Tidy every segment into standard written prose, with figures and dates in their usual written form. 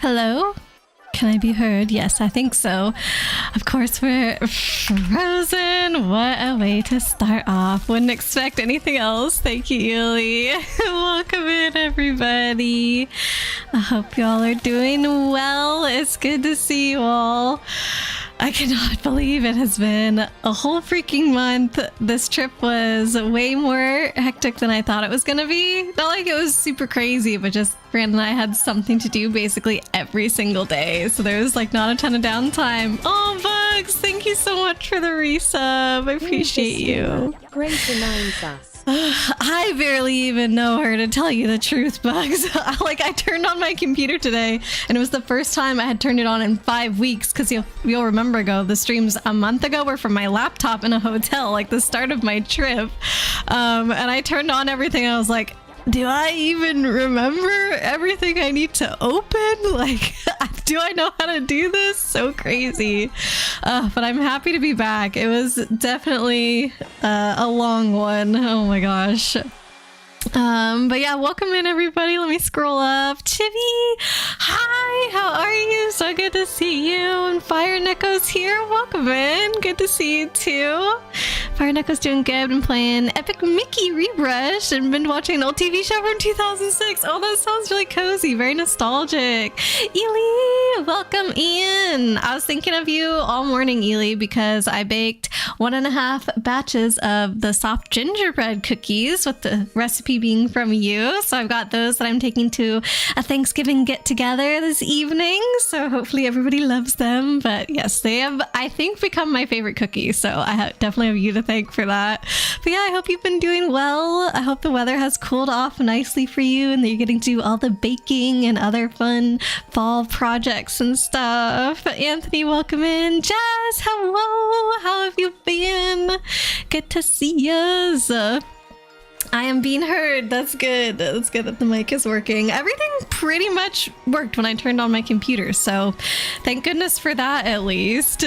Hello? Can I be heard? Yes, I think so. Of course, we're frozen. What a way to start off. Wouldn't expect anything else. Thank you, Ely. Welcome in, everybody. I hope you all are doing well. It's good to see you all. I cannot believe it has been a whole freaking month. This trip was way more hectic than I thought it was gonna be. Not like it was super crazy, but just Brandon and I had something to do basically every single day. So there was like not a ton of downtime. Oh, Bugs, thank you so much for the resub. I appreciate you. Great reminds us. I barely even know her, to tell you the truth, Bugs. Like, I turned on my computer today, and it was the first time I had turned it on in 5 weeks, because you'll remember the streams a month ago were from my laptop in a hotel, like the start of my trip. And I turned on everything, and I was like, do I even remember everything I need to open? Like, do I know how to do this? So crazy. But I'm happy to be back. It was definitely a long one. Oh my gosh. But yeah, welcome in, everybody. Let me scroll up. Chibi, hi, how are you? So good to see you. And Fire Neko's here. Welcome in. Good to see you too. Fire Neko's doing good. Been playing Epic Mickey Rebrush and been watching an old TV show from 2006. Oh, that sounds really cozy. Very nostalgic. Ely, welcome in. I was thinking of you all morning, Ely, because I baked 1.5 batches of the soft gingerbread cookies with the recipe being from you. So I've got those that I'm taking to a Thanksgiving get together this evening. So hopefully everybody loves them. But yes, they have, I think, become my favorite cookies. So I definitely have you to thank for that. But yeah, I hope you've been doing well. I hope the weather has cooled off nicely for you and that you're getting to do all the baking and other fun fall projects and stuff. Anthony, welcome in. Jazz, hello. How have you been? Good to see yous. I am being heard. That's good. That's good that the mic is working. Everything pretty much worked when I turned on my computer, so thank goodness for that, at least.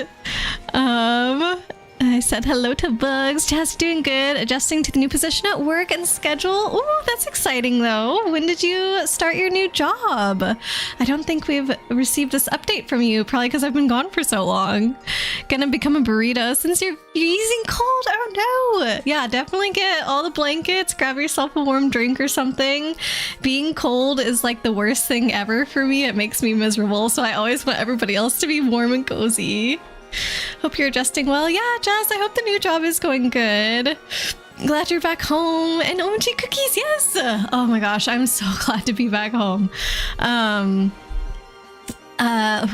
I said hello to Bugs. Jazz, doing good. Adjusting to the new position at work and schedule. Ooh, that's exciting though. When did you start your new job? I don't think we've received this update from you, probably because I've been gone for so long. Gonna become a burrito since you're easing cold. Oh no. Yeah, definitely get all the blankets, grab yourself a warm drink or something. Being cold is like the worst thing ever for me. It makes me miserable, so I always want everybody else to be warm and cozy. Hope you're adjusting well. Yeah, Jazz, I hope the new job is going good. Glad you're back home. And OMG cookies, yes! Oh my gosh, I'm so glad to be back home. Who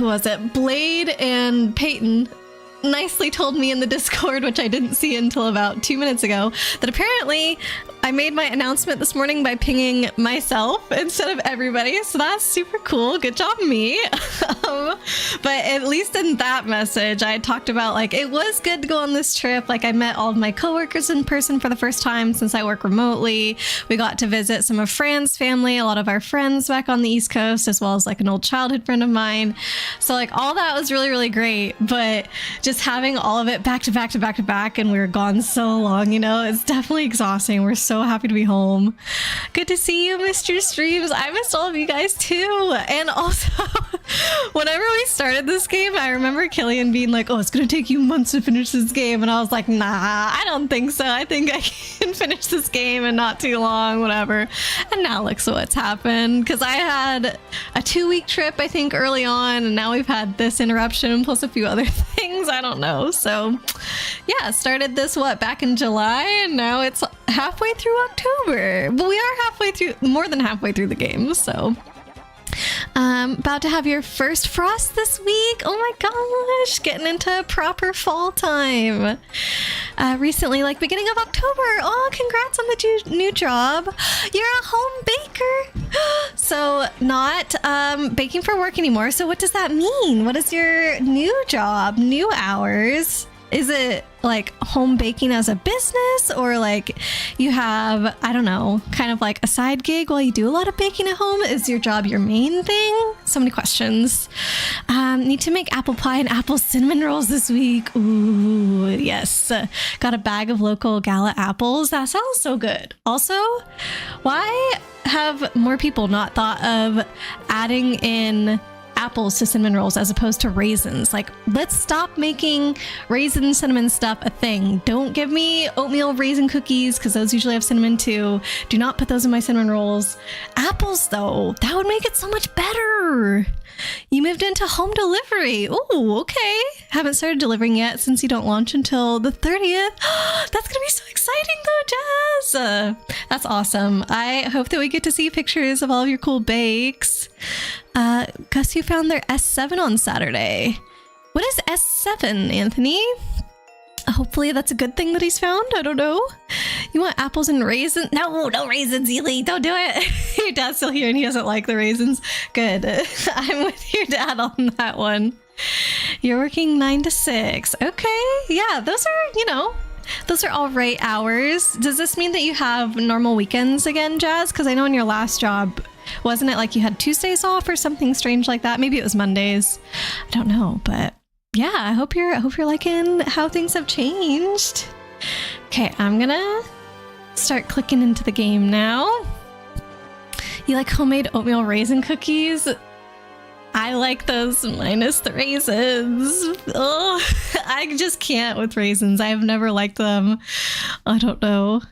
was it? Blade and Peyton nicely told me in the Discord, which I didn't see until about 2 minutes ago, that apparently I made my announcement this morning by pinging myself instead of everybody, so that's super cool. Good job, me. But at least in that message, I talked about, like, it was good to go on this trip. Like, I met all of my coworkers in person for the first time since I work remotely. We got to visit some of Fran's family, a lot of our friends back on the East Coast, as well as like an old childhood friend of mine. So like all that was really, really great. But just having all of it back to back to back to back, and we were gone so long, you know, it's definitely exhausting. We're so happy to be home. Good to see you, Mr. Streams. I missed all of you guys too. And also, whenever we started this game, I remember Killian being like, oh, it's gonna take you months to finish this game. And I was like, nah, I don't think so. I think I can finish this game in not too long, whatever. And now look, so what's happened, because I had a 2-week trip, I think, early on, and now we've had this interruption plus a few other things. I don't know. So yeah, started this back in July, and now it's halfway through October, but we are halfway through, more than halfway through the game. So about to have your first frost this week. Oh my gosh, getting into proper fall time recently, like beginning of October. Oh, congrats on the new job. You're a home baker. So not baking for work anymore. So what does that mean? What is your new job, new hours? Is it like home baking as a business, or like you have, I don't know, kind of like a side gig while you do a lot of baking at home? Is your job your main thing? So many questions. Need to make apple pie and apple cinnamon rolls this week. Ooh, yes. Got a bag of local gala apples. That sounds so good. Also, why have more people not thought of adding in apples to cinnamon rolls as opposed to raisins. Like, let's stop making raisin cinnamon stuff a thing. Don't give me oatmeal raisin cookies because those usually have cinnamon too. Do not put those in my cinnamon rolls. Apples though, that would make it so much better. You moved into home delivery. Oh, okay. Haven't started delivering yet since you don't launch until the 30th. That's gonna be so exciting though, Jazz. That's awesome. I hope that we get to see pictures of all of your cool bakes. Gus, you found their S7 on Saturday. What is S7, Anthony? Hopefully that's a good thing that he's found. I don't know. You want apples and raisins? No raisins, Ely. Don't do it. Your dad's still here and he doesn't like the raisins. Good. I'm with your dad on that one. You're working 9 to 6. Okay. Yeah, those are, those are all right hours. Does this mean that you have normal weekends again, Jazz? Because I know in your last job, wasn't it like you had Tuesdays off or something strange like that? Maybe it was Mondays. I don't know, but yeah, I hope you're liking how things have changed. Okay, I'm gonna start clicking into the game now. You like homemade oatmeal raisin cookies? I like those minus the raisins. Oh, I just can't with raisins. I've never liked them. I don't know.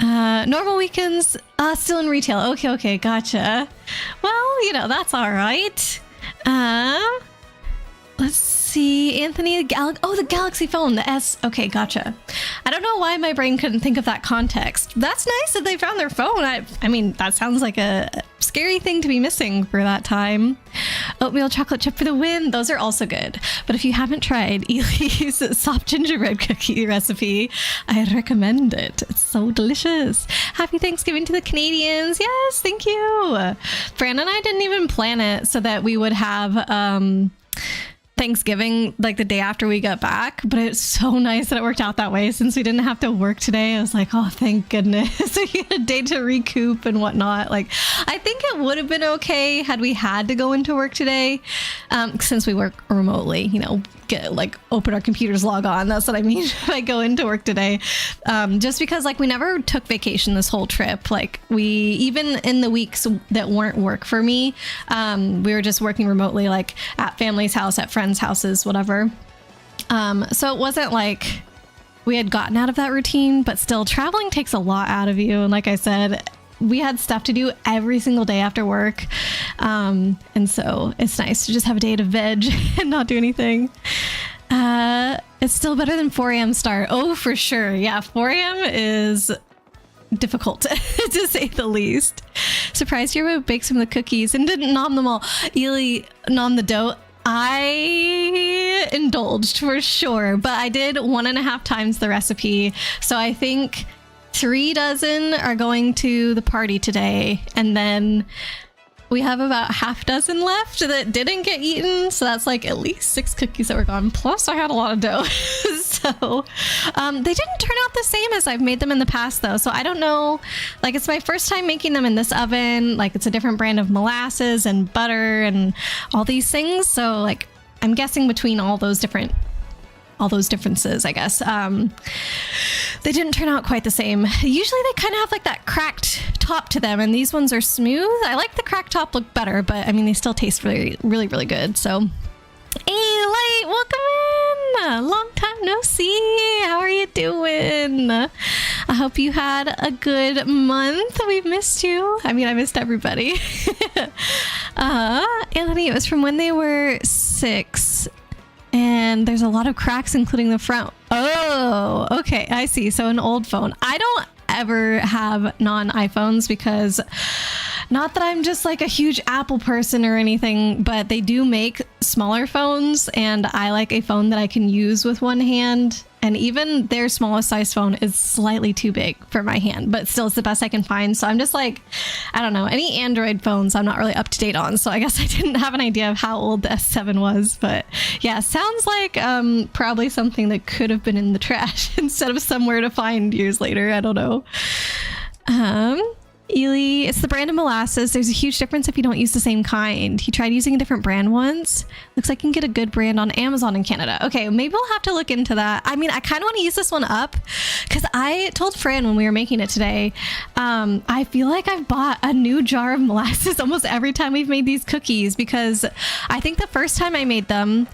Normal weekends, still in retail. Okay, gotcha. Well, that's all right. Let's see, Anthony, the Galaxy phone, the S. Okay, gotcha. I don't know why my brain couldn't think of that context. That's nice that they found their phone. I mean, that sounds like a scary thing to be missing for that time. Oatmeal chocolate chip for the win. Those are also good. But if you haven't tried Ely's soft gingerbread cookie recipe, I recommend it. It's so delicious. Happy Thanksgiving to the Canadians. Yes, thank you. Fran and I didn't even plan it so that we would have Thanksgiving like the day after we got back, but it's so nice that it worked out that way since we didn't have to work today. I was like, oh, thank goodness. We had a day to recoup and whatnot. Like, I think it would have been okay had we had to go into work today, since we work remotely, open our computers, log on. That's what I mean by go into work today. Just because we never took vacation this whole trip. Even in the weeks that weren't work for me, we were just working remotely, at family's house, at friends' houses, whatever. So it wasn't like we had gotten out of that routine, but still traveling takes a lot out of you. And like I said, we had stuff to do every single day after work. And so it's nice to just have a day to veg and not do anything. It's still better than 4 a.m. start. Oh, for sure. Yeah, 4 a.m. is difficult to say the least. Surprised you baked some of the cookies and didn't nom them all. Ely nom the dough. I indulged for sure, but I did 1.5 times the recipe. So I think 3 dozen are going to the party today, and then we have about half dozen left that didn't get eaten. So that's at least 6 cookies that were gone. Plus I had a lot of dough. So they didn't turn out the same as I've made them in the past though. So I don't know, it's my first time making them in this oven. It's a different brand of molasses and butter and all these things. So I'm guessing between all those differences, I guess. They didn't turn out quite the same. Usually they kind of have that cracked top to them, and these ones are smooth. I like the cracked top look better, but I mean, they still taste really, really, really good. So, hey, Light, welcome in. Long time no see. How are you doing? I hope you had a good month. We've missed you. I mean, I missed everybody. Anthony, it was from when they were 6. And there's a lot of cracks, including the front. Oh, okay. I see. So an old phone. I don't ever have non-iPhones because, not that I'm just a huge Apple person or anything, but they do make smaller phones, and I like a phone that I can use with one hand. And even their smallest size phone is slightly too big for my hand, but still it's the best I can find. So I'm just I don't know, any Android phones I'm not really up to date on. So I guess I didn't have an idea of how old the S7 was, but yeah, sounds like probably something that could have been in the trash instead of somewhere to find years later. I don't know. Ely, it's the brand of molasses. There's a huge difference if you don't use the same kind. He tried using a different brand once. Looks like you can get a good brand on Amazon in Canada. Okay, maybe we'll have to look into that. I mean, I kind of want to use this one up because I told Fran when we were making it today, I feel like I've bought a new jar of molasses almost every time we've made these cookies, because I think the first time I made them,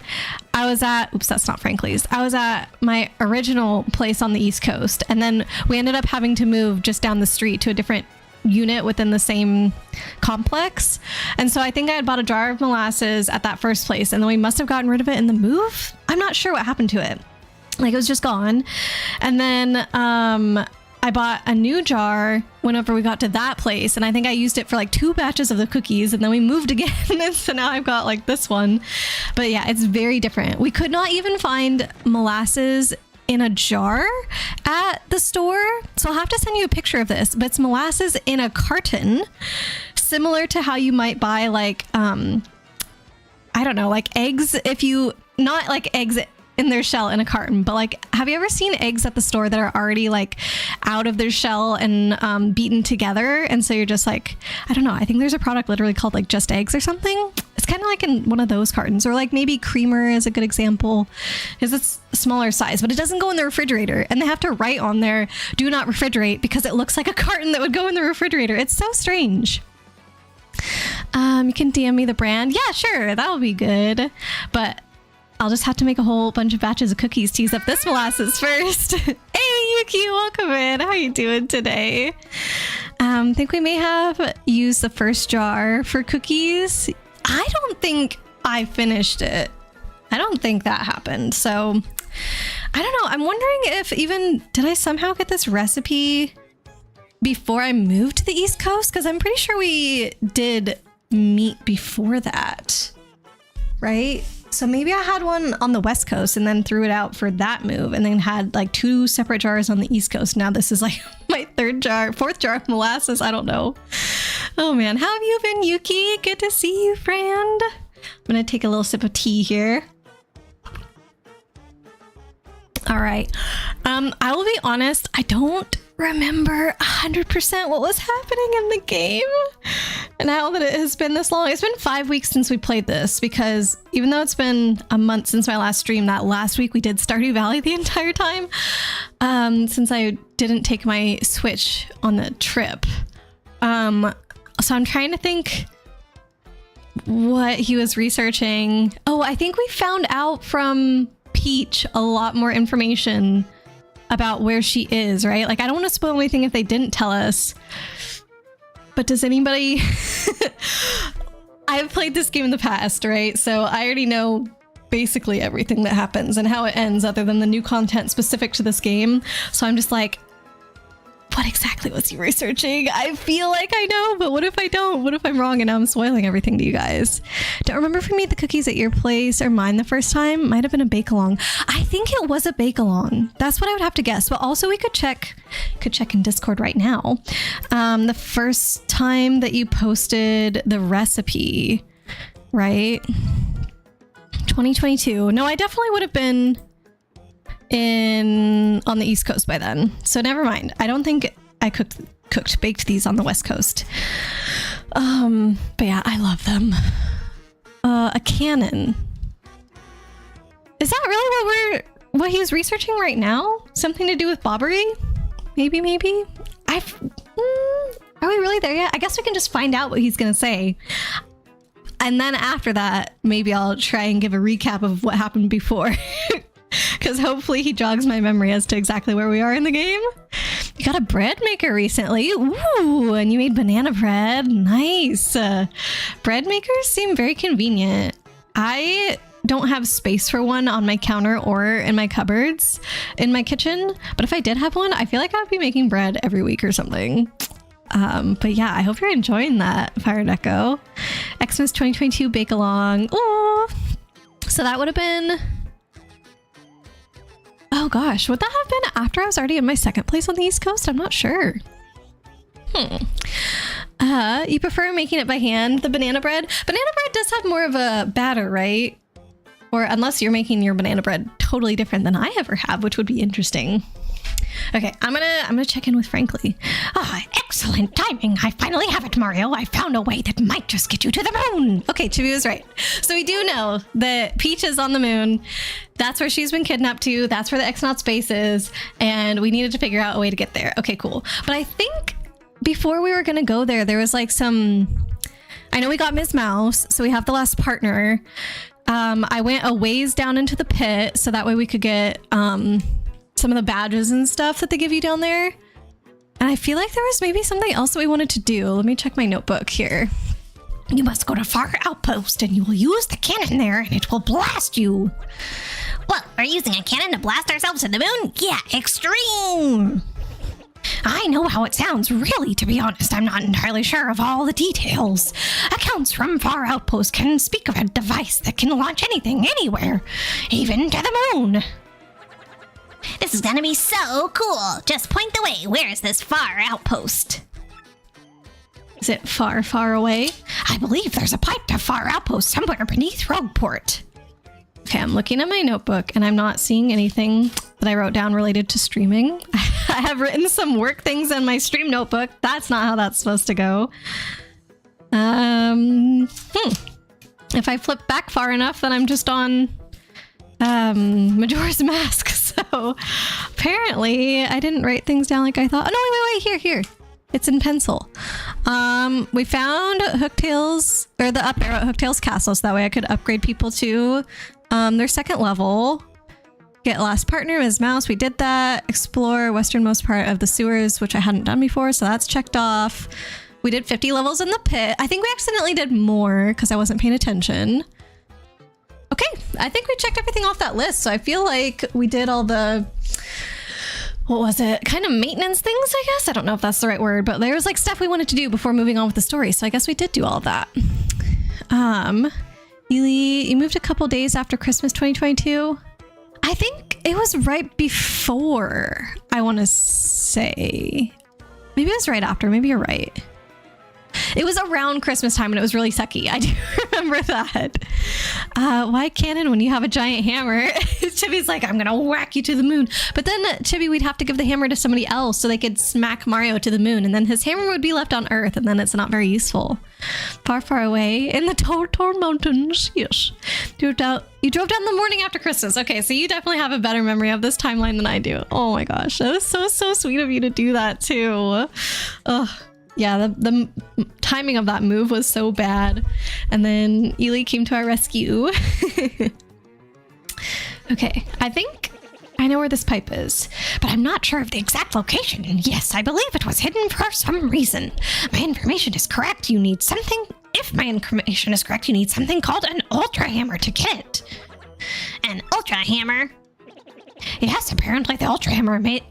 I was at, oops, that's not Franklin's. I was at my original place on the East Coast, and then we ended up having to move just down the street to a different unit within the same complex. And so I think I had bought a jar of molasses at that first place, and then we must have gotten rid of it in the move. I'm not sure what happened to it. Like, it was just gone. And then I bought a new jar whenever we got to that place, and I think I used it for like 2 batches of the cookies, and then we moved again. And so now I've got like this one. But yeah, it's very different. We could not even find molasses in a jar at the store, so I'll have to send you a picture of this, but it's molasses in a carton, similar to how you might buy like I don't know, like eggs, if you, not like eggs in their shell in a carton, but like, have you ever seen eggs at the store that are already like out of their shell and beaten together? And so you're just like, I don't know, I think there's a product literally called like Just Eggs or something. It's kind of like in one of those cartons, or like maybe Creamer is a good example, because it's a smaller size, but it doesn't go in the refrigerator, and they have to write on there, do not refrigerate, because it looks like a carton that would go in the refrigerator. It's so strange. You can DM me the brand. Yeah, sure, that would be good, but I'll just have to make a whole bunch of batches of cookies to use up this molasses first. Hey, Yuki, welcome in. How are you doing today? I think we may have used the first jar for cookies. I don't think I finished it. I don't think that happened. So I don't know. I'm wondering if even, did I somehow get this recipe before I moved to the East Coast? Because I'm pretty sure we did meat before that, right? So maybe I had one on the West Coast and then threw it out for that move, and then had like 2 separate jars on the East Coast. Now this is like my 4th jar of molasses. I don't know. Oh man, how have you been, Yuki? Good to see you, friend. I'm gonna take a little sip of tea here. All right. I will be honest, I don't remember 100% what was happening in the game. And now that it has been this long, it's been 5 weeks since we played this, because even though it's been a month since my last stream, that last week we did Stardew Valley the entire time, since I didn't take my Switch on the trip. So I'm trying to think what he was researching. Oh, I think we found out from Peach a lot more information about where she is, right? Like, I don't want to spoil anything if they didn't tell us, but does anybody... I've played this game in the past, right? So I already know basically everything that happens and how it ends, other than the new content specific to this game. So I'm just like, what exactly was he researching? I feel like I know, but what if I don't? What if I'm wrong and now I'm spoiling everything to you guys? Don't remember if we made the cookies at your place or mine the first time. Might have been a bake-along. I think it was a bake-along. That's what I would have to guess. But also we could check in Discord right now. The first time that you posted the recipe, right? 2022. No, I definitely would have been on the East Coast by then, so never mind. I don't think I baked these on the West Coast. But yeah, I love them. A cannon. Is that really what he's researching right now? Something to do with Bobbery? Maybe. Are we really there yet? I guess we can just find out what he's gonna say, and then after that, maybe I'll try and give a recap of what happened before. Because hopefully he jogs my memory as to exactly where we are in the game. You got a bread maker recently. Ooh, and you made banana bread. Nice. Bread makers seem very convenient. I don't have space for one on my counter or in my cupboards in my kitchen. But if I did have one, I feel like I would be making bread every week or something. But yeah, I hope you're enjoying that, Fire Deco. Xmas 2022 Bake Along. Oh, so that would have been... Oh gosh, would that have been after I was already in my second place on the East Coast? I'm not sure. You prefer making it by hand, the banana bread? Banana bread does have more of a batter, right? Or unless you're making your banana bread totally different than I ever have, which would be interesting. Okay, I'm gonna check in with Frankly. Excellent timing. I finally have it, Mario. I found a way that might just get you to the moon. Okay, Chibi was right. So we do know that Peach is on the moon. That's where she's been kidnapped to. That's where the X-Nauts base is. And we needed to figure out a way to get there. Okay, cool. But I think before we were gonna go there, there was like some... I know we got Ms. Mouse, so we have the last partner. I went a ways down into the pit, so that way we could get some of the badges and stuff that they give you down there. And I feel like there was maybe something else that we wanted to do. Let me check my notebook here. You must go to Far Outpost and you will use the cannon there and it will blast you. What, we're using a cannon to blast ourselves to the moon? Yeah, extreme. I know how it sounds, really, to be honest. I'm not entirely sure of all the details. Accounts from Far Outpost can speak of a device that can launch anything, anywhere, even to the moon. This is gonna be so cool. Just point the way. Where is this Far Outpost? Is it far, far away? I believe there's a pipe to Far Outpost somewhere beneath Rogueport. Okay, I'm looking at my notebook and I'm not seeing anything that I wrote down related to streaming. I have written some work things in my stream notebook. That's not how that's supposed to go. If I flip back far enough, then I'm just on Majora's Mask. So apparently I didn't write things down like I thought. Oh no, wait, here. It's in pencil. We found Hooktails, or the up arrow at Hooktails Castle, so that way I could upgrade people to their second level. Get last partner, Ms. Mouse, we did that. Explore westernmost part of the sewers, which I hadn't done before, so that's checked off. We did 50 levels in the pit. I think we accidentally did more because I wasn't paying attention. Okay, I think we checked everything off that list, so I feel like we did all the... what was it? Kind of maintenance things, I guess? I don't know if that's the right word, but there was like stuff we wanted to do before moving on with the story, so I guess we did do all that. You moved a couple days after Christmas 2022? I think it was right before, I want to say. Maybe it was right after, maybe you're right. It was around Christmas time and it was really sucky. I do remember that. Why cannon when you have a giant hammer? Chibi's like, I'm gonna whack you to the moon. But then Chibi, we'd have to give the hammer to somebody else so they could smack Mario to the moon, and then his hammer would be left on Earth, and then it's not very useful. Far, far away in the Tor Mountains. Yes. You drove down the morning after Christmas. Okay, so you definitely have a better memory of this timeline than I do. Oh my gosh, that was so sweet of you to do that too. Ugh. Yeah, the timing of that move was so bad. And then Ely came to our rescue. Okay, I think I know where this pipe is, but I'm not sure of the exact location. Yes, I believe it was hidden for some reason. My information is correct. You need something... If my information is correct, you need something called an Ultra Hammer to get it. An Ultra Hammer? Yes, apparently the Ultra Hammer made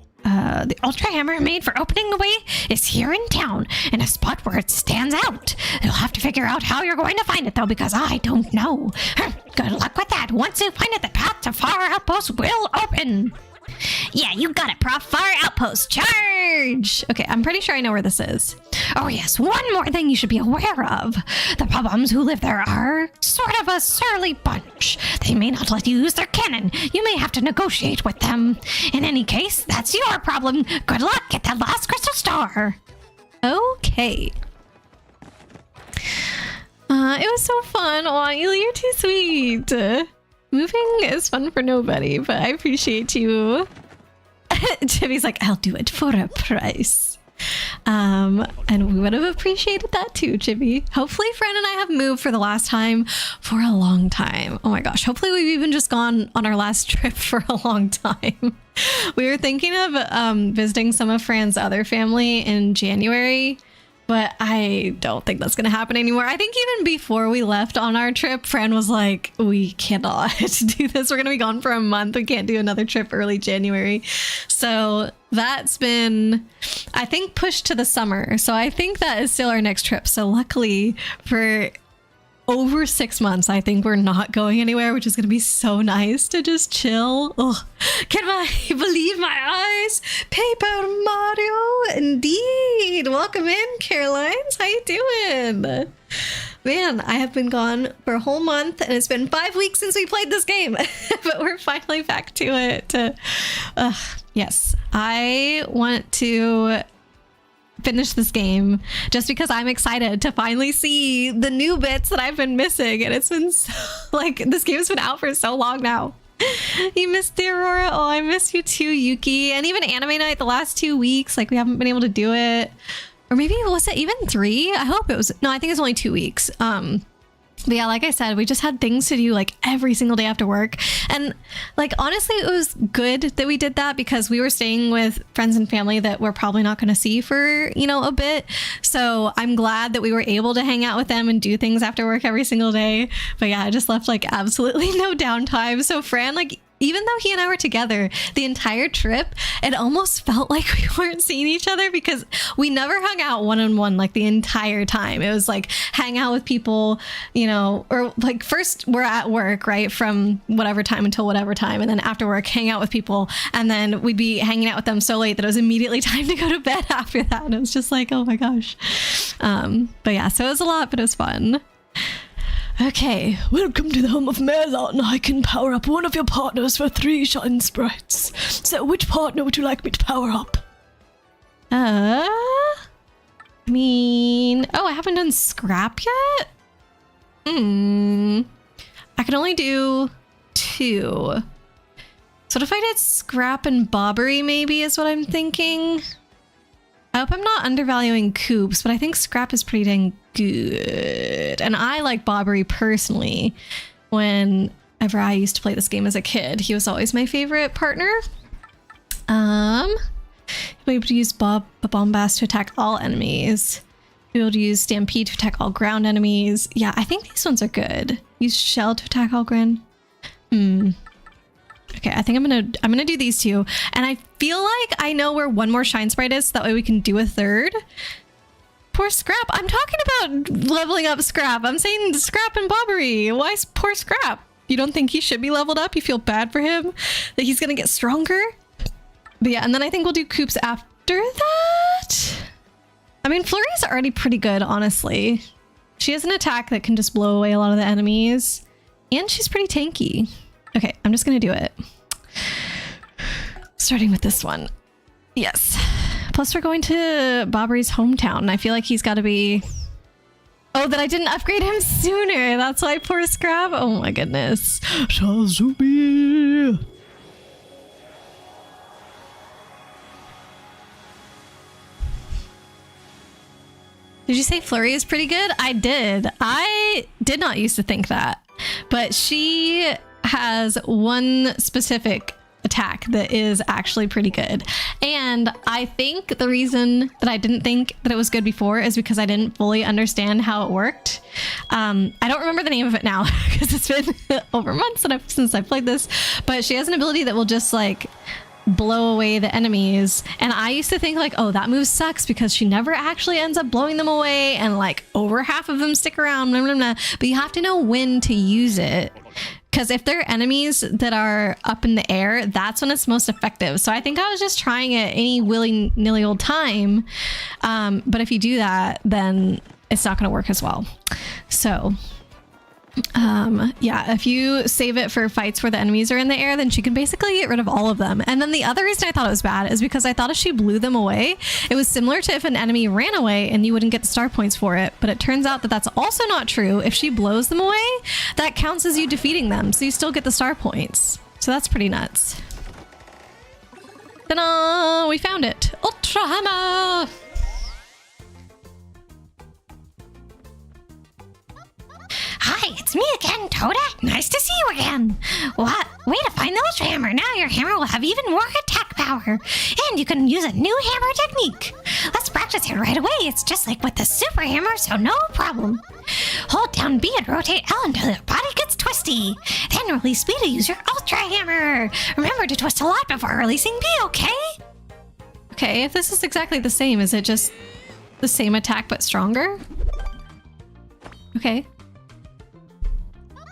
for opening the way is here in town, in a spot where it stands out. You'll have to figure out how you're going to find it, though, because I don't know. Good luck with that. Once you find it, the path to Far Outpost will open. Yeah, you got it, Prof. Far Outpost, charge! Okay, I'm pretty sure I know where this is. Oh yes, one more thing you should be aware of. The Bob-Ombs who live there are sort of a surly bunch. They may not let you use their cannon. You may have to negotiate with them. In any case, that's your problem. Good luck, get that last crystal star. Okay. It was so fun. Aw, Ely, you're too sweet. Moving is fun for nobody, but I appreciate you. Chibi's like, I'll do it for a price. And we would have appreciated that too, Chibi. Hopefully Fran and I have moved for the last time for a long time. Oh my gosh. Hopefully we've even just gone on our last trip for a long time. We were thinking of visiting some of Fran's other family in January, but I don't think that's going to happen anymore. I think even before we left on our trip, Fran was like, we cannot do this. We're going to be gone for a month. We can't do another trip early January. So that's been, I think, pushed to the summer. So I think that is still our next trip. So luckily for over 6 months, I think we're not going anywhere, which is going to be so nice to just chill. Oh, can I believe my eyes? Paper Mario, indeed. Welcome in, Carolines. How you doing? Man, I have been gone for a whole month and it's been 5 weeks since we played this game, but we're finally back to it. Yes, I want to finish this game just because I'm excited to finally see the new bits that I've been missing. And it's been so, like, this game's been out for so long now. You missed the Aurora. Oh, I miss you too, Yuki. And even Anime Night the last 2 weeks, like we haven't been able to do it. Or maybe was it even 3? I hope it was. No, I think it's only 2 weeks. But yeah, like I said, we just had things to do like every single day after work. And like, honestly, it was good that we did that because we were staying with friends and family that we're probably not going to see for, you know, a bit. So I'm glad that we were able to hang out with them and do things after work every single day. But yeah, I just left like absolutely no downtime. So Fran, like, even though he and I were together the entire trip, it almost felt like we weren't seeing each other because we never hung out one-on-one like the entire time. It was like hang out with people, you know, or like first we're at work, right, from whatever time until whatever time. And then after work, hang out with people. And then we'd be hanging out with them so late that it was immediately time to go to bed after that. And it was just like, oh my gosh. But yeah, so it was a lot, but it was fun. Okay, welcome to the home of Melon. I can power up one of your partners for 3 shine sprites. So which partner would you like me to power up? I haven't done Scrap yet? I can only do 2. So what if I did Scrap and Bobbery maybe is what I'm thinking? I hope I'm not undervaluing Coops, but I think Scrap is pretty dang good. And I like Bobbery personally. Whenever I used to play this game as a kid, he was always my favorite partner. Be able to use Bombast to attack all enemies. Be able to use Stampede to attack all ground enemies. Yeah, I think these ones are good. Use Shell to attack all ground. Okay, I think I'm gonna do these 2, and I feel like I know where one more shine sprite is, so that way we can do a 3rd. Poor Scrap. I'm talking about leveling up Scrap. I'm saying Scrap and Bobbery. Why is poor Scrap? You don't think he should be leveled up? You feel bad for him that he's gonna get stronger? But yeah, and then I think we'll do Coops after that. I mean, Flurry's already pretty good, honestly. She has an attack that can just blow away a lot of the enemies, and she's pretty tanky. Okay, I'm just gonna do it. Starting with this one. Yes. Plus we're going to Bobbery's hometown, and I feel like he's gotta be... Oh, that I didn't upgrade him sooner. That's why poor Scrap. Oh my goodness. Shazubi. Did you say Flurry is pretty good? I did. I did not used to think that, but she has one specific attack that is actually pretty good. And I think the reason that I didn't think that it was good before is because I didn't fully understand how it worked. I don't remember the name of it now because it's been over months since I played this, but she has an ability that will just like blow away the enemies, and I used to think like, oh, that move sucks because she never actually ends up blowing them away, and like over half of them stick around, blah, blah, blah. But you have to know when to use it, because if they're enemies that are up in the air, that's when it's most effective. So I think I was just trying it any willy-nilly old time, but if you do that, then it's not going to work as well. So yeah, if you save it for fights where the enemies are in the air, then she can basically get rid of all of them. And then the other reason I thought it was bad is because I thought if she blew them away, it was similar to if an enemy ran away and you wouldn't get the star points for it. But it turns out that that's also not true. If she blows them away, that counts as you defeating them, so you still get the star points. So that's pretty nuts. Ta-da! We found it. Ultra Hammer! Hi, it's me again, Toda. Nice to see you again. What? Way to find the Ultra Hammer. Now your hammer will have even more attack power. And you can use a new hammer technique. Let's practice it right away. It's just like with the Super Hammer, so no problem. Hold down B and rotate L until your body gets twisty. Then release B to use your Ultra Hammer. Remember to twist a lot before releasing B, okay? Okay, if this is exactly the same, is it just the same attack but stronger? Okay.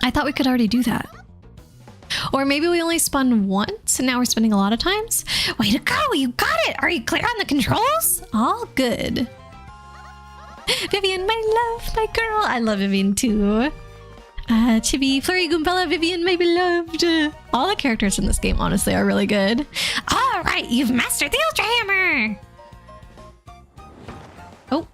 I thought we could already do that. Or maybe we only spun once and now we're spinning a lot of times? Way to go! You got it! Are you clear on the controls? All good. Vivian, my love, my girl. I love Vivian too. Chibi, Flurry, Goombella, Vivian, my beloved. All the characters in this game, honestly, are really good. All right, you've mastered the Ultra Hammer. Oh,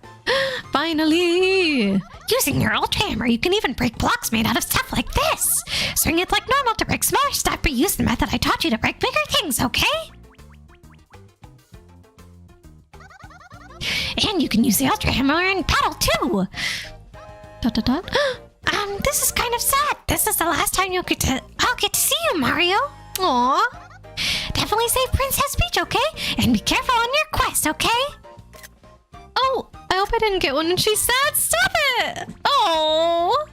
finally. Using your Ultra Hammer, you can even break blocks made out of stuff like this. Swing it like normal to break smaller stuff, but use the method I taught you to break bigger things, okay? And you can use the Ultra Hammer and paddle too. Dot, dot, dot. This is kind of sad. This is the last time I'll get to see you, Mario. Aw. Definitely save Princess Peach, okay? And be careful on your quest, okay? Oh, I hope I didn't get one and she's sad. Stop it. Oh.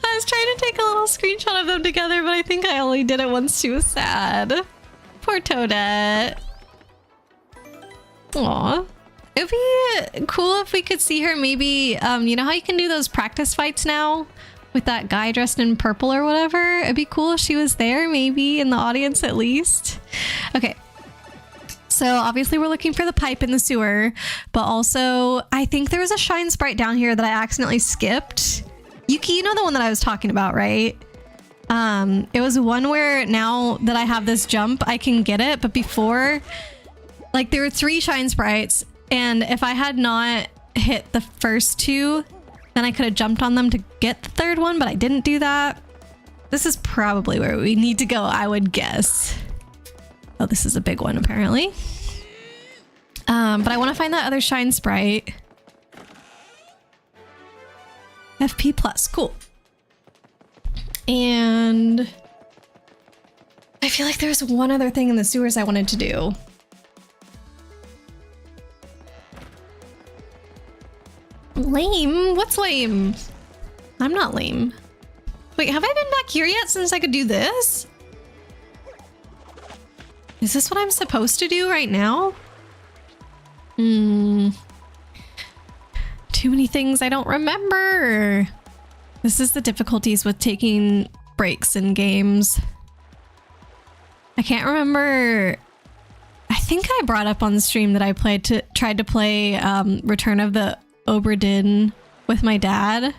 I was trying to take a little screenshot of them together, but I think I only did it once she was sad. Poor Toadette. Aw. It'd be cool if we could see her maybe, you know how you can do those practice fights now? With that guy dressed in purple or whatever? It'd be cool if she was there, maybe, in the audience at least. Okay. So obviously we're looking for the pipe in the sewer, but also I think there was a shine sprite down here that I accidentally skipped. Yuki, you know the one that I was talking about, right? It was one where now that I have this jump, I can get it, but before, like there were 3 shine sprites, and if I had not hit the first 2, then I could have jumped on them to get the 3rd one, but I didn't do that. This is probably where we need to go, I would guess. Oh, this is a big one, apparently. But I want to find that other shine sprite. FP plus, cool. And I feel like there's one other thing in the sewers I wanted to do. Lame? What's lame? I'm not lame. Wait, have I been back here yet since I could do this? Is this what I'm supposed to do right now? Too many things I don't remember. This is the difficulties with taking breaks in games. I can't remember. I think I brought up on the stream that I tried to play Return of the Obra Dinn with my dad.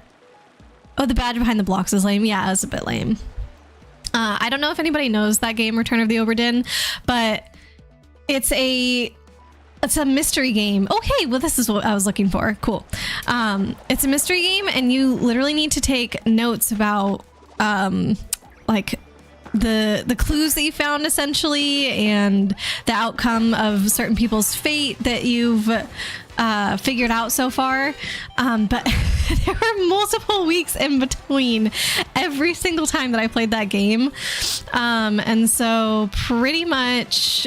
Oh, the badge behind the blocks is lame. Yeah, it was a bit lame. I don't know if anybody knows that game, Return of the Obra Dinn, but it's a mystery game. Okay, well, this is what I was looking for. Cool. It's a mystery game, and you literally need to take notes about like the clues that you found, essentially, and the outcome of certain people's fate that you've figured out so far. But there were multiple weeks in between every single time that I played that game. And so pretty much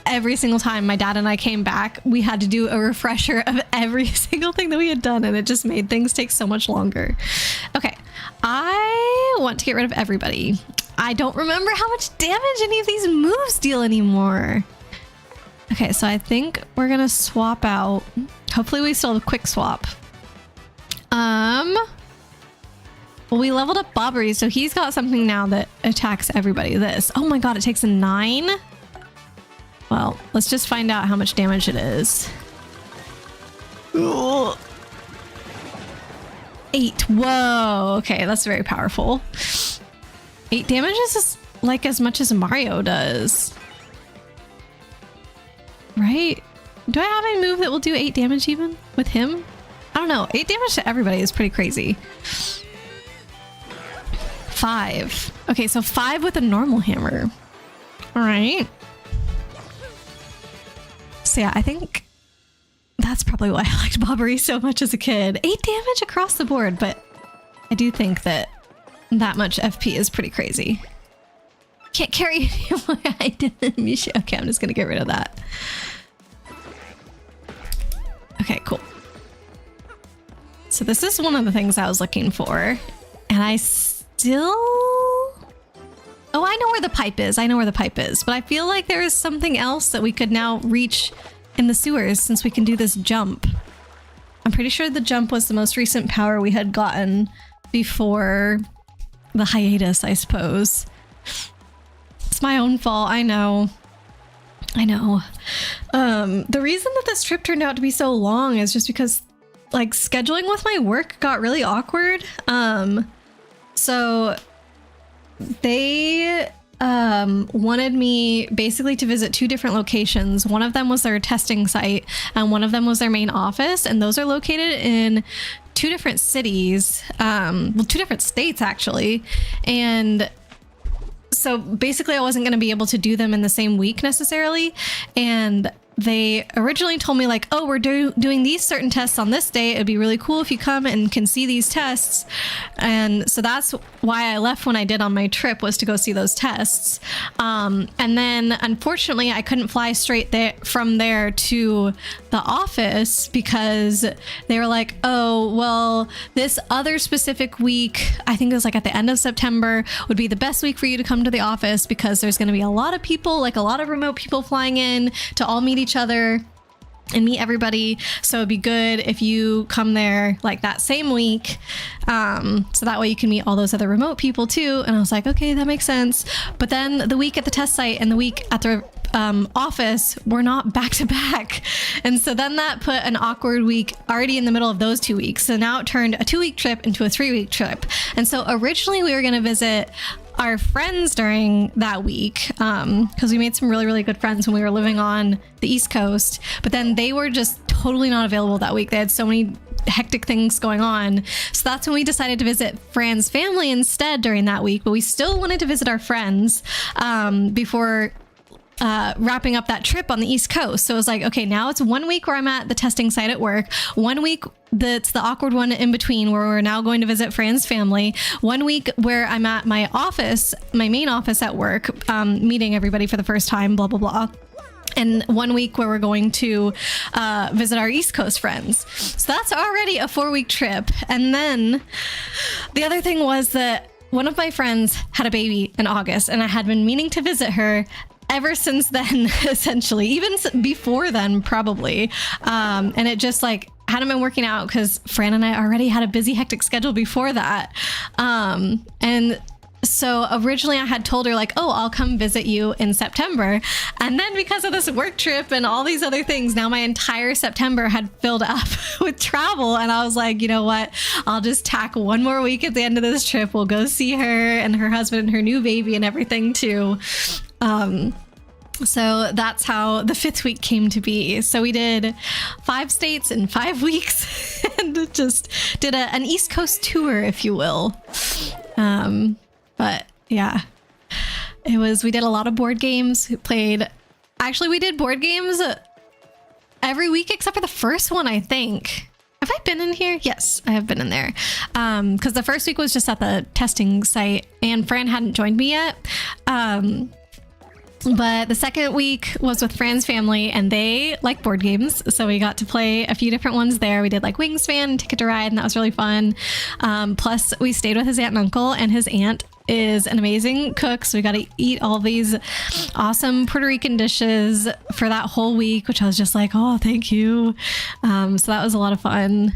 every single time my dad and I came back, we had to do a refresher of every single thing that we had done, and it just made things take so much longer. Okay, I want to get rid of everybody. I don't remember how much damage any of these moves deal anymore. Okay, so I think we're gonna swap out. Hopefully we still have a quick swap. Well, we leveled up Bobbery, so he's got something now that attacks everybody. This. Oh my god, it takes a 9? Well, let's just find out how much damage it is. Ugh. 8. Whoa. Okay, that's very powerful. 8 damage is like as much as Mario does. Right? Do I have a move that will do 8 damage even with him? I don't know. 8 damage to everybody is pretty crazy. 5. Okay, so 5 with a normal hammer. All right. So yeah, I think that's probably why I liked Bobbery so much as a kid. 8 damage across the board, but I do think that much FP is pretty crazy. Can't carry anymore. I didn't. Okay, I'm just gonna get rid of that. Okay, cool. So this is one of the things I was looking for, and I still... Oh, I know where the pipe is. I know where the pipe is, but I feel like there is something else that we could now reach in the sewers since we can do this jump. I'm pretty sure the jump was the most recent power we had gotten before the hiatus, I suppose. It's my own fault. I know. I know. The reason that this trip turned out to be so long is just because like scheduling with my work got really awkward. So they wanted me basically to visit 2 different locations. One of them was their testing site, and one of them was their main office, and those are located in 2 different cities, well, 2 different states actually. And so basically I wasn't going to be able to do them in the same week necessarily. And they originally told me like, oh, we're doing these certain tests on this day. It'd be really cool if you come and can see these tests. And so that's why I left when I did on my trip, was to go see those tests. And then unfortunately I couldn't fly straight from there to the office because they were like, oh, well, this other specific week, I think it was like at the end of September, would be the best week for you to come to the office because there's going to be a lot of people, like a lot of remote people flying in to all meet each other and meet everybody. So it'd be good if you come there like that same week. So that way you can meet all those other remote people too. And I was like, okay, that makes sense. But then the week at the test site and the week at the office were not back to back. And so then that put an awkward week already in the middle of those 2 weeks. So now it turned a 2-week trip into a 3-week trip. And so originally we were going to visit our friends during that week because we made some really, really good friends when we were living on the East Coast. But then they were just totally not available that week. They had so many hectic things going on. So that's when we decided to visit Fran's family instead during that week. But we still wanted to visit our friends before wrapping up that trip on the East Coast. So it was like, okay, now it's 1 week where I'm at the testing site at work, 1 week that's the awkward one in between where we're now going to visit Fran's family, 1 week where I'm at my office, my main office at work, meeting everybody for the first time, blah, blah, blah. And 1 week where we're going to visit our East Coast friends. So that's already a 4-week trip. And then the other thing was that one of my friends had a baby in August, and I had been meaning to visit her ever since then, essentially, even before then, probably. And it just like hadn't been working out because Fran and I already had a busy, hectic schedule before that. And so originally I had told her like, oh, I'll come visit you in September. And then because of this work trip and all these other things, now my entire September had filled up with travel. And I was like, you know what? I'll just tack 1 more week at the end of this trip. We'll go see her and her husband and her new baby and everything too. So that's how the 5th week came to be. So we did 5 states in 5 weeks and just did an East Coast tour, if you will. But yeah, we did a lot of board games. We did board games every week except for the first one, I think. Have I been in here? Yes, I have been in there. Because the first week was just at the testing site and Fran hadn't joined me yet. But the second week was with Fran's family and they like board games. So we got to play a few different ones there. We did like Wingspan and Ticket to Ride, and that was really fun. Plus we stayed with his aunt and uncle, and his aunt is an amazing cook. So we got to eat all these awesome Puerto Rican dishes for that whole week, which I was just like, oh, thank you. So that was a lot of fun.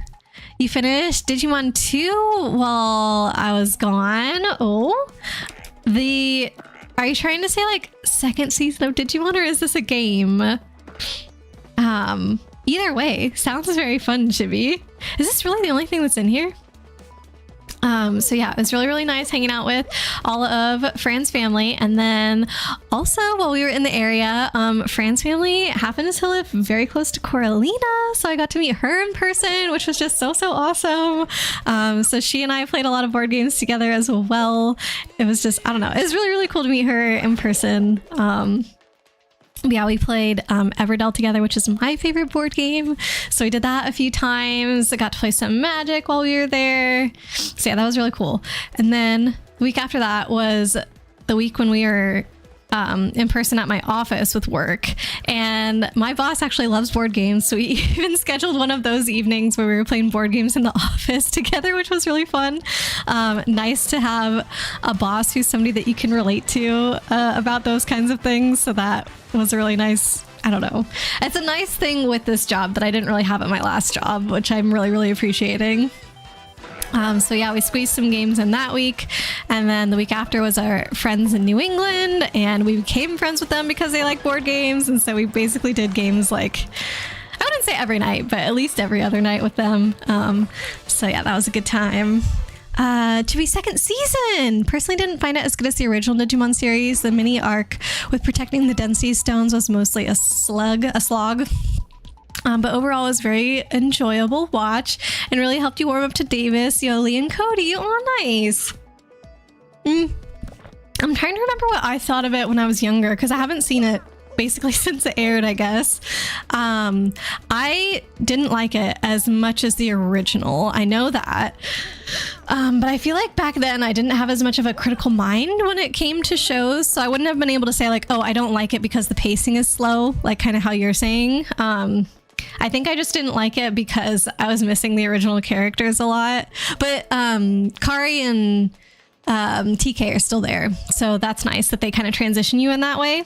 You finished Digimon 2 while I was gone. Oh, are you trying to say like second season of Digimon, or is this a game? Either way, sounds very fun, Chibi. Is this really the only thing that's in here? So yeah, it was really, really nice hanging out with all of Fran's family. And then also while we were in the area, Fran's family happens to live very close to Coralina. So I got to meet her in person, which was just so awesome. So she and I played a lot of board games together as well. It was just, I don't know, it was really, really cool to meet her in person. Yeah, we played Everdell together, which is my favorite board game. So we did that a few times. I got to play some Magic while we were there. So yeah, that was really cool. And then the week after that was the week when we were in person at my office with work. And my boss actually loves board games. So we even scheduled one of those evenings where we were playing board games in the office together, which was really fun. Nice to have a boss who's somebody that you can relate to about those kinds of things. So that was a really nice, I don't know. It's a nice thing with this job that I didn't really have at my last job, which I'm really, really appreciating. So yeah, we squeezed some games in that week. And then the week after was our friends in New England, and we became friends with them because they like board games. And so we basically did games like, I wouldn't say every night, but at least every other night with them. So yeah, that was a good time. To be second season. Personally didn't find it as good as the original Digimon series. The mini arc with protecting the density stones was mostly a slog. But overall it was very enjoyable watch and really helped you warm up to Davis, Yoli, and Cody. Oh, nice. I'm trying to remember what I thought of it when I was younger, because I haven't seen it basically since it aired, I guess. I didn't like it as much as the original. I know that. But I feel like back then I didn't have as much of a critical mind when it came to shows. So I wouldn't have been able to say like, oh, I don't like it because the pacing is slow, like kind of how you're saying. I think I just didn't like it because I was missing the original characters a lot. But Kari and TK are still there. So that's nice that they kind of transition you in that way.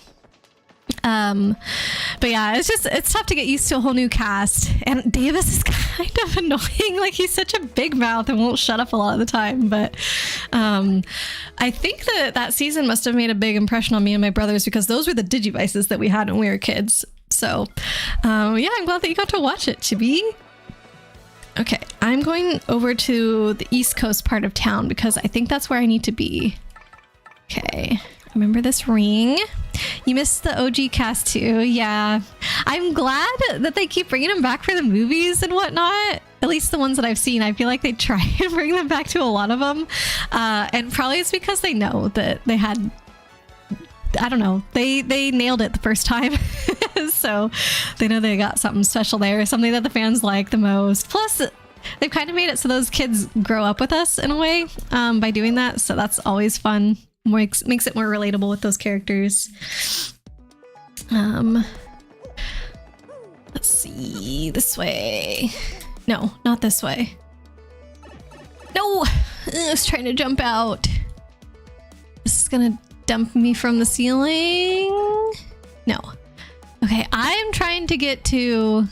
But yeah, it's tough to get used to a whole new cast, and Davis is kind of annoying. Like, he's such a big mouth and won't shut up a lot of the time. But I think that season must have made a big impression on me and my brothers, because those were the Digivices that we had when we were kids. So yeah, I'm glad that you got to watch it, Chibi. Okay, I'm going over to the East Coast part of town because I think that's where I need to be. Okay, remember this ring. You missed the OG cast too. Yeah, I'm glad that they keep bringing them back for the movies and whatnot. At least the ones that I've seen, I feel like they try and bring them back to a lot of them. And probably it's because they know that they had, I don't know, they nailed it the first time. So they know they got something special there, something that the fans like the most. Plus, they've kind of made it so those kids grow up with us in a way by doing that. So that's always fun. Makes it more relatable with those characters. Let's see, this way. No, not this way. No, I was trying to jump out. This is gonna dump me from the ceiling. No. Okay, I'm trying to get to...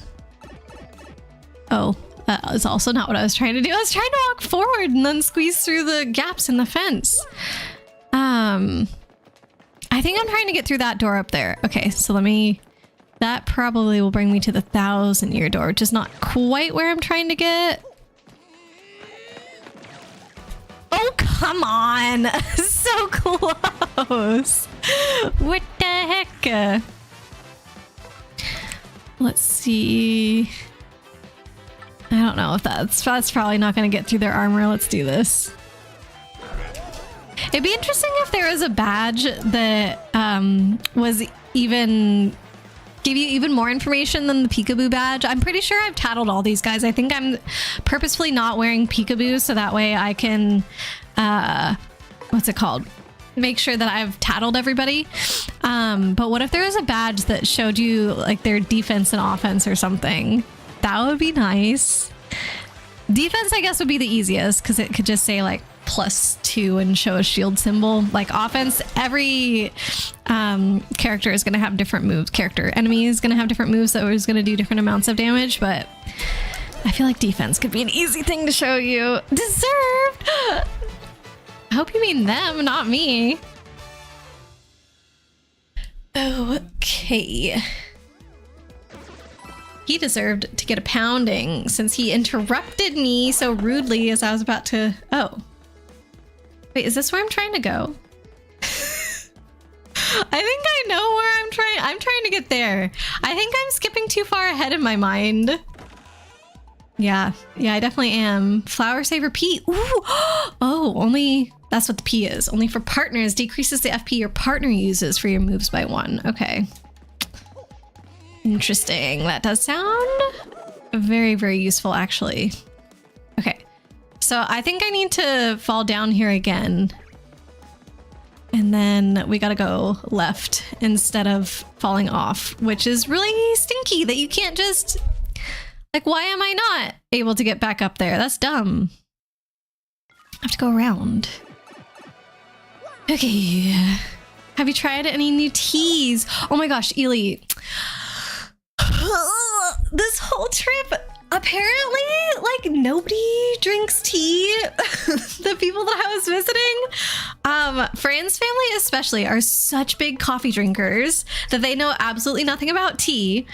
Oh, that was also not what I was trying to do. I was trying to walk forward and then squeeze through the gaps in the fence. I think I'm trying to get through that door up there. Okay, so that probably will bring me to the 1,000-year door, which is not quite where I'm trying to get. Oh, come on. So close. What the heck? Let's see. I don't know if that's probably not going to get through their armor. Let's do this. It'd be interesting if there was a badge that gave you even more information than the Peekaboo badge. I'm pretty sure I've tattled all these guys. I think I'm purposefully not wearing Peekaboo so that way I can, what's it called? Make sure that I've tattled everybody. But what if there was a badge that showed you like their defense and offense or something? That would be nice. Defense, I guess, would be the easiest because it could just say like +2 and show a shield symbol. Like offense, every character is going to have different moves. Enemy is going to have different moves that is going to do different amounts of damage, but I feel like defense could be an easy thing to show you. Deserved! I hope you mean them, not me. Okay. He deserved to get a pounding since he interrupted me so rudely as I was about to... Oh. Wait, is this where I'm trying to go? I think I know where I'm trying to get there. I think I'm skipping too far ahead in my mind. Yeah, I definitely am. Flower Saver P. Ooh. Oh, only... That's what the P is. Only for partners. Decreases the FP your partner uses for your moves by 1. Okay. Interesting. That does sound very, very useful, actually. Okay. So I think I need to fall down here again. And then we gotta go left instead of falling off, which is really stinky that you can't just... Like, why am I not able to get back up there? That's dumb. I have to go around. Okay. Have you tried any new teas? Oh my gosh, Ely. This whole trip, apparently, like, nobody drinks tea. The people that I was visiting, Fran's family especially are such big coffee drinkers that they know absolutely nothing about tea.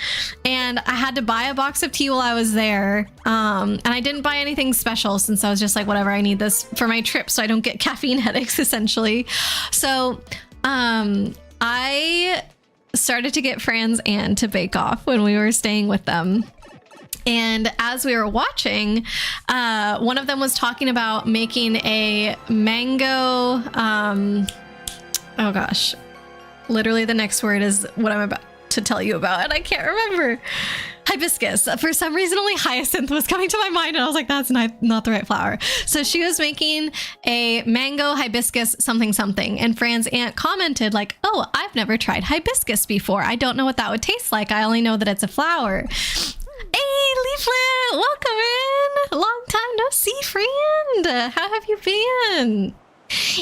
And I had to buy a box of tea while I was there. And I didn't buy anything special since I was just like, whatever, I need this for my trip so I don't get caffeine headaches, essentially. So I started to get Fran's aunt to bake off when we were staying with them. And as we were watching, one of them was talking about making a mango, oh gosh, literally the next word is what I'm about to tell you about, and I can't remember. Hibiscus. For some reason, only hyacinth was coming to my mind, and I was like, that's not the right flower. So she was making a mango hibiscus something something, and Fran's aunt commented like, oh, I've never tried hibiscus before. I don't know what that would taste like. I only know that it's a flower. Hey, Leaflet, welcome in. Long time no see, friend. How have you been?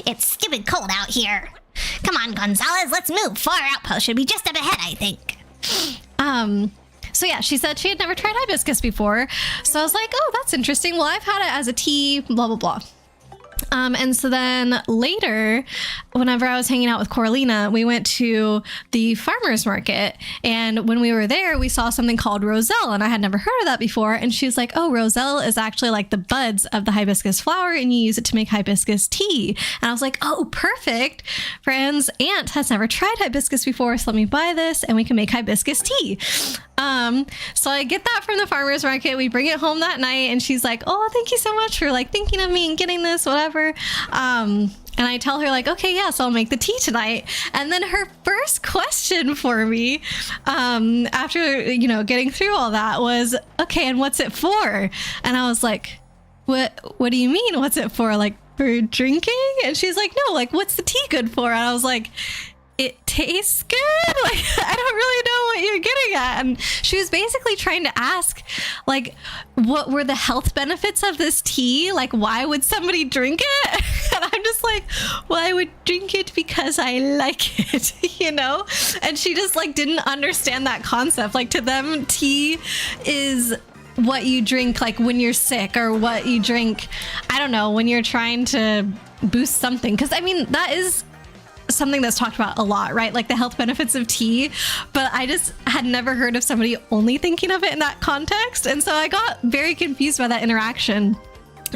It's skipping cold out here. Come on, Gonzalez, let's move. Far outpost should be just up ahead, I think. So yeah, she said she had never tried hibiscus before. So I was like, oh, that's interesting. Well, I've had it as a tea, blah, blah, blah. And so then later, whenever I was hanging out with Coralina, we went to the farmer's market. And when we were there, we saw something called roselle. And I had never heard of that before. And she was like, oh, roselle is actually like the buds of the hibiscus flower, and you use it to make hibiscus tea. And I was like, oh, perfect. Fran's aunt has never tried hibiscus before, so let me buy this and we can make hibiscus tea. So I get that from the farmer's market. We bring it home that night, and she's like, oh, thank you so much for like thinking of me and getting this, whatever. And I tell her like, okay, yeah, so I'll make the tea tonight. And then her first question for me, after, getting through all that was, okay, and what's it for? And I was like, what do you mean? What's it for? Like for drinking? And she's like, no, like, what's the tea good for? And I was like, it tastes good. Like, I don't really know what you're getting at. And she was basically trying to ask, like, what were the health benefits of this tea? Like, why would somebody drink it? And I'm just like, well, I would drink it because I like it, And she just like didn't understand that concept. Like, to them, tea is what you drink like when you're sick, or what you drink, I don't know, when you're trying to boost something. Because I mean, that is something that's talked about a lot, right? Like the health benefits of tea, but I just had never heard of somebody only thinking of it in that context. And so I got very confused by that interaction.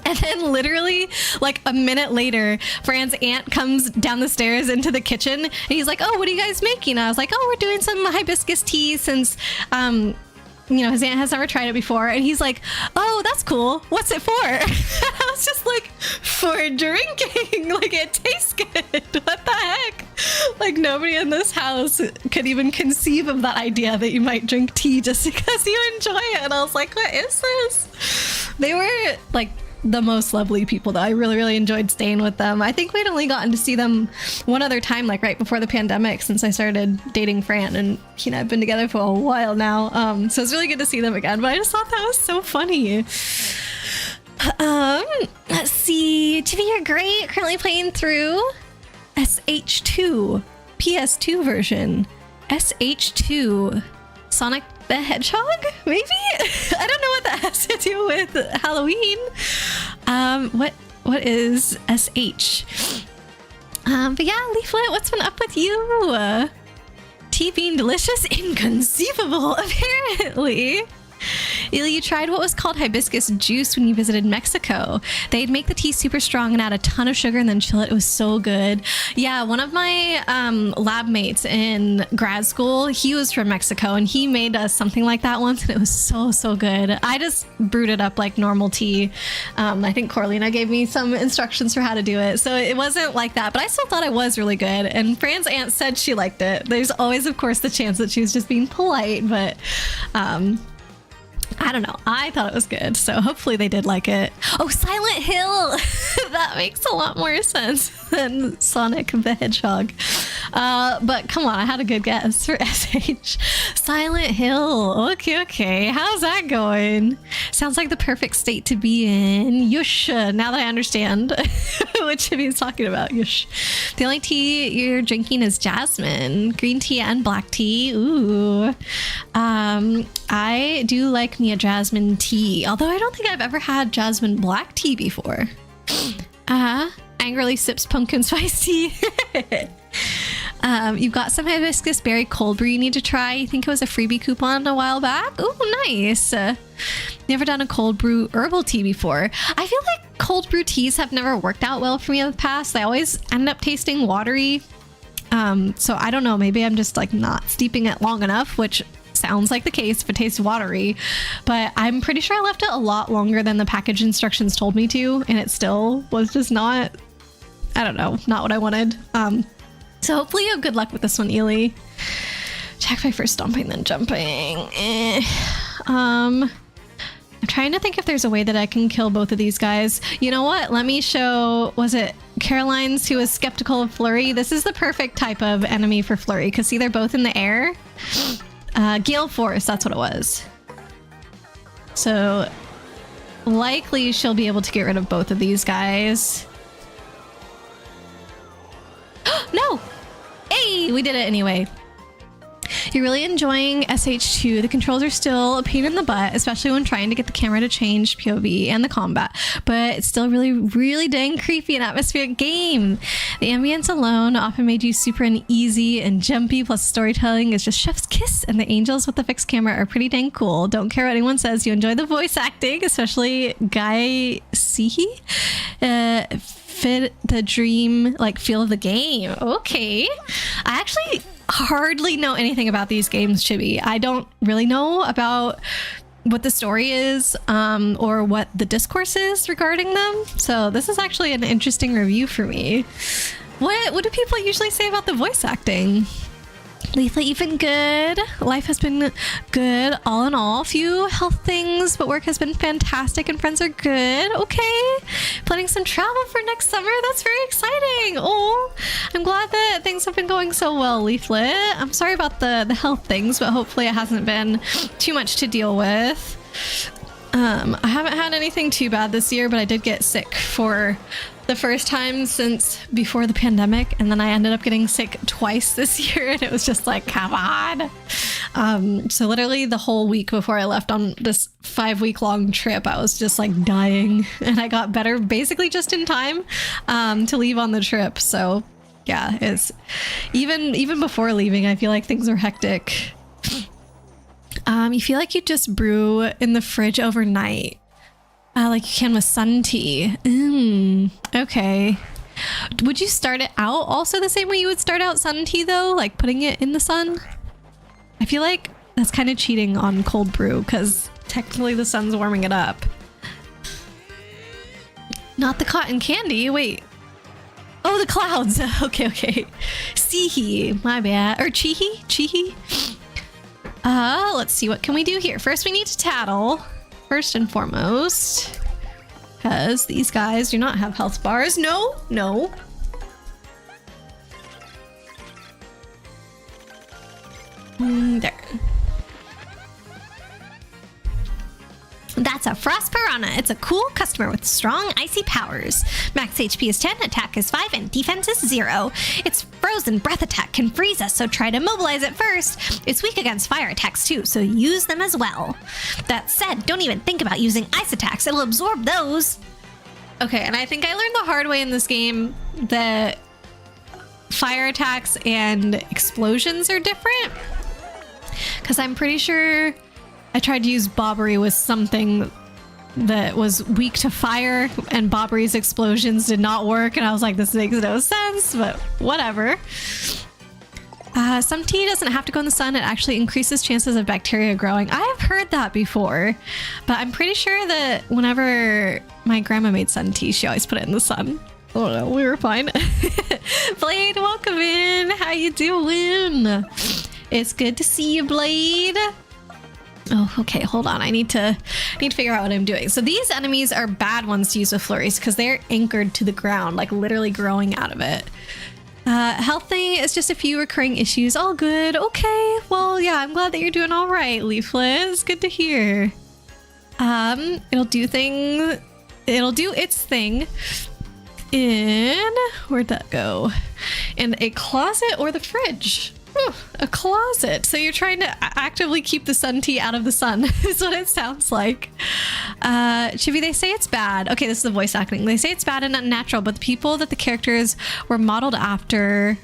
And then literally like a minute later, Fran's aunt comes down the stairs into the kitchen, and he's like, oh, what are you guys making? I was like, oh, we're doing some hibiscus tea since, his aunt has never tried it before. And he's like, oh, that's cool. What's it for? I was just like, for drinking. Like, it tastes good. What the heck? Like, nobody in this house could even conceive of that idea that you might drink tea just because you enjoy it. And I was like, what is this? They were like the most lovely people, though. I really, really enjoyed staying with them. I think we'd only gotten to see them one other time, like right before the pandemic, since I started dating Fran, and he and I have been together for a while now. So it's really good to see them again, but I just thought that was so funny. Let's see. To be your great, currently playing through SH2, PS2 version. SH2, Sonic the Hedgehog, maybe? I don't know what that has to do with Halloween. What is SH? But yeah, Leaflet, what's been up with you? Tea being delicious? Inconceivable, apparently. You tried what was called hibiscus juice when you visited Mexico. They'd make the tea super strong and add a ton of sugar and then chill it. It was so good. Yeah, one of my lab mates in grad school, he was from Mexico, and he made us something like that once, and it was so, so good. I just brewed it up like normal tea. I think Coralina gave me some instructions for how to do it, so it wasn't like that, but I still thought it was really good, and Fran's aunt said she liked it. There's always, of course, the chance that she was just being polite, but I don't know. I thought it was good, so hopefully they did like it. Oh, Silent Hill! That makes a lot more sense than Sonic the Hedgehog. But come on, I had a good guess for SH. Silent Hill. Okay. How's that going? Sounds like the perfect state to be in. Yush. Now that I understand what Chibi's talking about. Yush. The only tea you're drinking is jasmine. Green tea and black tea. Ooh. I do like me a jasmine tea, although I don't think I've ever had jasmine black tea before. I angrily sips pumpkin spice tea. You've got some hibiscus berry cold brew you need to try. I think it was a freebie coupon a while back. Ooh, nice. Never done a cold brew herbal tea before. I feel like cold brew teas have never worked out well for me in the past. They always end up tasting watery. So I don't know, maybe I'm just like not steeping it long enough, which sounds like the case if it tastes watery, but I'm pretty sure I left it a lot longer than the package instructions told me to, and it still was just not, I don't know, not what I wanted. So hopefully you have good luck with this one, Ely. Check by first stomping, then jumping. I'm trying to think if there's a way that I can kill both of these guys. You know what? Let me show, was it Caroline's who was skeptical of Flurry? This is the perfect type of enemy for Flurry, because see, they're both in the air. Gale Force, that's what it was. So likely she'll be able to get rid of both of these guys. No! Hey, we did it anyway. You're really enjoying SH2. The controls are still a pain in the butt, especially when trying to get the camera to change POV and the combat, but it's still really, really dang creepy and atmospheric game. The ambience alone often made you super uneasy and jumpy, plus storytelling is just chef's kiss, and the angels with the fixed camera are pretty dang cool. Don't care what anyone says, you enjoy the voice acting, especially Guy Sihi. Fit the dream, like, feel of the game. Okay. I actually hardly know anything about these games, Chibi. I don't really know about what the story is or what the discourse is regarding them. So this is actually an interesting review for me. What do people usually say about the voice acting? Lately, you've been good. Life has been good, all in all. Few health things, but work has been fantastic and friends are good. Okay. Planning some travel for next summer. That's very exciting. Oh, I'm glad that things have been going so well, Leaflet. I'm sorry about the health things, but hopefully it hasn't been too much to deal with. I haven't had anything too bad this year, but I did get sick for the first time since before the pandemic, and then I ended up getting sick twice this year, and it was just like, come on. So literally the whole week before I left on this 5-week long trip, I was just like dying, and I got better basically just in time to leave on the trip. So yeah, it's even before leaving, I feel like things were hectic. You feel like you just brew in the fridge overnight. Like you can with sun tea. Okay. Would you start it out also the same way you would start out sun tea though? Like putting it in the sun? I feel like that's kind of cheating on cold brew because technically the sun's warming it up. Not the cotton candy. Wait. Oh, the clouds. Okay. Sihi. My bad. Or Chihi? Let's see. What can we do here? First, we need to tattle. First and foremost, because these guys do not have health bars. No. There. That's a Frost Piranha. It's a cool customer with strong icy powers. Max HP is 10, attack is 5, and defense is 0. Its frozen breath attack can freeze us, so try to mobilize it first. It's weak against fire attacks too, so use them as well. That said, don't even think about using ice attacks. It'll absorb those. Okay, and I think I learned the hard way in this game that fire attacks and explosions are different. Because I'm pretty sure I tried to use Bobbery with something that was weak to fire, and Bobbery's explosions did not work, and I was like, this makes no sense, but whatever. Some tea doesn't have to go in the sun. It actually increases chances of bacteria growing. I have heard that before, but I'm pretty sure that whenever my grandma made sun tea, she always put it in the sun. Oh no, we were fine. Blade, welcome in. How you doing? It's good to see you, Blade. Oh, okay, hold on. I need to figure out what I'm doing. So these enemies are bad ones to use with flurries because they're anchored to the ground, like literally growing out of it. Health thing is just a few recurring issues. All good. Okay. Well, yeah, I'm glad that you're doing all right, Leaflet. It's good to hear. It'll do its thing in, where'd that go? In a closet or the fridge? A closet. So you're trying to actively keep the sun tea out of the sun is what it sounds like. Chibi, they say it's bad. Okay, this is the voice acting. They say it's bad and unnatural, but the people that the characters were modeled after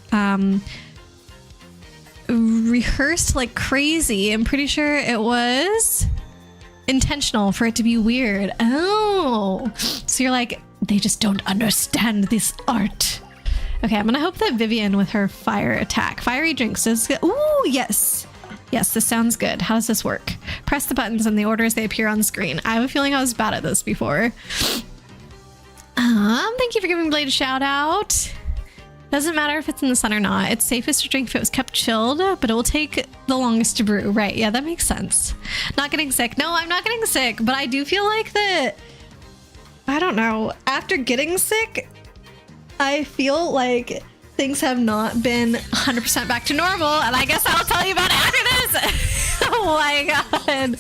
rehearsed like crazy. I'm pretty sure it was intentional for it to be weird. Oh, so you're like, they just don't understand this art. Okay, I'm gonna hope that Vivian with her fire attack. Fiery drinks is good. Ooh, yes. Yes, this sounds good. How does this work? Press the buttons and the orders, they appear on screen. I have a feeling I was bad at this before. Thank you for giving Blade a shout out. Doesn't matter if it's in the sun or not. It's safest to drink if it was kept chilled, but it will take the longest to brew. Right, yeah, that makes sense. Not getting sick. No, I'm not getting sick, but I do feel like that, I don't know, after getting sick, I feel like things have not been 100% back to normal, and I guess I'll tell you about it after this. Oh my god.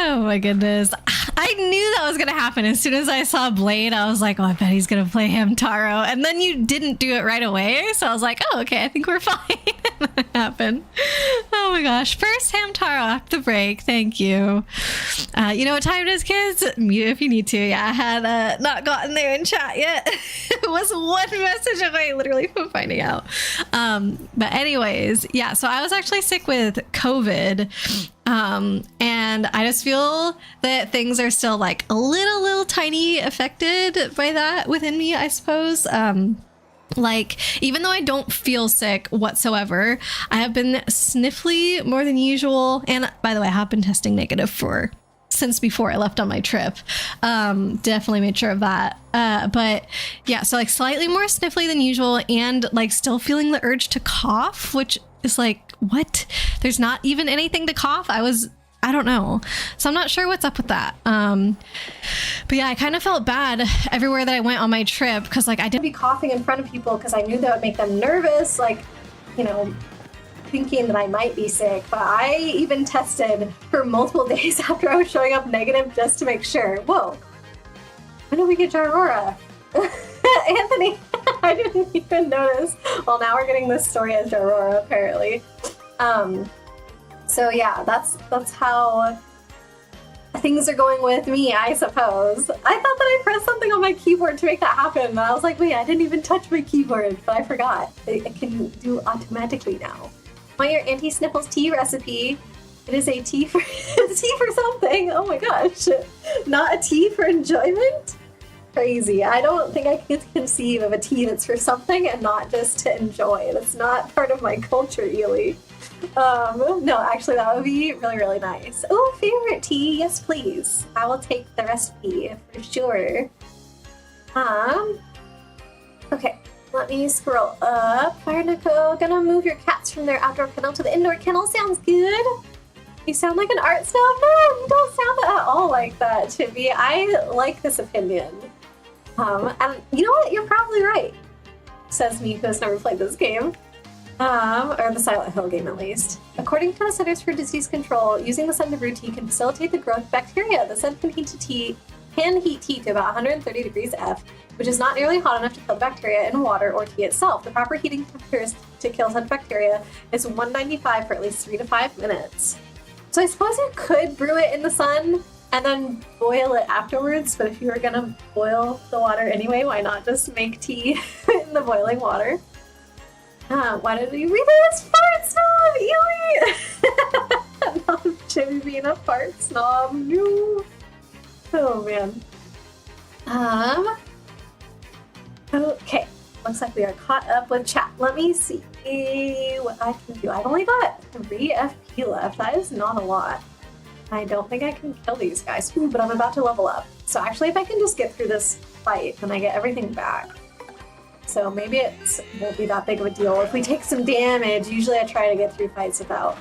Oh my goodness. I knew that was going to happen. As soon as I saw Blade, I was like, oh, I bet he's going to play Hamtaro. And then you didn't do it right away. So I was like, oh, okay, I think we're fine. That happened. Oh my gosh. First Hamtaro after the break. Thank you. You know what time it is, kids? Mute if you need to. Yeah, I had not gotten there in chat yet. It was one message away literally from finding out. But anyways, yeah, so I was actually sick with COVID. And I just feel that things are still like a little tiny affected by that within me, I suppose. Like, even though I don't feel sick whatsoever, I have been sniffly more than usual. And by the way, I have been testing negative since before I left on my trip. Definitely made sure of that. But yeah, so like slightly more sniffly than usual and like still feeling the urge to cough, which is like, what? There's not even anything to cough. I don't know. So I'm not sure what's up with that. But yeah, I kind of felt bad everywhere that I went on my trip because like I didn't be coughing in front of people because I knew that would make them nervous, like, you know, thinking that I might be sick. But I even tested for multiple days after I was showing up negative just to make sure. Whoa, when did we get Jarora? Anthony, I didn't even notice. Well, now we're getting this story as Jarora, apparently. So yeah, that's how things are going with me, I suppose. I thought that I pressed something on my keyboard to make that happen, and I was like, wait, I didn't even touch my keyboard, but I forgot. It can do automatically now. Want your anti-sniffles tea recipe? It is a tea for tea for something. Oh my gosh, not a tea for enjoyment? Crazy. I don't think I can conceive of a tea that's for something and not just to enjoy. That's not part of my culture, Ely. No, actually that would be really nice. Oh, favorite tea? Yes, please. I will take the recipe for sure. Okay, let me scroll up. Fire Neko, gonna move your cats from their outdoor kennel to the indoor kennel. Sounds good. You sound like an art snob. No, you don't sound at all like that, Chibi. I like this opinion. And you know what? You're probably right, says me who has never played this game. Or the Silent Hill game, at least. According to the Centers for Disease Control, using the sun to brew tea can facilitate the growth of bacteria. The sun can heat tea to about 130 degrees F, which is not nearly hot enough to kill the bacteria in water or tea itself. The proper heating temperature to kill such bacteria is 195 for at least 3 to 5 minutes. So I suppose you could brew it in the sun and then boil it afterwards, but if you were gonna boil the water anyway, why not just make tea in the boiling water? Why did we read this fart snob, Ely? Not Jimmy being a fart snob. No. Oh man. Okay. Looks like we are caught up with chat. Let me see what I can do. I've only got 3 FP left. That is not a lot. I don't think I can kill these guys. Ooh, but I'm about to level up. So actually, if I can just get through this fight, then I get everything back. So maybe it won't be that big of a deal. If we take some damage, usually I try to get through fights without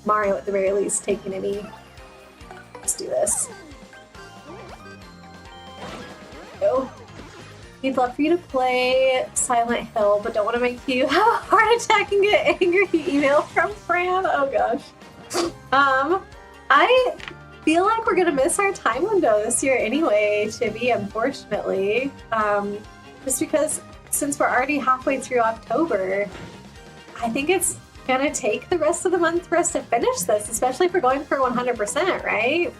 Mario at the very least taking any. Let's do this. Go. We'd love for you to play Silent Hill, but don't want to make you have a heart attack and get angry email from Fran. Oh gosh. I feel like we're gonna miss our time window this year anyway, Chibi, unfortunately. Just because since we're already halfway through October, I think it's gonna take the rest of the month for us to finish this, especially if we're going for 100%, right?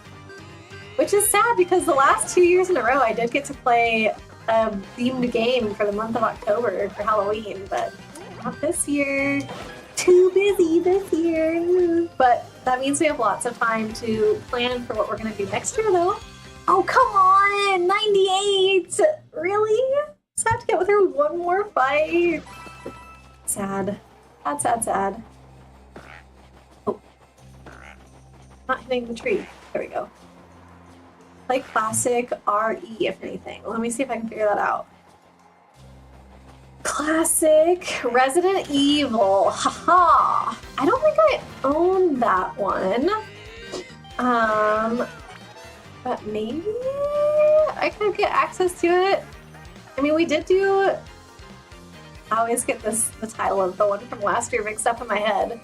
Which is sad because the last 2 years in a row I did get to play a themed game for the month of October for Halloween, but not this year. Too busy this year. But that means we have lots of time to plan for what we're going to do next year, though. Oh, come on! 98! Really? Just have to get through one more fight. Sad. Sad, sad, sad. Oh. Not hitting the tree. There we go. Play classic RE, if anything. Let me see if I can figure that out. Classic Resident Evil. Haha. I don't think I own that one. But maybe I could get access to it. I mean, we did do. I always get the title of the one from last year mixed up in my head.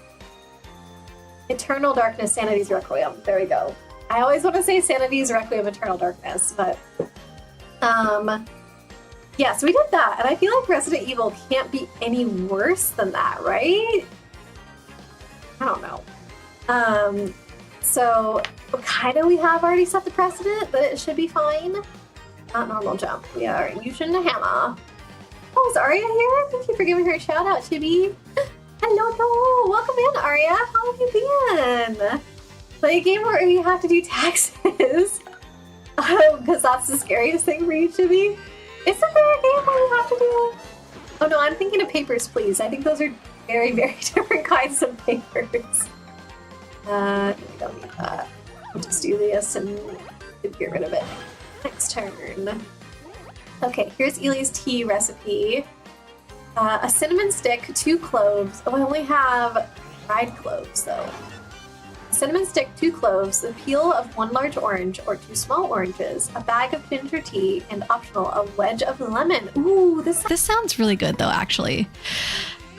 Eternal Darkness, Sanity's Requiem. There we go. I always want to say Sanity's Requiem, Eternal Darkness, but yeah, so we did that, and I feel like Resident Evil can't be any worse than that, right? I don't know. So kind of we have already set the precedent that it should be fine. Not normal jump. We are using the hammer. Oh, is Aria here? Thank you for giving her a shout out, Chibi. Hello, welcome in, Aria. How have you been? Play a game where you have to do taxes. Because that's the scariest thing for you, Chibi. Is there a game where you have to do... Oh no, I'm thinking of Papers, Please. I think those are very, very different kinds of papers. We don't need that. We'll just do this and get rid of it. Next turn. Okay, here's Ely's tea recipe. A cinnamon stick, 2 cloves. Oh, I only have dried cloves, though. Cinnamon stick, 2 cloves, the peel of 1 large orange or 2 small oranges, a bag of ginger tea, and optional, a wedge of lemon. Ooh, this sounds really good, though, actually.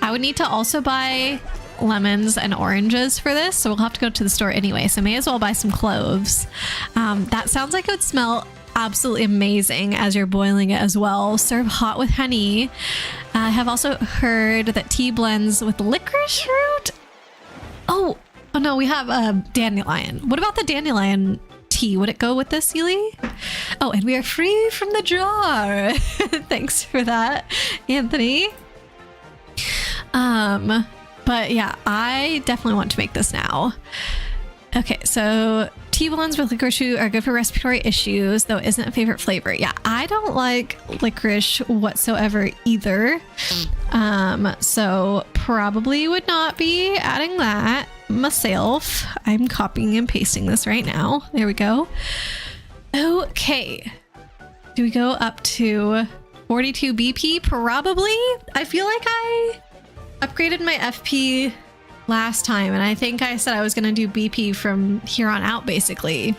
I would need to also buy lemons and oranges for this, so we'll have to go to the store anyway, so may as well buy some cloves. That sounds like it would smell absolutely amazing as you're boiling it as well. Serve hot with honey. I have also heard that tea blends with licorice root. Oh no, we have dandelion. What about the dandelion tea? Would it go with this, Ely? Oh, and we are free from the jar. Thanks for that, Anthony. But yeah, I definitely want to make this now. Okay, so tea blends with licorice root are good for respiratory issues, though it isn't a favorite flavor. Yeah, I don't like licorice whatsoever either. So probably would not be adding that myself. I'm copying and pasting this right now. There we go. Okay. Do we go up to 42 BP? Probably. I feel like I upgraded my FP last time, and I think I said I was going to do BP from here on out, basically.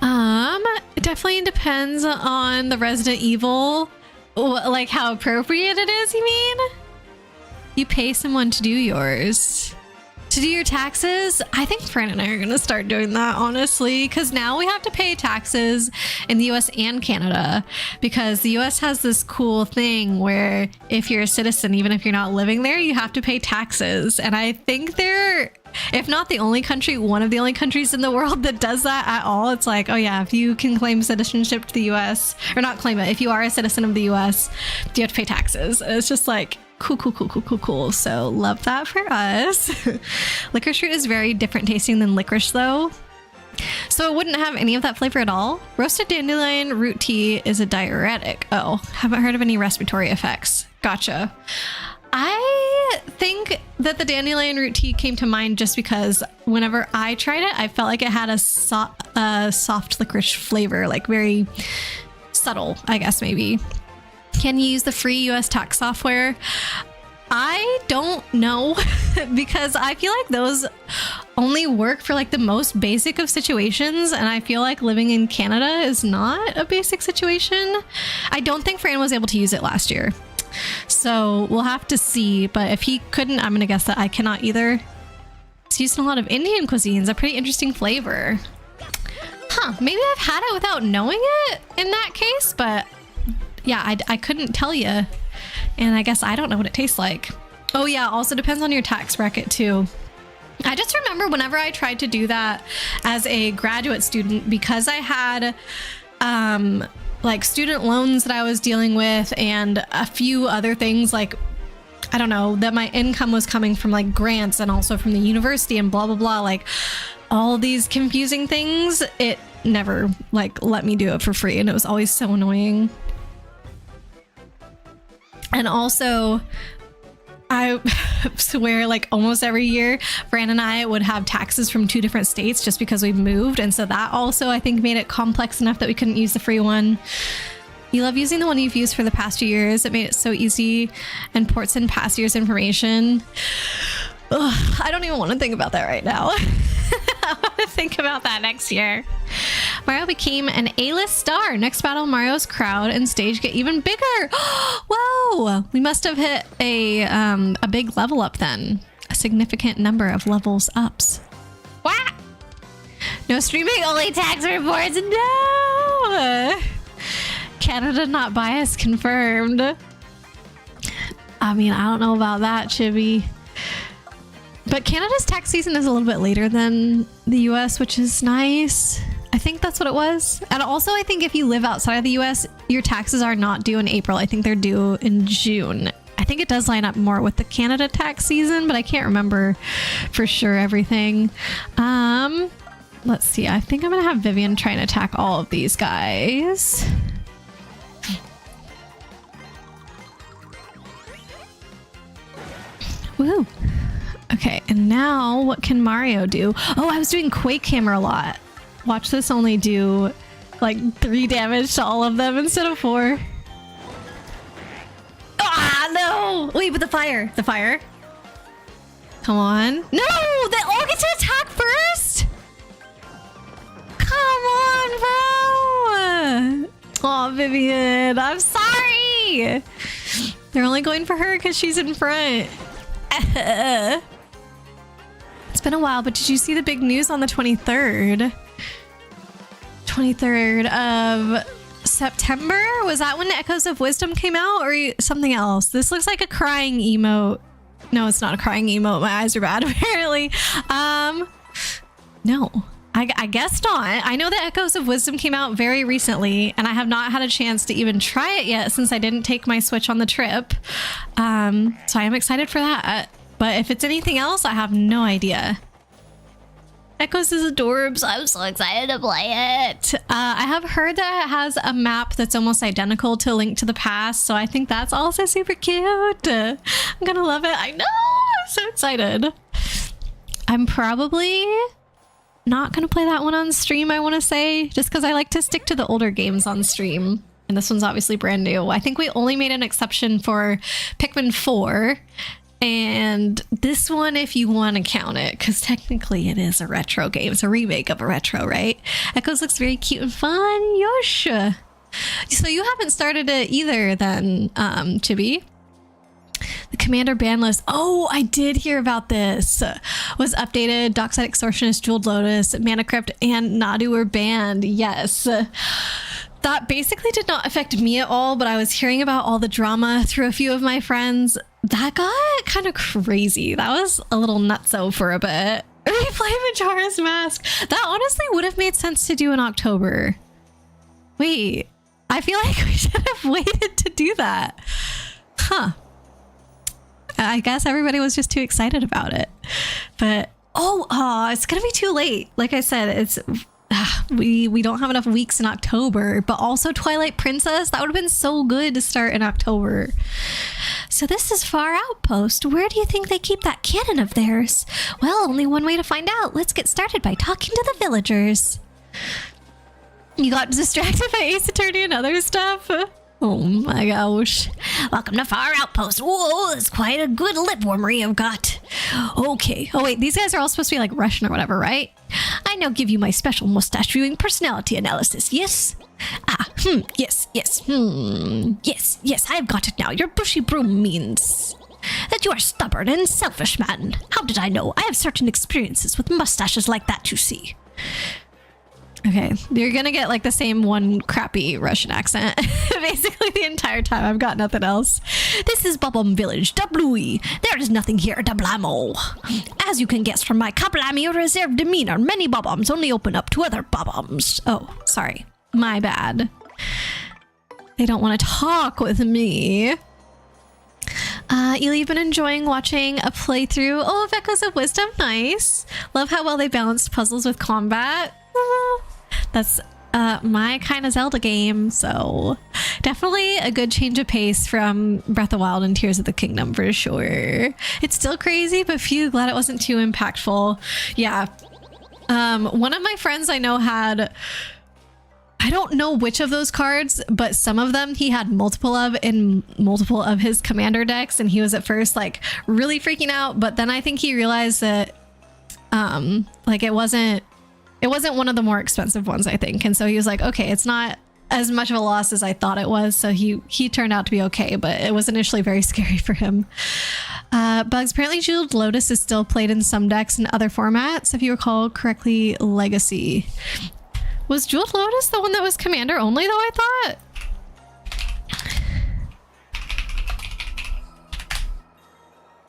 It definitely depends on the Resident Evil, like how appropriate it is, you mean? You pay someone to do yours. To do your taxes? I think Fran and I are going to start doing that, honestly, because now we have to pay taxes in the US and Canada, because the US has this cool thing where if you're a citizen, even if you're not living there, you have to pay taxes. And I think they're, if not the only country, one of the only countries in the world that does that at all. It's like, oh yeah, if you can claim citizenship to the US, or not claim it, if you are a citizen of the US, you have to pay taxes. And it's just like, Cool. So love that for us. Licorice root is very different tasting than licorice though. So it wouldn't have any of that flavor at all. Roasted dandelion root tea is a diuretic. Oh, haven't heard of any respiratory effects. Gotcha. I think that the dandelion root tea came to mind just because whenever I tried it, I felt like it had a soft licorice flavor, like very subtle, I guess maybe. Can you use the free US tax software? I don't know because I feel like those only work for like the most basic of situations, and I feel like living in Canada is not a basic situation. I don't think Fran was able to use it last year, so we'll have to see. But if he couldn't, I'm gonna guess that I cannot either. It's used in a lot of Indian cuisines, a pretty interesting flavor. Huh, maybe I've had it without knowing it in that case, but yeah, I couldn't tell you. And I guess I don't know what it tastes like. Oh yeah, also depends on your tax bracket too. I just remember whenever I tried to do that as a graduate student, because I had like student loans that I was dealing with and a few other things, like I don't know, that my income was coming from like grants and also from the university and blah blah blah, like all these confusing things, it never like let me do it for free, and it was always so annoying. And also, I swear, like almost every year, Fran and I would have taxes from 2 different states just because we moved. And so that also, I think, made it complex enough that we couldn't use the free one. You love using the one you've used for the past 2 years. It made it so easy and ports in past year's information. Ugh, I don't even want to think about that right now. I want to think about that next year. Mario became an A-list star. Next battle, Mario's crowd and stage get even bigger. Whoa! We must have hit a big level up then. A significant number of levels ups. What? No streaming, only tax reports. No! Canada not biased confirmed. I mean, I don't know about that, Chibi. But Canada's tax season is a little bit later than the US, which is nice. I think that's what it was. And also, I think if you live outside of the US, your taxes are not due in April. I think they're due in June. I think it does line up more with the Canada tax season, but I can't remember for sure everything. Let's see. I think I'm going to have Vivian try and attack all of these guys. Woo. Okay, and now what can Mario do? Oh, I was doing Quake Hammer a lot. Watch this only do like 3 damage to all of them instead of 4. Ah, no! Wait, but the fire. The fire. Come on. No! They all get to attack first? Come on, bro! Oh, Vivian, I'm sorry! They're only going for her because she's in front. It's been a while, but did you see the big news on the 23rd? 23rd of September? Was that when Echoes of Wisdom came out or something else? This looks like a crying emote. No, it's not a crying emote. My eyes are bad, apparently. No, I guess not. I know that Echoes of Wisdom came out very recently, and I have not had a chance to even try it yet since I didn't take my Switch on the trip. So I am excited for that. But if it's anything else, I have no idea. Echoes is adorbs. I'm so excited to play it. I have heard that it has a map that's almost identical to Link to the Past, so I think that's also super cute. I'm gonna love it. I know. I'm so excited. I'm probably not gonna play that one on stream, I want to say, just because I like to stick to the older games on stream. And this one's obviously brand new. I think we only made an exception for Pikmin 4. And this one, if you want to count it, because technically it is a retro game. It's a remake of a retro, right? Echoes looks very cute and fun. Yosh. So you haven't started it either then, Chibi. The Commander ban list. Oh, I did hear about this. Was updated. Dockside Extortionist, Jeweled Lotus, Mana Crypt, and Nadu were banned. Yes. That basically did not affect me at all, but I was hearing about all the drama through a few of my friends. That got kind of crazy. That was a little nutso for a bit. Replay Majora's Mask. That honestly would have made sense to do in October. Wait, I feel like we should have waited to do that. Huh. I guess everybody was just too excited about it. But it's gonna be too late. Like I said, it's we don't have enough weeks in October, but also Twilight Princess, that would have been so good to start in October. So this is Far Outpost. Where do you think they keep that cannon of theirs? Well, only one way to find out. Let's get started by talking to the villagers. You got distracted by Ace Attorney and other stuff? Oh my gosh. Welcome to Far Outpost. Whoa, that's quite a good lip warmer you've got. Okay. Oh wait, these guys are all supposed to be like Russian or whatever, right? I now give you my special mustache viewing personality analysis, yes? Yes, I've got it now. Your bushy broom means that you are stubborn and selfish, man. How did I know? I have certain experiences with mustaches like that, you see. Okay, you're gonna get like the same one crappy Russian accent basically the entire time. I've got nothing else. This is Bubble Village, Doublouis. There is nothing here to blamo. As you can guess from my kablami reserved demeanor, many bob-ombs only open up to other bob-ombs. Oh, sorry. My bad. They don't want to talk with me. Ely, you've been enjoying watching a playthrough of Echoes of Wisdom. Nice. Love how well they balanced puzzles with combat. That's my kind of Zelda game, so definitely a good change of pace from Breath of the Wild and Tears of the Kingdom for sure. It's still crazy, but phew, glad it wasn't too impactful. Yeah. One of my friends I know had, I don't know which of those cards, but some of them he had multiple of in multiple of his commander decks, and he was at first like really freaking out, but then I think he realized that like it wasn't one of the more expensive ones, I think. And so he was like, okay, it's not as much of a loss as I thought it was. So he turned out to be okay, but it was initially very scary for him. Bugs, apparently Jeweled Lotus is still played in some decks in other formats. If you recall correctly, Legacy. Was Jeweled Lotus the one that was commander only though, I thought?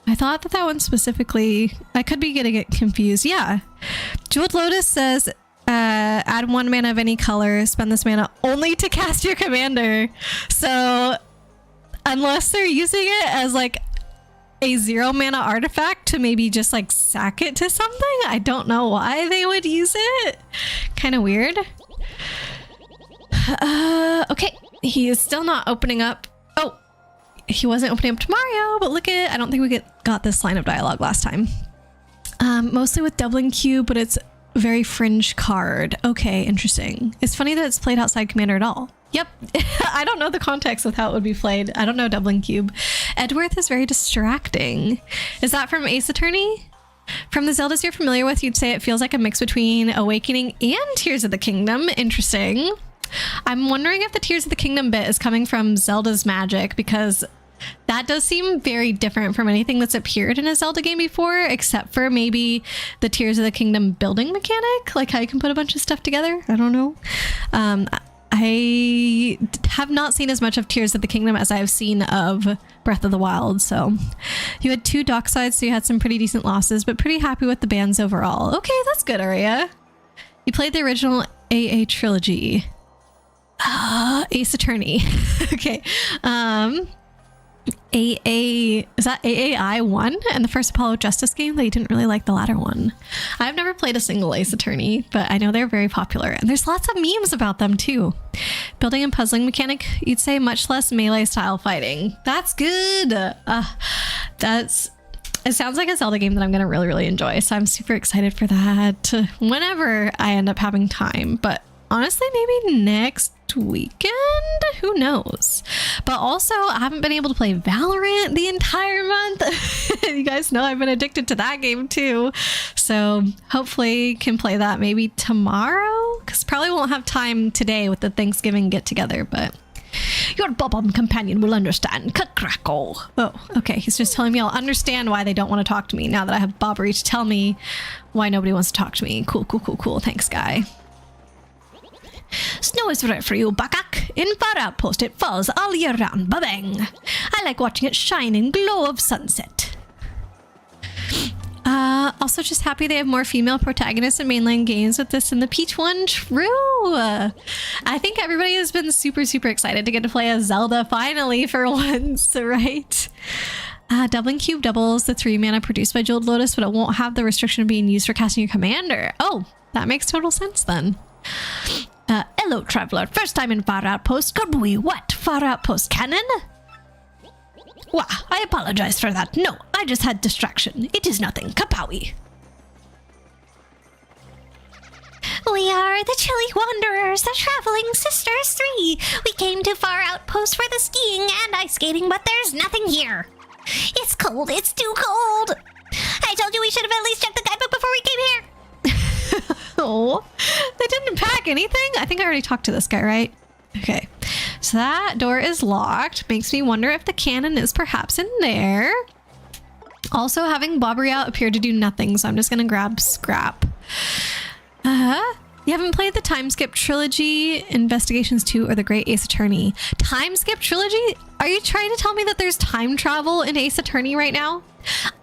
I thought that one specifically, I could be getting it confused. Yeah. Jeweled Lotus says, add 1 mana of any color, spend this mana only to cast your commander. So unless they're using it as like a 0 mana artifact to maybe just like sack it to something, I don't know why they would use it. Kind of weird. Okay. He is still not opening up. Oh, he wasn't opening up to Mario, but look at, I don't think we got this line of dialogue last time. Mostly with doubling Q, but it's a very fringe card. Okay, interesting. It's funny that it's played outside commander at all. Yep. I don't know the context with how it would be played. I don't know doubling cube. Edworth is very distracting. Is that from Ace Attorney? From the Zeldas you're familiar with, you'd say it feels like a mix between Awakening and Tears of the Kingdom. Interesting. I'm wondering if the Tears of the Kingdom bit is coming from Zelda's magic, because that does seem very different from anything that's appeared in a Zelda game before, except for maybe the Tears of the Kingdom building mechanic, like how you can put a bunch of stuff together. I don't know. I have not seen as much of Tears of the Kingdom as I have seen of Breath of the Wild. So you had 2 dock sides, so you had some pretty decent losses, but pretty happy with the bans overall. Okay, that's good, Aria. You played the original AA trilogy. Ace Attorney. Okay. AA, is that AAI 1 and the first Apollo Justice game? They didn't really like the latter one. I've never played a single Ace Attorney, but I know they're very popular, and there's lots of memes about them too. Building and puzzling mechanic, you'd say much less melee style fighting. That's good. It sounds like a Zelda game that I'm gonna really enjoy, so I'm super excited for that whenever I end up having time. But honestly, maybe next weekend? Who knows? But also, I haven't been able to play Valorant the entire month. You guys know I've been addicted to that game too. So hopefully can play that maybe tomorrow, because probably won't have time today with the Thanksgiving get together, but your Bob-omb companion will understand. Crackle. Oh, okay. He's just telling me I'll understand why they don't want to talk to me now that I have Bobbery to tell me why nobody wants to talk to me. Cool. Thanks, guy. Snow is right for you, Bakak. In Far Outpost, it falls all year round. Ba-bang. I like watching it shine in glow of sunset. Also just happy they have more female protagonists in mainline games with this and the Peach one. True. I think everybody has been super excited to get to play as Zelda finally for once, right? Doubling cube doubles the 3 mana produced by Jeweled Lotus, but it won't have the restriction of being used for casting your commander. Oh, that makes total sense then. Hello, traveler. First time in Far Outpost. Kabui, what? Far Outpost cannon? Wah, I apologize for that. No, I just had distraction. It is nothing. Kapowie. We are the Chilly Wanderers, the Traveling Sisters 3. We came to Far Outpost for the skiing and ice skating, but there's nothing here. It's cold. It's too cold. I told you we should have at least checked the guidebook before we came here. Oh, they didn't pack anything? I think I already talked to this guy, right? Okay, so that door is locked. Makes me wonder if the cannon is perhaps in there. Also, having Bobbery out appeared to do nothing, so I'm just gonna grab scrap. You haven't played the Time Skip Trilogy, Investigations 2, or the Great Ace Attorney. Time Skip Trilogy? Are you trying to tell me that there's time travel in Ace Attorney right now?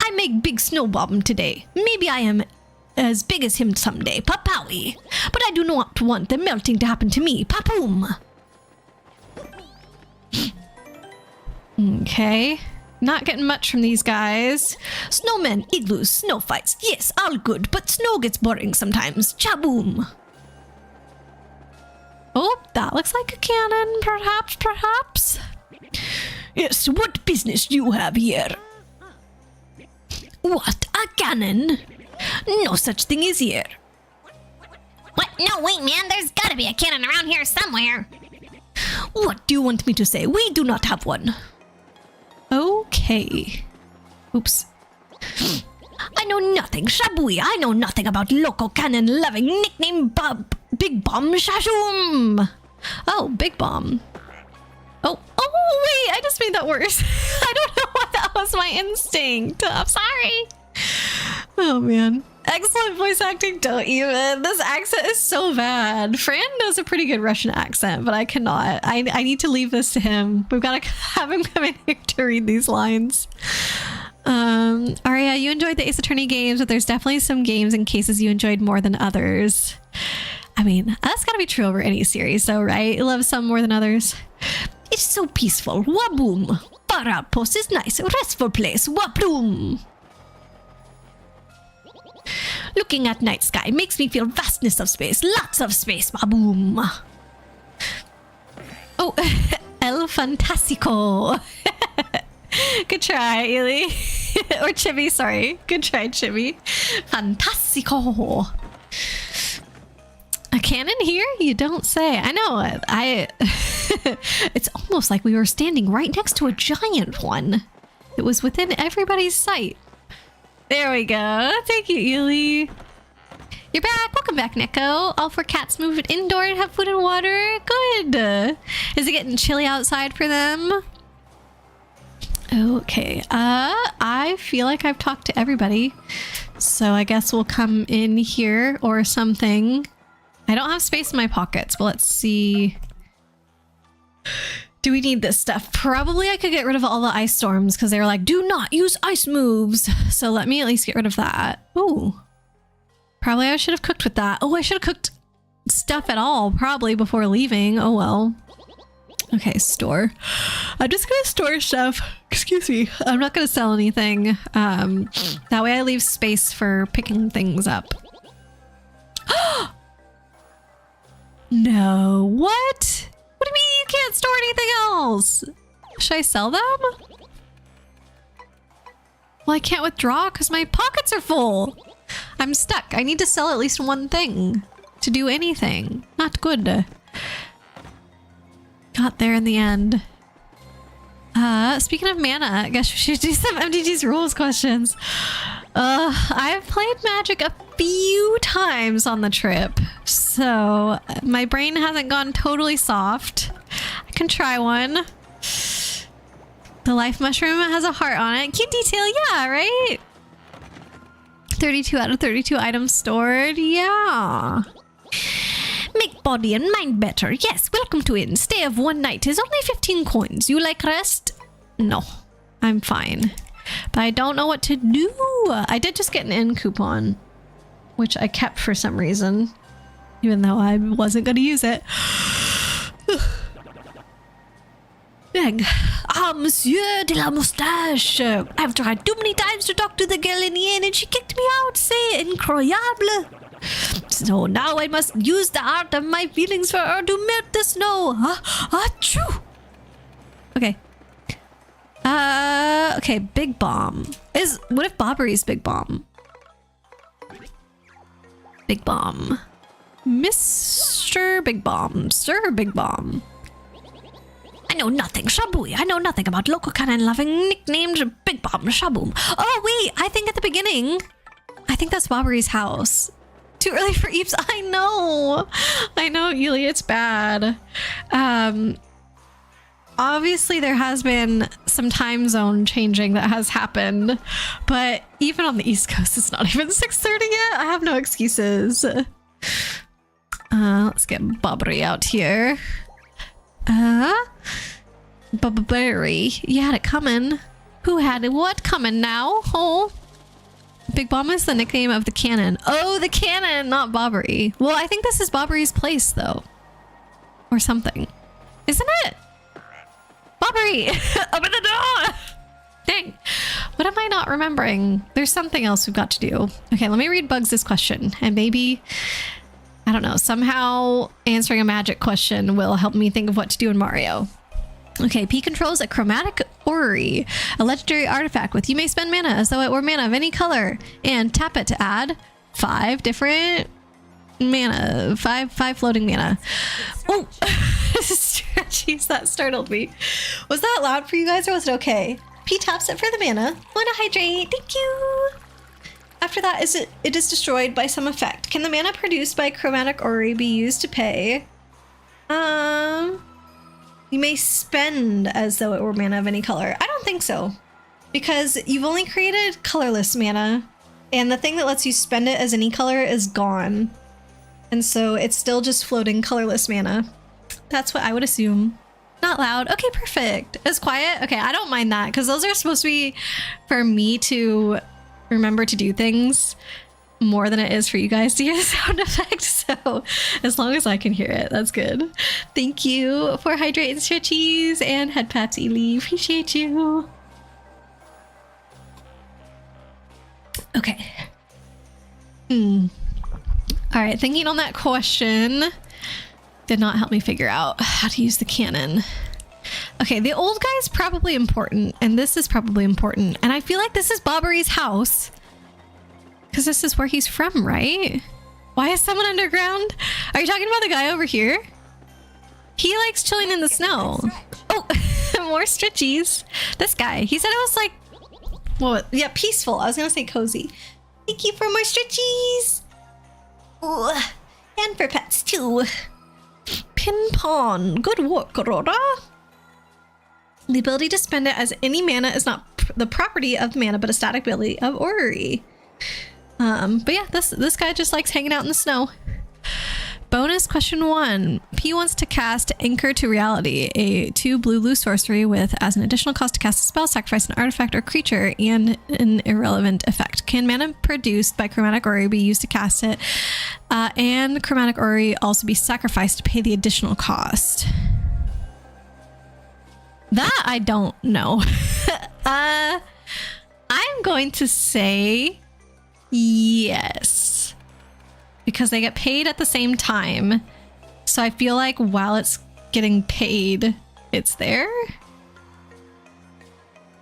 I make big snow bomb today. Maybe I am as big as him someday, Papowie. But I do not want the melting to happen to me, Papoom. Okay. Not getting much from these guys. Snowmen, igloos, snow fights. Yes, all good, but snow gets boring sometimes. Chaboom. Oh, that looks like a cannon, perhaps. Yes, what business do you have here? What, a cannon? No such thing is here. What? No, wait, man. There's gotta be a cannon around here somewhere. What do you want me to say? We do not have one. Okay. Oops. I know nothing, Shabui. I know nothing about local cannon loving nickname Big Bomb Shashoom. Oh, Big Bomb. Oh, wait, I just made that worse. I don't know what that was my instinct. I'm sorry. Oh, man. Excellent voice acting, don't even. This accent is so bad. Fran knows a pretty good Russian accent, but I cannot. I need to leave this to him. We've got to have him come in here to read these lines. Aria, you enjoyed the Ace Attorney games, but there's definitely some games and cases you enjoyed more than others. I mean, that's got to be true over any series, though, right? You love some more than others. It's so peaceful. Waboom. Far Outpost is nice. Restful place. Wabloom. Looking at night sky makes me feel vastness of space. Lots of space. Waboom. Oh, El Fantastico. Good try, Ely. Or Chibi, sorry. Good try, Chibi. Fantastico. A cannon here? You don't say. I know. It's almost like we were standing right next to a giant one. It was within everybody's sight. There we go. Thank you, Ely. You're back. Welcome back, Neko. All four cats moved indoor and have food and water. Good. Is it getting chilly outside for them? Okay. I feel like I've talked to everybody. So I guess we'll come in here or something. I don't have space in my pockets, but let's see. Do we need this stuff? Probably I could get rid of all the ice storms because they were like, do not use ice moves. So let me at least get rid of that. Oh, probably I should have cooked with that. Oh, I should have cooked stuff at all probably before leaving. Oh, well. Okay, store. I'm just going to store stuff. Excuse me. I'm not going to sell anything. That way I leave space for picking things up. No, what? What do you mean you can't store anything else? Should I sell them? Well, I can't withdraw because my pockets are full. I'm stuck. I need to sell at least one thing to do anything. Not good. Got there in the end. Speaking of mana, I guess we should do some MTG's rules questions. I've played Magic a few times on the trip, so my brain hasn't gone totally soft. I can try one. The life mushroom has a heart on it. Cute detail, yeah, right? 32 out of 32 items stored, yeah. Make body and mind better. Yes, welcome to inn. Stay of one night is only 15 coins. You like rest? No, I'm fine. But I don't know what to do. I did just get an inn coupon, which I kept for some reason, even though I wasn't going to use it. Dang. Monsieur de la Moustache. I've tried too many times to talk to the girl in the inn and she kicked me out. C'est incroyable. So now I must use the art of my feelings for her to melt the snow. Achoo. Okay. Okay, Big Bomb. What if Bobbery's Big Bomb? Big Bomb. Mr. Big Bomb. Sir Big Bomb. I know nothing, Shabui. I know nothing about local canon loving nicknamed Big Bomb Shaboom. Oh, wait. I think at the beginning, I think that's Bobbery's house. Too early for Eeps. I know, Ely, it's bad. Obviously, there has been some time zone changing that has happened, but even on the East Coast, it's not even 6:30 yet. I have no excuses. Let's get Bobbery out here. Bubberry. You had it coming. Who had it? What coming now? Oh. Big Bomb is the nickname of the cannon. Oh, the cannon, not Bobbery. Well, I think this is Bobbery's place, though. Or something. Isn't it? Bobbery! Open the door! Dang. What am I not remembering? There's something else we've got to do. Okay, let me read Bugs' question. And maybe, I don't know, somehow answering a magic question will help me think of what to do in Mario. Okay, P controls a chromatic orrery, a legendary artifact with you may spend mana as though it were mana of any color, and tap it to add 5 different mana, five floating mana. Oh, jeez, that startled me. Was that loud for you guys or was it okay? P taps it for the mana. Wanna hydrate? Thank you. After that, it is destroyed by some effect. Can the mana produced by chromatic orrery be used to pay? You may spend as though it were mana of any color. I don't think so. Because you've only created colorless mana, and the thing that lets you spend it as any color is gone. And so it's still just floating colorless mana. That's what I would assume. Not loud. Okay, perfect. It's quiet. Okay, I don't mind that, because those are supposed to be for me to remember to do things more than it is for you guys to hear the sound effect. So as long as I can hear it, that's good. Thank you for hydrating stretchies and head pats, Ely. Appreciate you. Okay. All right, thinking on that question did not help me figure out how to use the cannon. Okay, the old guy's probably important, and this is probably important. And I feel like this is Bobbery's house. Because this is where he's from, right? Why is someone underground? Are you talking about the guy over here? He likes chilling in the snow. Oh, more stretchies. This guy, he said it was like, well, yeah, peaceful. I was gonna say cozy. Thank you for more stretchies. Ooh, and for pets too. Pin pawn. Good work, Grodus. The ability to spend it as any mana is not the property of mana, but a static ability of orrery. But yeah, this guy just likes hanging out in the snow. Bonus question 1. P wants to cast Anchor to Reality, a 2 blue sorcery with, as an additional cost to cast a spell, sacrifice an artifact or creature and an irrelevant effect. Can mana produced by chromatic orrery be used to cast it? And chromatic orrery also be sacrificed to pay the additional cost? That I don't know. I'm going to say yes, because they get paid at the same time. So I feel like while it's getting paid, it's there.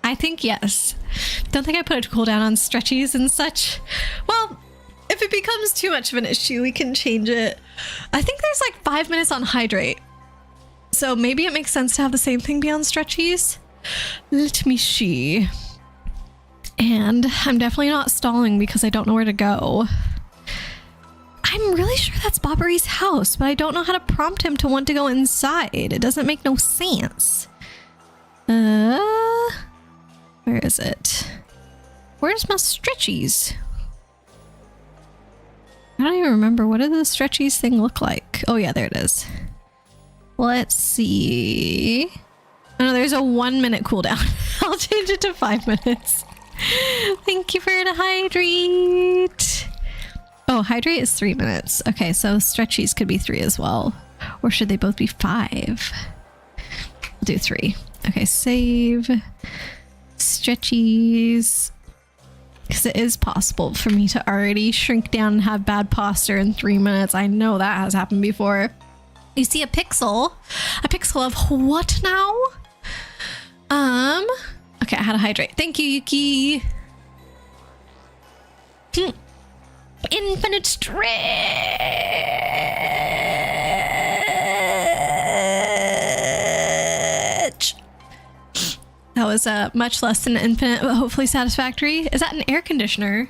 I think yes. Don't think I put a cooldown on stretchies and such. Well, if it becomes too much of an issue, we can change it. I think there's like 5 minutes on hydrate. So maybe it makes sense to have the same thing be on stretchies. Let me see. And I'm definitely not stalling because I don't know where to go. I'm really sure that's Bobbery's house, but I don't know how to prompt him to want to go inside. It doesn't make no sense. Where is it? Where's my stretchies? I don't even remember. What did the stretchies thing look like? Oh yeah, there it is. Let's see. Oh no, there's a 1 minute cooldown. I'll change it to 5 minutes. Thank you for the hydrate. Oh, hydrate is 3 minutes. Okay, so stretchies could be 3 as well. Or should they both be 5? We'll do 3. Okay, save. Stretchies. Because it is possible for me to already shrink down and have bad posture in 3 minutes. I know that has happened before. You see a pixel? A pixel of what now? Okay, I had to hydrate. Thank you, Yuki. Infinite stretch. That was much less than infinite, but hopefully satisfactory. Is that an air conditioner?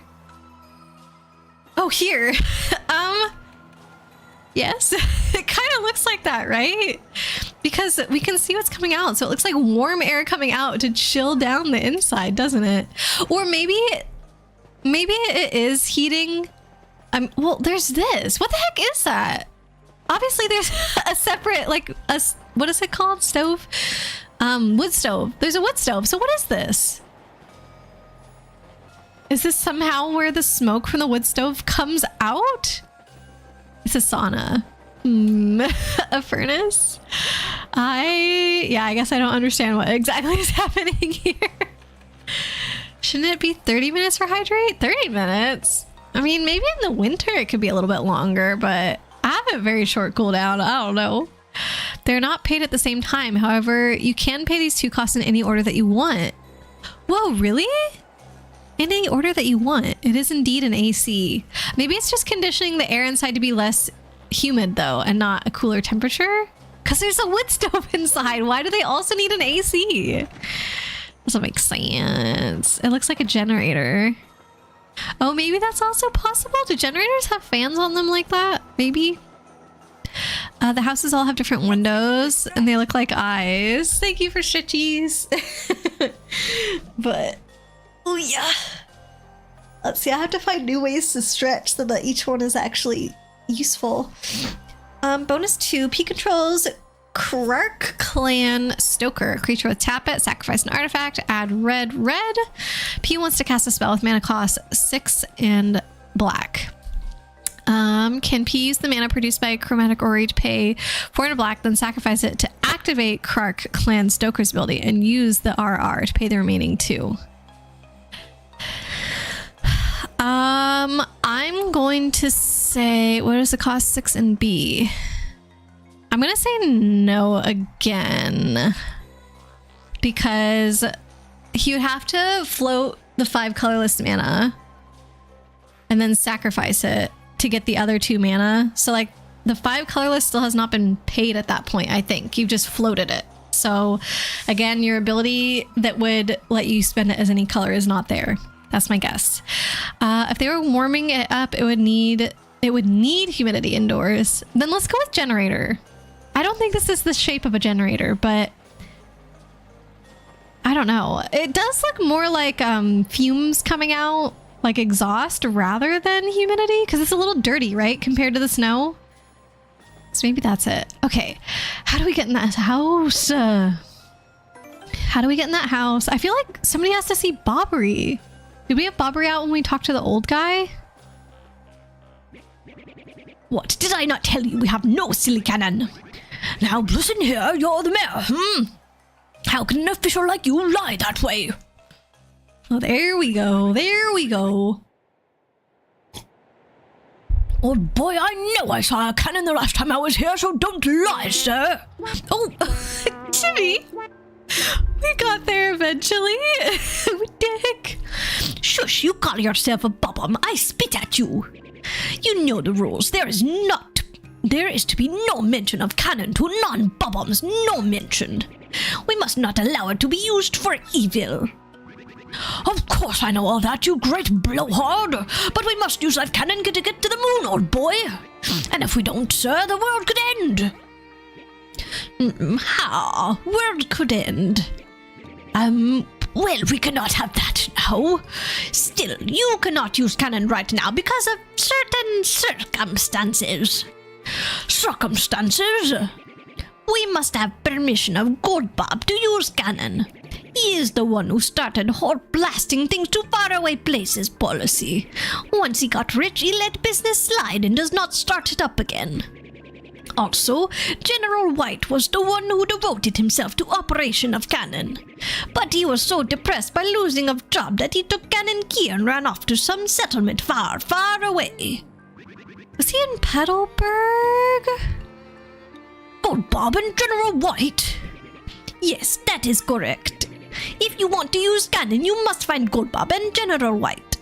Oh, here. Yes. It kind of looks like that, right? Because we can see what's coming out. So it looks like warm air coming out to chill down the inside, doesn't it? Or maybe it is heating. Well, there's this. What the heck is that? Obviously, there's a separate, like, what is it called? Stove? Wood stove. There's a wood stove. So what is this? Is this somehow where the smoke from the wood stove comes out? It's a sauna. A furnace? I guess I don't understand what exactly is happening here. Shouldn't it be 30 minutes for hydrate? 30 minutes? I mean, maybe in the winter it could be a little bit longer, but I have a very short cooldown. I don't know. They're not paid at the same time. However, you can pay these two costs in any order that you want. Whoa, really? In any order that you want. It is indeed an AC. Maybe it's just conditioning the air inside to be less humid though, and not a cooler temperature? Because there's a wood stove inside. Why do they also need an AC? Doesn't make sense. It looks like a generator. Oh, maybe that's also possible? Do generators have fans on them like that? Maybe? The houses all have different windows and they look like eyes. Thank you for stretchies. But, oh yeah. Let's see, I have to find new ways to stretch so that each one is actually useful. Bonus 2, P controls Krark Clan Stoker. Creature with tap it, sacrifice an artifact, add red. P wants to cast a spell with mana cost 6 and black. Can P use the mana produced by Chromatic Ori to pay 4 and a black, then sacrifice it to activate Krark Clan Stoker's ability and use the RR to pay the remaining 2? I'm going to say, what does it cost? 6 and B. I'm going to say no again. Because he would have to float the 5 colorless mana and then sacrifice it to get the other 2 mana. So like the 5 colorless still has not been paid at that point, I think. You've just floated it. So again, your ability that would let you spend it as any color is not there. That's my guess. If they were warming it up, it would need humidity indoors. Then let's go with generator. I don't think this is the shape of a generator, but I don't know. It does look more like fumes coming out, like exhaust, rather than humidity, because it's a little dirty, right, compared to the snow. So maybe that's it. Okay, how do we get in that house? How do we get in that house? I feel like somebody has to see Bobbery. Did we have Bobbery out when we talked to the old guy? What? Did I not tell you we have no silly cannon? Now listen here, you're the mayor, How can an official like you lie that way? Oh, there we go. There we go. Oh boy, I know I saw a cannon the last time I was here, so don't lie, sir. Oh, Jimmy. We got there eventually. Dick. Shush, you call yourself a bobum. I spit at you. You know the rules. There is to be no mention of cannon to non-bobums. No mention. We must not allow it to be used for evil. Of course I know all that, you great blowhard. But we must use that cannon to get to the moon, old boy. And if we don't, sir, the world could end. How? World could end. Well, we cannot have that now. Still, you cannot use cannon right now because of certain circumstances. Circumstances? We must have permission of Goldbob to use cannon. He is the one who started whole blasting things to faraway places policy. Once he got rich, he let business slide and does not start it up again. Also, General White was the one who devoted himself to operation of cannon. But he was so depressed by losing of job that he took cannon key and ran off to some settlement far, far away. Was he in Petalburg? Gold Bob and General White? Yes, that is correct. If you want to use cannon, you must find Gold Bob and General White.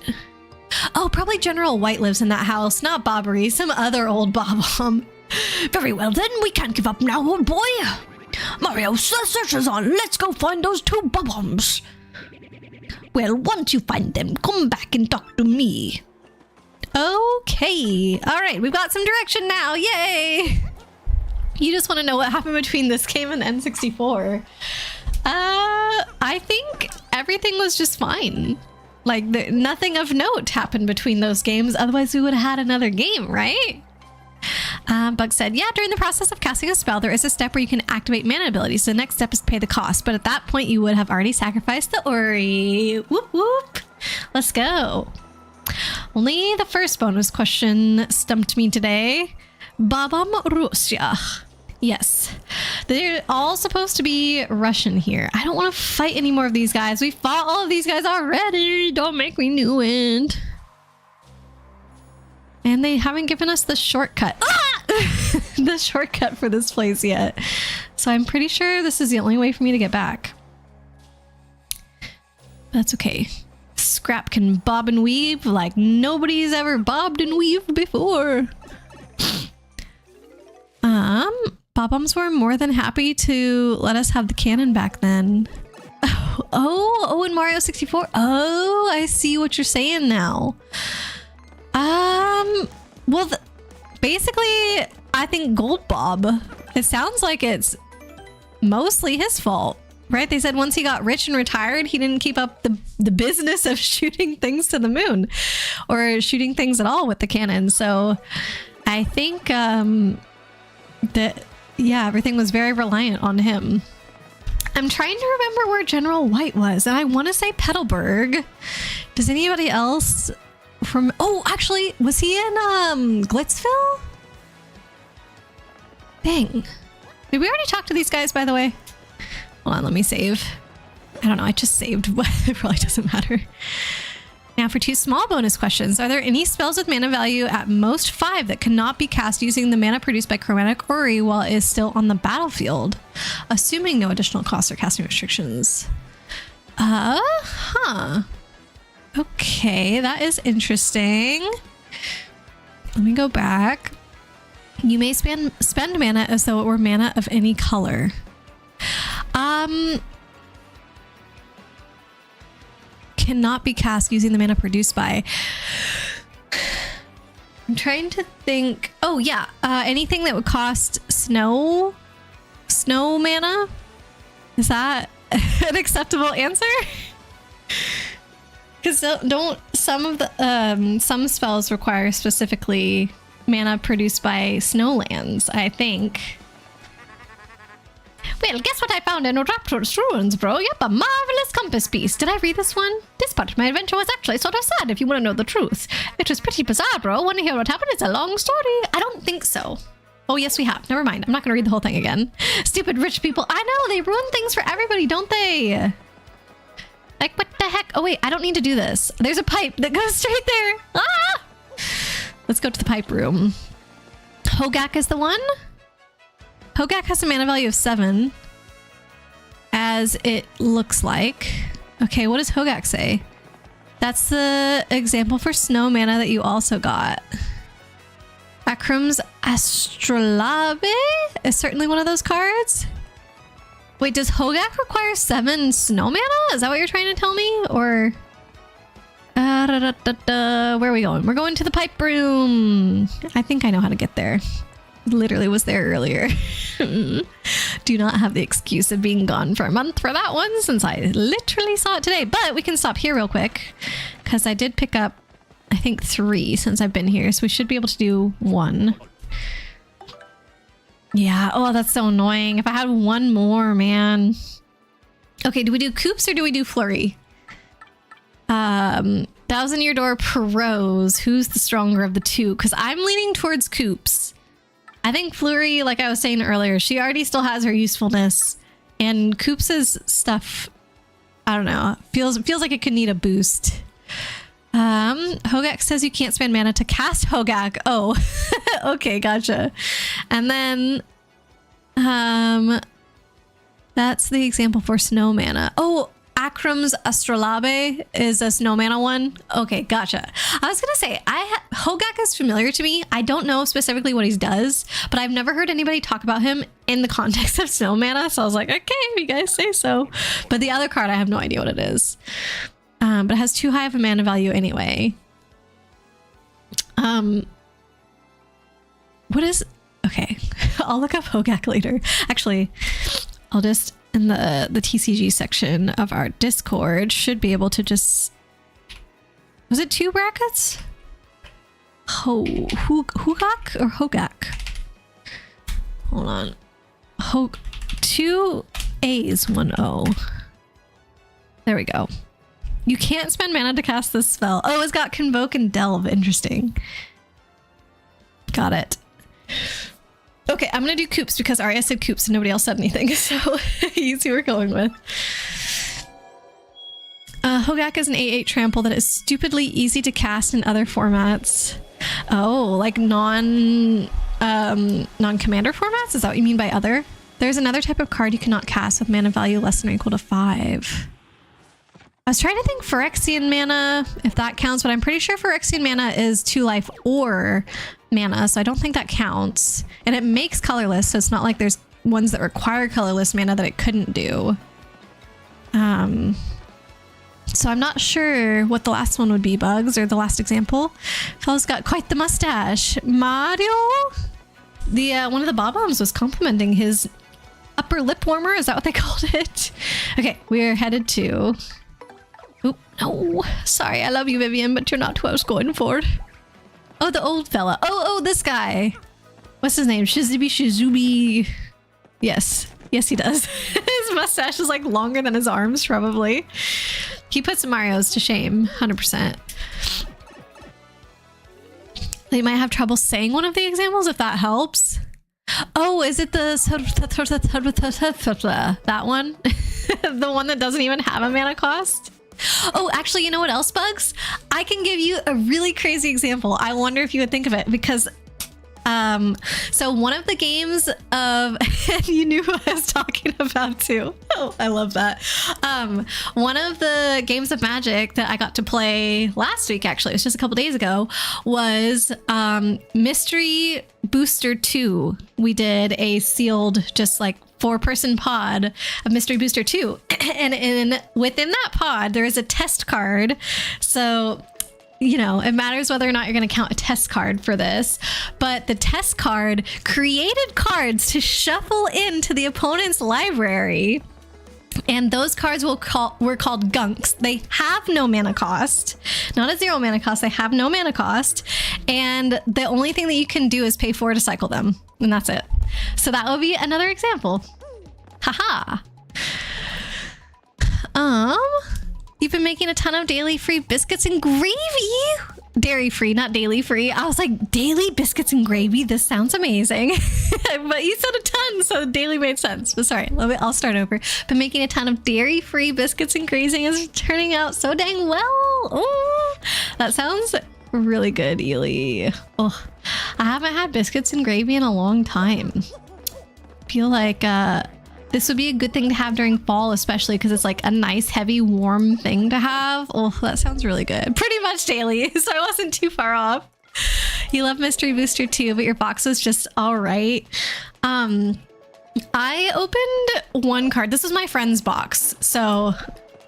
Oh, probably General White lives in that house, not Bobbery, some other old Bob-omb. Very well then, we can't give up now, old boy. Mario, the search is on. Let's go find those two Bob-ombs. Well, once you find them, come back and talk to me. Okay. All right, we've got some direction now. Yay! You just want to know what happened between this game and the N64. I think everything was just fine. Like, nothing of note happened between those games. Otherwise, we would have had another game, right? Bug said, yeah, during the process of casting a spell, there is a step where you can activate mana abilities. So the next step is pay the cost. But at that point, you would have already sacrificed the Ori. Whoop, whoop. Let's go. Only the first bonus question stumped me today. Babam Russia. Yes. They're all supposed to be Russian here. I don't want to fight any more of these guys. We fought all of these guys already. Don't make me new it. And they haven't given us the shortcut. Ah! The shortcut for this place yet. So I'm pretty sure this is the only way for me to get back. That's okay. Scrap can bob and weave like nobody's ever bobbed and weaved before. Bob-ombs were more than happy to let us have the cannon back then. Oh, in Mario 64. Oh, I see what you're saying now. Well, basically, I think Gold Bob, it sounds like it's mostly his fault, right? They said once he got rich and retired, he didn't keep up the business of shooting things to the moon or shooting things at all with the cannon. So I think, that, yeah, everything was very reliant on him. I'm trying to remember where General White was, and I want to say Petalburg. Does anybody else from... Oh, actually, was he in Glitzville? Dang. Did we already talk to these guys, by the way? Hold on, let me save. I don't know, I just saved, but it probably doesn't matter. Now for two small bonus questions. Are there any spells with mana value at most 5 that cannot be cast using the mana produced by Chromatic Ori while it is still on the battlefield? Assuming no additional costs or casting restrictions. Okay, that is interesting. Let me go back. You may spend mana as though it were mana of any color. Cannot be cast using the mana produced by. I'm trying to think. Oh yeah, anything that would cost snow mana. Is that an acceptable answer? Because don't some of the some spells require specifically mana produced by snowlands, I think. Well, guess what I found in Raptor's ruins, bro? Yep, a marvelous compass piece. Did I read this one? This part of my adventure was actually sort of sad, if you want to know the truth. It was pretty bizarre, bro. Want to hear what happened? It's a long story. I don't think so. Oh, yes, we have. Never mind. I'm not going to read the whole thing again. Stupid rich people. I know, they ruin things for everybody, don't they? Like, what the heck? Oh, wait, I don't need to do this. There's a pipe that goes straight there. Ah! Let's go to the pipe room. Hogak is the one? Hogak has a mana value of 7. As it looks like. Okay, what does Hogak say? That's the example for snow mana that you also got. Akrum's Astrolabe is certainly one of those cards. Wait, does Hogak require 7 snow mana? Is that what you're trying to tell me? Or... where are we going? We're going to the pipe room. I think I know how to get there. Literally was there earlier. Do not have the excuse of being gone for a month for that one, since I literally saw it today. But we can stop here real quick, because I did pick up, I think, 3 since I've been here. So we should be able to do 1. Yeah, oh, that's so annoying. If I had 1 more, man. Okay, do we do Coops or do we do Flurry? 1,000-Year Door Pros. Who's the stronger of the two? Because I'm leaning towards Coops. I think Flurry, like I was saying earlier, she already still has her usefulness, and Koops' stuff, I don't know, feels like it could need a boost. Hogak says you can't spend mana to cast Hogak. Oh, okay, gotcha. And then, that's the example for snow mana. Oh, Akram's Astrolabe is a snow mana one. Okay, gotcha. I was gonna say, Hogak is familiar to me. I don't know specifically what he does, but I've never heard anybody talk about him in the context of snow mana, so I was like, okay, if you guys say so. But the other card, I have no idea what it is. But it has too high of a mana value anyway. What is... Okay, I'll look up Hogak later. Actually, I'll just... in the TCG section of our Discord, should be able to just... Was it 2 brackets? Hogak or Hogak? Hold on. 2 A's, 1 O. There we go. You can't spend mana to cast this spell. Oh, it's got Convoke and Delve. Interesting. Got it. Okay, I'm gonna do Koops because Arya said Koops and nobody else said anything, so you see who we're going with. Hogak is an 8/8 trample that is stupidly easy to cast in other formats. Oh, like non-commander formats? Is that what you mean by other? There's another type of card you cannot cast with mana value less than or equal to 5. I was trying to think Phyrexian mana, if that counts, but I'm pretty sure Phyrexian mana is 2 life or mana, so I don't think that counts. And it makes colorless, so it's not like there's ones that require colorless mana that it couldn't do. So I'm not sure what the last one would be, Bugs, or the last example. Fellow's got quite the mustache. Mario? The one of the Bob-Ombs was complimenting his upper lip warmer. Is that what they called it? Okay, we're headed to... Oop, no. Sorry, I love you, Vivian, but you're not who I was going for. Oh, the old fella. Oh, this guy. What's his name? Shizubi. Yes. Yes, he does. His mustache is like longer than his arms, probably. He puts Mario's to shame, 100%. They might have trouble saying one of the examples if that helps. Oh, is it the... that one? The one that doesn't even have a mana cost? Oh, actually, you know what else, Bugs? I can give you a really crazy example. I wonder if you would think of it, because so one of the games of and you knew who I was talking about too. Oh, I love that. One of the games of Magic that I got to play last week, actually, it was just a couple days ago, was Mystery Booster 2. We did a sealed, just like 4-person pod of Mystery Booster 2. And within that pod, there is a test card. So, you know, it matters whether or not you're going to count a test card for this. But the test card created cards to shuffle into the opponent's library. And those cards were called gunks. They have no mana cost. Not a 0 mana cost. They have no mana cost. And the only thing that you can do is pay 4 to cycle them. And that's it. So that would be another example. Haha. You've been making a ton of daily free biscuits and gravy. Dairy free, not daily free. I was like, daily biscuits and gravy? This sounds amazing. But you said a ton, so daily made sense. But sorry, I'll start over. Been making a ton of dairy free biscuits and grazing is turning out so dang well. Oh, that sounds really good, Ely. Oh, I haven't had biscuits and gravy in a long time. Feel like this would be a good thing to have during fall, especially because it's like a nice, heavy, warm thing to have. Oh, that sounds really good. Pretty much daily, so I wasn't too far off. You love Mystery Booster too, but your box was just all right. I opened one card. This was my friend's box, so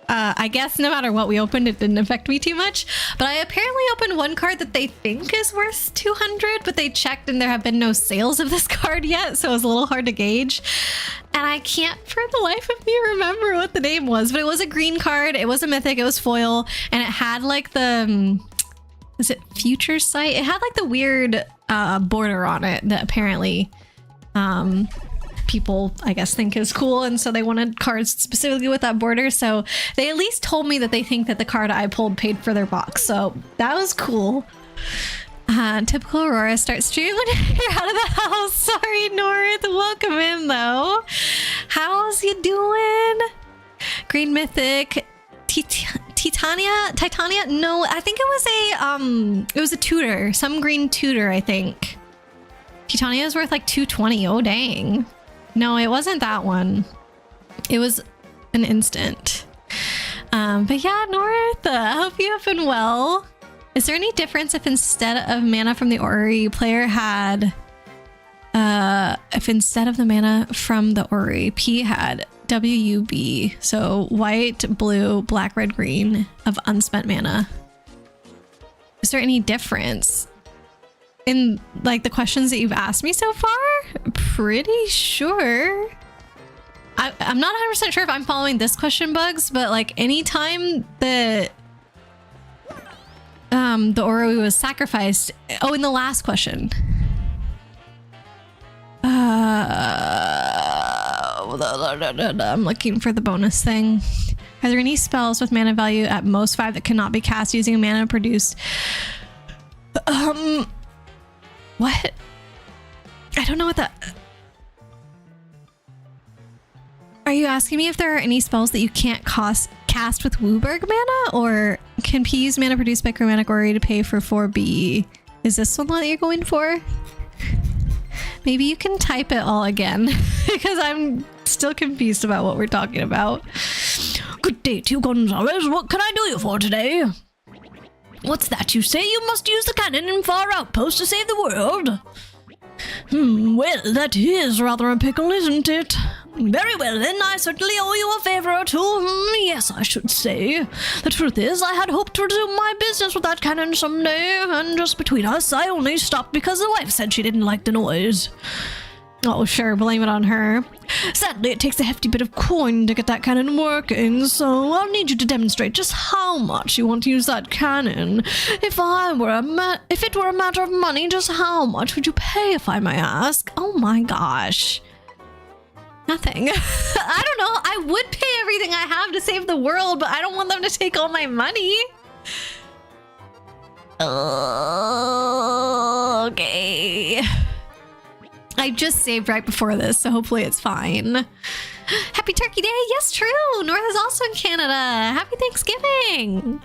I guess no matter what we opened, it didn't affect me too much. But I apparently opened one card that they think is worth 200, but they checked and there have been no sales of this card yet, so it was a little hard to gauge. And I can't for the life of me remember what the name was, but it was a green card. It was a mythic. It was foil, and it had like the is it Future Sight? It had like the weird border on it that apparently people, I guess, think is cool, and so they wanted cards specifically with that border. So they at least told me that they think that the card I pulled paid for their box, so that was cool. Typical Aurora starts streaming when you're out of the house. Sorry, North. Welcome in, though. How's you doing? Green Mythic. Titania? No, I think it was a tutor. Some green tutor, I think. Titania is worth like 220. Oh, dang. No, it wasn't that one. It was an instant. But yeah, North, I hope you have been well. Is there any difference if instead of mana from the Ori, player had... if instead of the mana from the Ori, P had WUB, so white, blue, black, red, green of unspent mana. Is there any difference in like the questions that you've asked me so far? Pretty sure. I'm not 100% sure if I'm following this question, Bugs, but like anytime the Ori was sacrificed. Oh, in the last question. I'm looking for the bonus thing. Are there any spells with mana value at most 5 that cannot be cast using mana produced? What? I don't know what that... Are you asking me if there are any spells that you can't cast with Wooburg mana? Or can P use mana produced by Chromatic Ori to pay for 4B? Is this one that you're going for? Maybe you can type it all again because I'm still confused about what we're talking about. Good day to you, Gonzalez. What can I do you for today? What's that you say? You must use the cannon in Far Outpost to save the world. Well, that is rather a pickle, isn't it? Very well then, I certainly owe you a favor or two. Yes, I should say. The truth is, I had hoped to resume my business with that cannon someday, and just between us, I only stopped because the wife said she didn't like the noise. Oh, sure, blame it on her. Sadly, it takes a hefty bit of coin to get that cannon working, so I'll need you to demonstrate just how much you want to use that cannon. If it were a matter of money, just how much would you pay, if I may ask? Oh my gosh. Nothing. I don't know. I would pay everything I have to save the world, but I don't want them to take all my money. Okay. I just saved right before this, so hopefully it's fine. Happy Turkey Day! Yes, true! North is also in Canada. Happy Thanksgiving!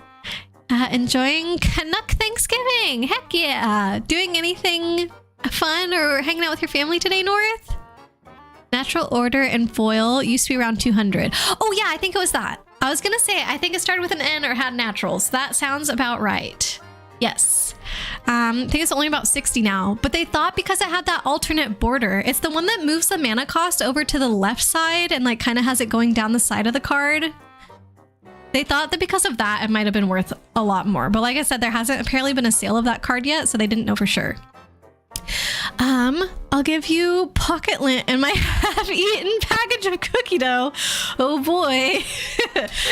Enjoying Canuck Thanksgiving! Heck yeah! Doing anything fun or hanging out with your family today, North? Natural Order and Foil used to be around 200. Oh yeah, I think it was that. I was gonna say, I think it started with an N or had naturals. That sounds about right. Yes. I think it's only about 60 now, but they thought because it had that alternate border, it's the one that moves the mana cost over to the left side and like kind of has it going down the side of the card. They thought that because of that, it might have been worth a lot more. But like I said, there hasn't apparently been a sale of that card yet, so they didn't know for sure. I'll give you pocket lint and my half-eaten package of cookie dough. Oh boy.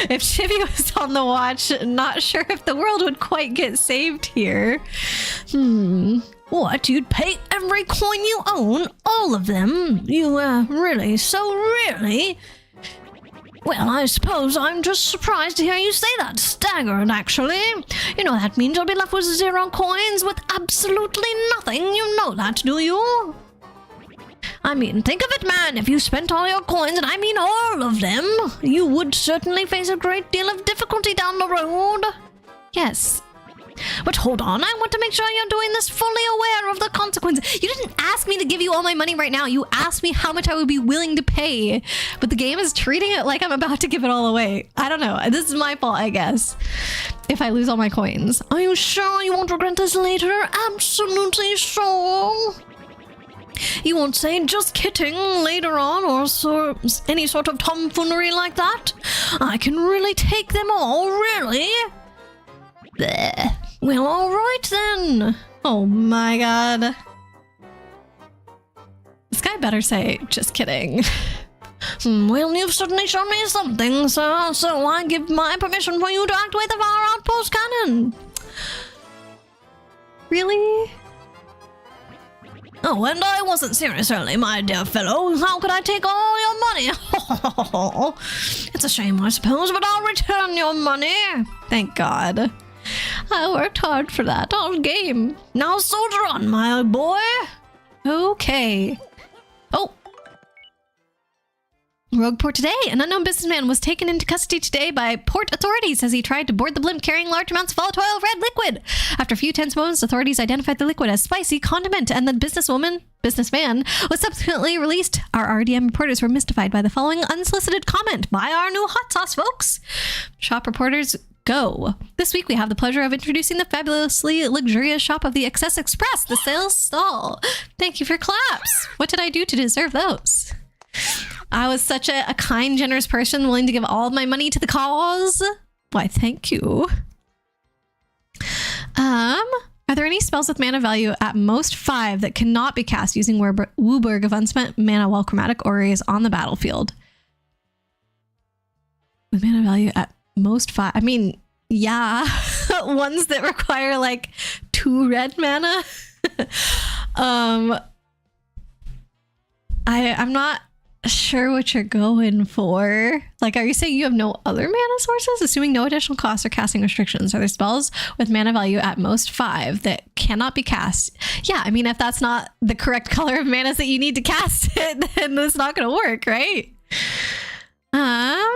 If Chibi was on the watch, not sure if the world would quite get saved here. What? You'd pay every coin you own? All of them? You, really? So really? Well, I suppose I'm just surprised to hear you say that. Staggered, actually. You know that means you'll be left with 0 coins, with absolutely nothing. You know that, do you? I mean, think of it, man. If you spent all your coins, and I mean all of them, you would certainly face a great deal of difficulty down the road. Yes. But hold on, I want to make sure you're doing this fully aware of the consequences. You didn't ask me to give you all my money right now. You asked me how much I would be willing to pay. But the game is treating it like I'm about to give it all away. I don't know. This is my fault, I guess. If I lose all my coins. Are you sure you won't regret this later? Absolutely sure. You won't say just kidding later on or any sort of tomfoolery like that? I can really take them all, really? Bleh. Well, alright then. Oh my god. This guy better say, just kidding. Well, you've certainly shown me something, sir, so I give my permission for you to activate the Far Outpost cannon. Really? Oh, and I wasn't serious early, my dear fellow. How could I take all your money? It's a shame, I suppose, but I'll return your money. Thank God. I worked hard for that all game. Now soldier on, my boy. Okay. Oh. Rogue port today. An unknown businessman was taken into custody today by port authorities as he tried to board the blimp carrying large amounts of volatile red liquid. After a few tense moments, authorities identified the liquid as spicy condiment, and the businessman was subsequently released. Our RDM reporters were mystified by the following unsolicited comment by our new hot sauce folks. Shop reporters go. This week we have the pleasure of introducing the fabulously luxurious shop of the Excess Express, the sales stall. Thank you for claps. What did I do to deserve those? I was such a kind, generous person willing to give all of my money to the cause. Why, thank you. Are there any spells with mana value at most 5 that cannot be cast using Wooburg of unspent mana while chromatic aura is on the battlefield? With mana value at most 5. I mean, yeah. Ones that require like 2 red mana. I'm not sure what you're going for. Like, are you saying you have no other mana sources? Assuming no additional costs or casting restrictions, are there spells with mana value at most 5 that cannot be cast? Yeah, I mean, if that's not the correct color of manas that you need to cast it, then it's not going to work, right?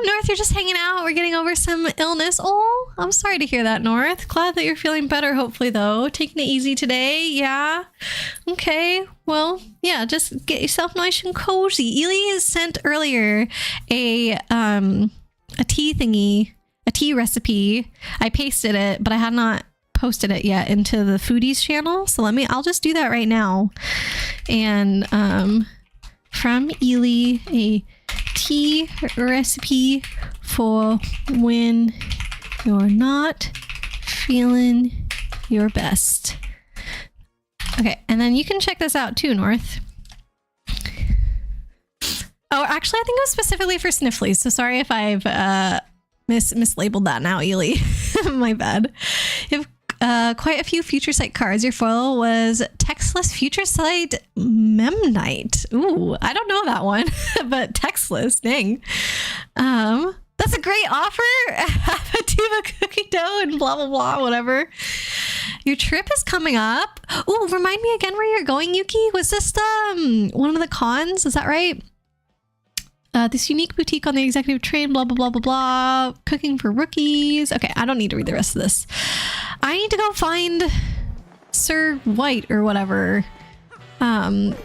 North, you're just hanging out. We're getting over some illness. Oh, I'm sorry to hear that, North. Glad that you're feeling better, hopefully, though. Taking it easy today. Yeah. Okay. Well, yeah, just get yourself nice and cozy. Ely sent earlier a tea thingy, a tea recipe. I pasted it, but I had not posted it yet into the foodies channel. So I'll just do that right now. And from Ely, a tea recipe for when you're not feeling your best. Okay, and then you can check this out too, North. Oh, actually, I think it was specifically for snifflies, so sorry if I've mislabeled that now, Ely. My bad. You have quite a few Future Sight cards. Your foil was Textless Future Sight Memnite. Ooh, I don't know that one, but Textless, dang. That's a great offer. Have a tube of cookie dough and blah, blah, blah, whatever. Your trip is coming up. Ooh, remind me again where you're going, Yuki. Was this one of the cons? Is that right? This unique boutique on the executive train, blah, blah, blah, blah, blah. Cooking for rookies. Okay, I don't need to read the rest of this. I need to go find Sir White or whatever. No,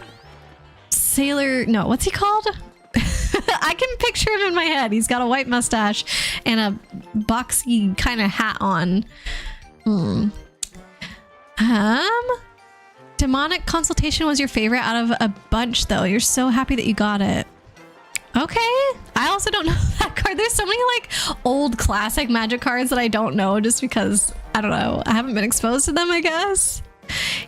what's he called? I can picture him in my head. He's got a white mustache and a boxy kind of hat on. Demonic Consultation was your favorite out of a bunch, though. You're so happy that you got it. Okay. I also don't know that card. There's so many like old classic Magic cards that I don't know just because, I don't know, I haven't been exposed to them, I guess.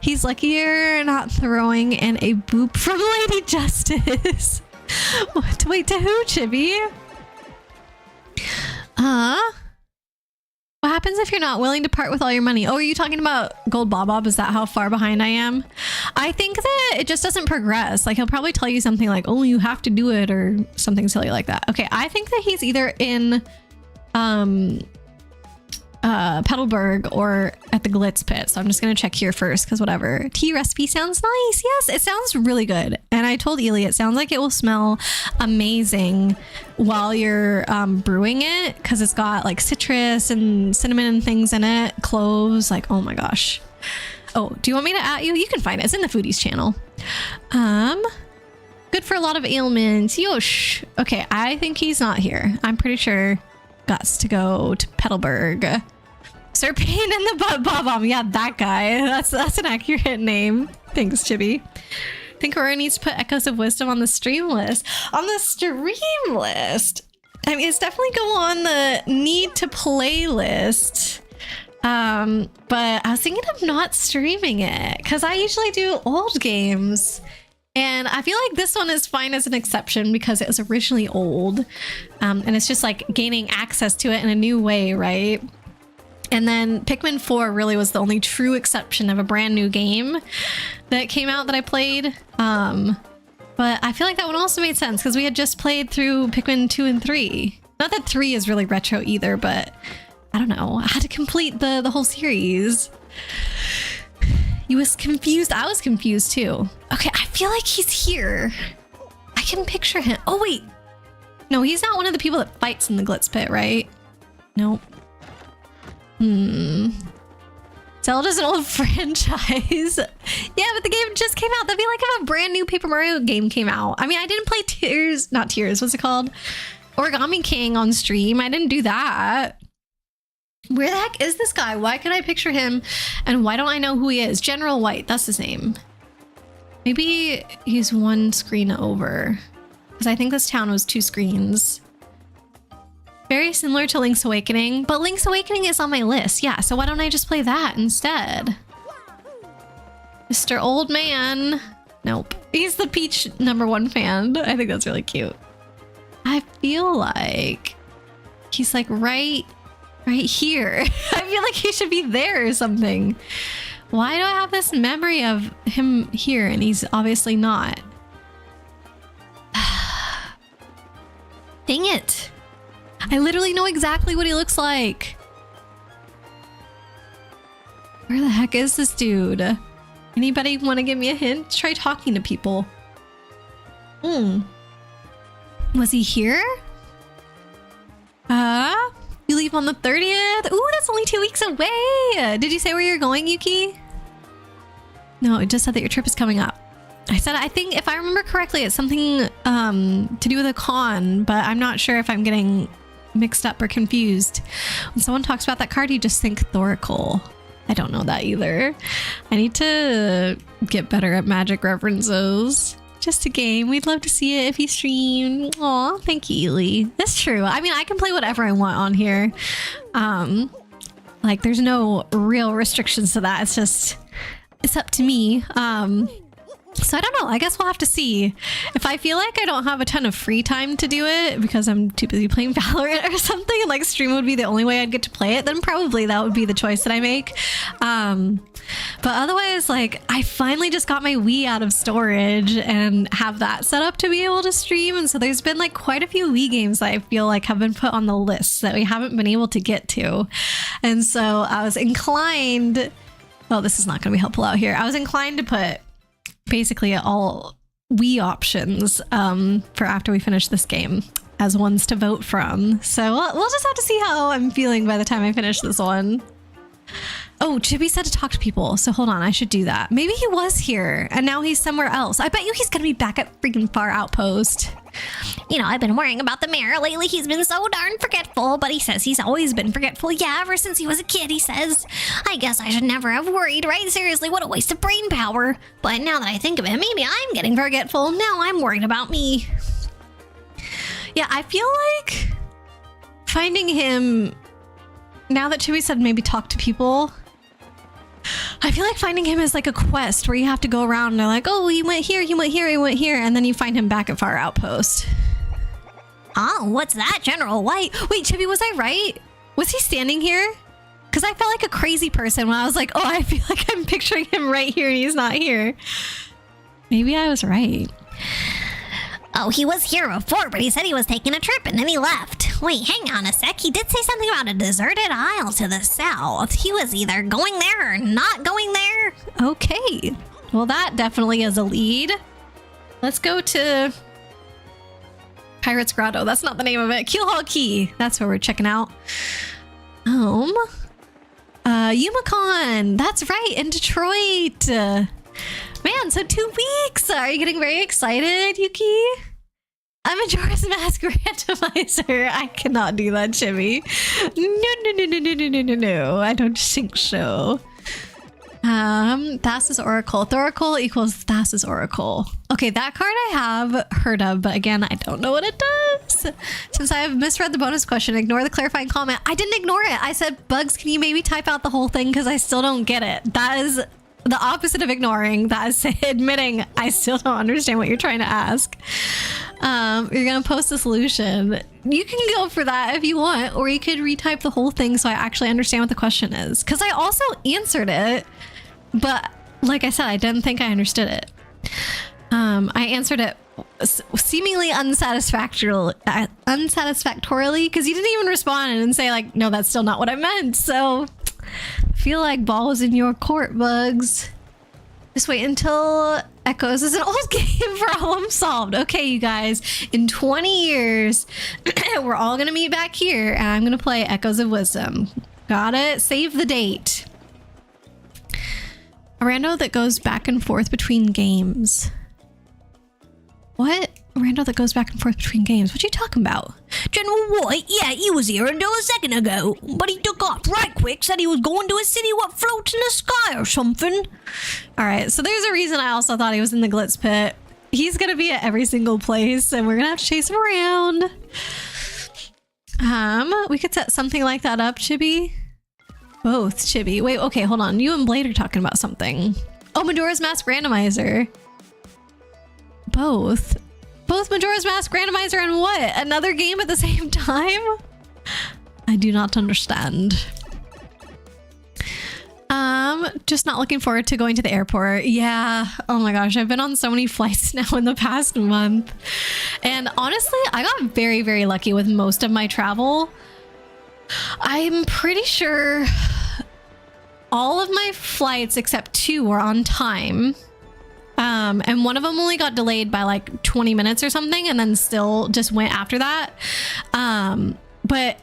He's luckier not throwing in a boop from Lady Justice. Wait, to who, Chibi? What happens if you're not willing to part with all your money? Oh, are you talking about Gold Bob? Is that how far behind I am? I think that it just doesn't progress. Like, he'll probably tell you something like, oh, you have to do it or something silly like that. Okay, I think that he's either in Petalburg or at the Glitz Pit. So I'm just going to check here first because whatever. Tea recipe sounds nice. Yes, it sounds really good. And I told Ely it sounds like it will smell amazing while you're brewing it because it's got like citrus and cinnamon and things in it. Cloves, like, oh my gosh. Oh, do you want me to at you? You can find it. It's in the Foodies channel. Good for a lot of ailments. Yosh. Okay, I think he's not here. I'm pretty sure Gots to go to Petalburg. Sir Pain and the Bob-Omb. Yeah, that guy. That's an accurate name. Thanks, Chibi. I think Aurora needs to put Echoes of Wisdom on the stream list. On the stream list? I mean, it's definitely go on the need to play list. But I was thinking of not streaming it because I usually do old games. And I feel like this one is fine as an exception because it was originally old. And it's just like gaining access to it in a new way, right? And then Pikmin 4 really was the only true exception of a brand new game that came out that I played. But I feel like that one also made sense because we had just played through Pikmin 2 and 3. Not that 3 is really retro either, but I don't know. I had to complete the whole series. You was confused. I was confused too. Okay, I feel like he's here. I can picture him. Oh wait. No, he's not one of the people that fights in the Glitz Pit, right? Nope. Zelda's an old franchise. Yeah, but the game just came out. That'd be like if a brand new Paper Mario game came out. I mean, I didn't play not Tears, what's it called? Origami King on stream. I didn't do that. Where the heck is this guy? Why can I picture him? And why don't I know who he is? General White, that's his name. Maybe he's one screen over. Because I think this town was 2 screens. Very similar to Link's Awakening, but Link's Awakening is on my list. Yeah, so why don't I just play that instead? Mr. Old Man. Nope. He's the Peach #1 fan. I think that's really cute. I feel like he's like right here. I feel like he should be there or something. Why do I have this memory of him here and he's obviously not? Dang it. I literally know exactly what he looks like. Where the heck is this dude? Anybody want to give me a hint? Try talking to people. Was he here? You leave on the 30th? Ooh, that's only 2 weeks away. Did you say where you're going, Yuki? No, it just said that your trip is coming up. I said, I think if I remember correctly, it's something to do with a con, but I'm not sure if I'm getting mixed up or confused. When someone talks about that card, you just think Thoracle. I don't know that either. I need to get better at magic references. Just a game. We'd love to see it if you stream. Aw, thank you, Ely. That's true. I mean, I can play whatever I want on here. Like, there's no real restrictions to that. It's just, it's up to me. So I don't know. I guess we'll have to see. If I feel like I don't have a ton of free time to do it because I'm too busy playing Valorant or something, and like stream would be the only way I'd get to play it, then probably that would be the choice that I make. But otherwise, like, I finally just got my Wii out of storage and have that set up to be able to stream. And so there's been like quite a few Wii games that I feel like have been put on the list that we haven't been able to get to. And so I was inclined, well, this is not going to be helpful out here. I was inclined to put basically all Wii options for after we finish this game as ones to vote from. So we'll just have to see how I'm feeling by the time I finish this one. Oh, Chibi said to talk to people, so hold on, I should do that. Maybe he was here and now he's somewhere else. I bet you he's gonna be back at freaking Far Outpost. You know, I've been worrying about the mayor lately. He's been so darn forgetful, but he says he's always been forgetful. Yeah, ever since he was a kid, he says. I guess I should never have worried, right? Seriously, what a waste of brain power. But now that I think of it, maybe I'm getting forgetful. Now I'm worried about me. Yeah, I feel like finding him, now that Chibi said maybe talk to people, I feel like finding him is like a quest where you have to go around and they're like, oh, he went here, he went here, he went here, and then you find him back at Far Outpost. Oh, what's that, General White? Wait, Chibi, was I right? Was he standing here? Because I felt like a crazy person when I was like, oh, I feel like I'm picturing him right here and he's not here. Maybe I was right. Oh, he was here before, but he said he was taking a trip and then he left. Wait, hang on a sec. He did say something about a deserted isle to the south. He was either going there or not going there. Okay. Well, that definitely is a lead. Let's go to Pirate's Grotto. That's not the name of it. Keelhaul Key. That's where we're checking out. YumaCon. That's right, in Detroit. Man, so 2 weeks. Are you getting very excited, Yuki? I'm a Majora's Mask randomizer. I cannot do that, Chibi. No. I don't think so. Thassa's Oracle. Thoracle equals Thassa's Oracle. Okay, that card I have heard of, but again, I don't know what it does. Since I have misread the bonus question, ignore the clarifying comment. I didn't ignore it. I said, Bugs, can you maybe type out the whole thing? Because I still don't get it. That is the opposite of ignoring. That is admitting I still don't understand what you're trying to ask. You're gonna post a solution. You can go for that if you want, or you could retype the whole thing so I actually understand what the question is. Because I also answered it, but like I said, I didn't think I understood it. I answered it seemingly unsatisfactorily, because you didn't even respond and say like, no, that's still not what I meant. So I feel like ball was in your court, Bugs. Just wait until Echoes is an old game problem solved. Okay, you guys, in 20 years, we're all gonna meet back here and I'm gonna play Echoes of Wisdom. Got it? Save the date. A rando that goes back and forth between games. What? A rando that goes back and forth between games? What are you talking about? General White, yeah, he was here until a second ago, but he took off right quick, said he was going to a city what floats in the sky or something. All right, so there's a reason I also thought he was in the Glitz Pit. He's gonna be at every single place and we're gonna have to chase him around. We could set something like that up, Chibi. Both, Chibi. Wait, okay, hold on. You and Blade are talking about something. Oh, Majora's Mask Randomizer. Both Majora's Mask Randomizer and what? Another game at the same time? I do not understand. Just not looking forward to going to the airport. Yeah. Oh my gosh, I've been on so many flights now in the past month. And honestly, I got very, very lucky with most of my travel. I'm pretty sure all of my flights except 2 were on time. And one of them only got delayed by like 20 minutes or something and then still just went after that. But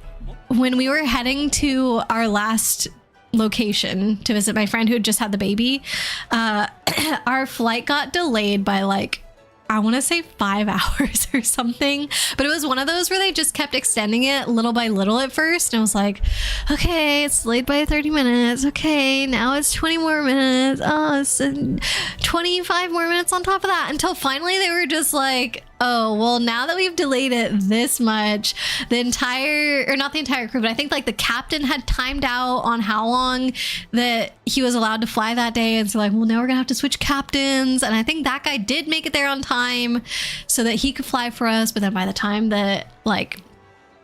when we were heading to our last location to visit my friend who had just had the baby, our flight got delayed by like, I want to say 5 hours or something, but it was one of those where they just kept extending it little by little at first. And I was like, okay, it's delayed by 30 minutes. Okay, now it's 20 more minutes. Oh, it's 25 more minutes on top of that, until finally they were just like, oh, well, now that we've delayed it this much, the entire, or not the entire crew, but I think like the captain had timed out on how long that he was allowed to fly that day. And so like, well, now we're gonna have to switch captains. And I think that guy did make it there on time so that he could fly for us. But then by the time that like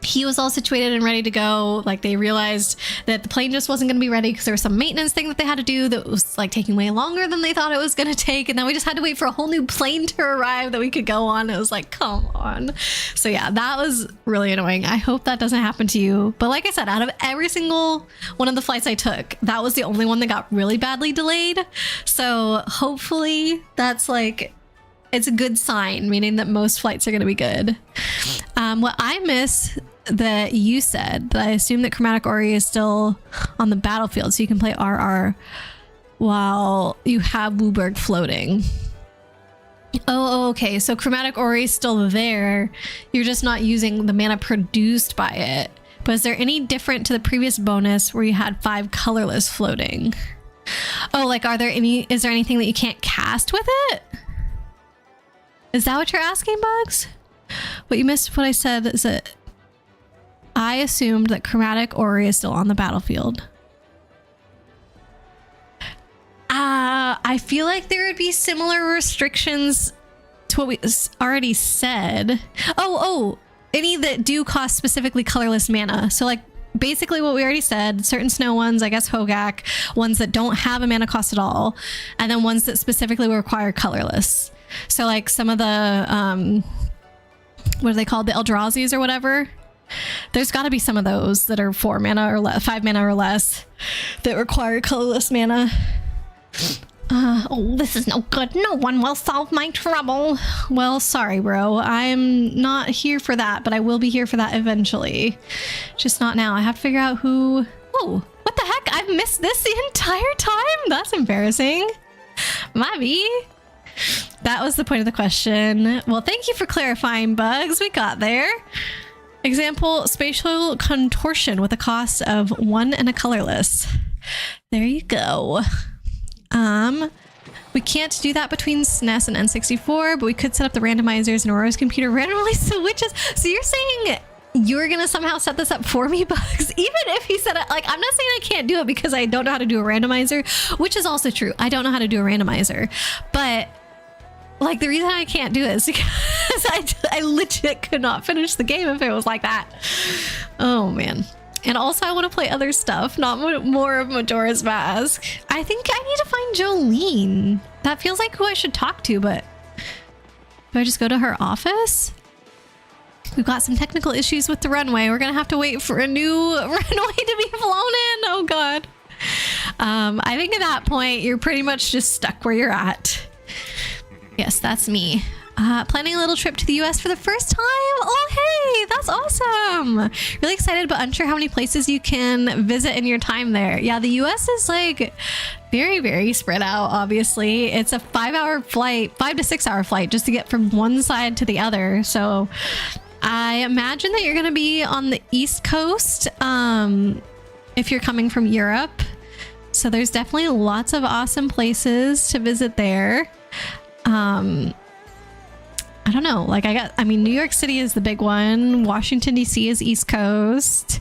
he was all situated and ready to go, like they realized that the plane just wasn't going to be ready because there was some maintenance thing that they had to do that was like taking way longer than they thought it was going to take. And then we just had to wait for a whole new plane to arrive that we could go on. It was like, come on. So yeah, that was really annoying. I hope that doesn't happen to you. But like I said, out of every single one of the flights I took, that was the only one that got really badly delayed. So hopefully that's like, it's a good sign, meaning that most flights are going to be good. What I miss that you said, that I assume that Chromatic Ori is still on the battlefield, so you can play RR while you have Wooburg floating. Oh, okay. So Chromatic Ori is still there. You're just not using the mana produced by it. But is there any different to the previous bonus where you had 5 colorless floating? Oh, like is there anything that you can't cast with it? Is that what you're asking, Bugs? What you missed what I said is that I assumed that Chromatic Ori is still on the battlefield. I feel like there would be similar restrictions to what we already said. Oh, any that do cost specifically colorless mana. So like basically what we already said, certain snow ones, I guess Hogak, ones that don't have a mana cost at all, and then ones that specifically require colorless. So like some of the, what are they called? The Eldrazi's or whatever. There's got to be some of those that are 4 mana or 5 mana or less that require colorless mana. Oh, this is no good. No one will solve my trouble. Well, sorry, bro. I'm not here for that, but I will be here for that eventually. Just not now. I have to figure out who... Oh, what the heck? I've missed this the entire time? That's embarrassing. Maybe. That was the point of the question. Well, thank you for clarifying, Bugs. We got there. Example, spatial contortion with a cost of 1 and a colorless. There you go. We can't do that between SNES and N64, but we could set up the randomizers in Aurora's computer randomly switches. So you're saying you're gonna somehow set this up for me, Bugs? Even if he said it, like, I'm not saying I can't do it because I don't know how to do a randomizer, which is also true. I don't know how to do a randomizer, but like the reason I can't do it is because I legit could not finish the game if it was like that. Oh man. And also I want to play other stuff, not more of Majora's Mask. I think I need to find Jolene. That feels like who I should talk to, but Do I just go to her office? We've got some technical issues with the runway. We're gonna have to wait for a new runway to be flown in. Oh God. I think at that point, you're pretty much just stuck where you're at. Yes, that's me. Planning a little trip to the US for the first time. Oh, hey, that's awesome. Really excited, but unsure how many places you can visit in your time there. Yeah, the US is like very, very spread out, obviously. It's a 5-hour flight, 5 to 6 hour flight just to get from one side to the other. So I imagine that you're going to be on the East Coast if you're coming from Europe. So there's definitely lots of awesome places to visit there. I don't know, like I mean, New York City is the big one. Washington, D.C. is East Coast.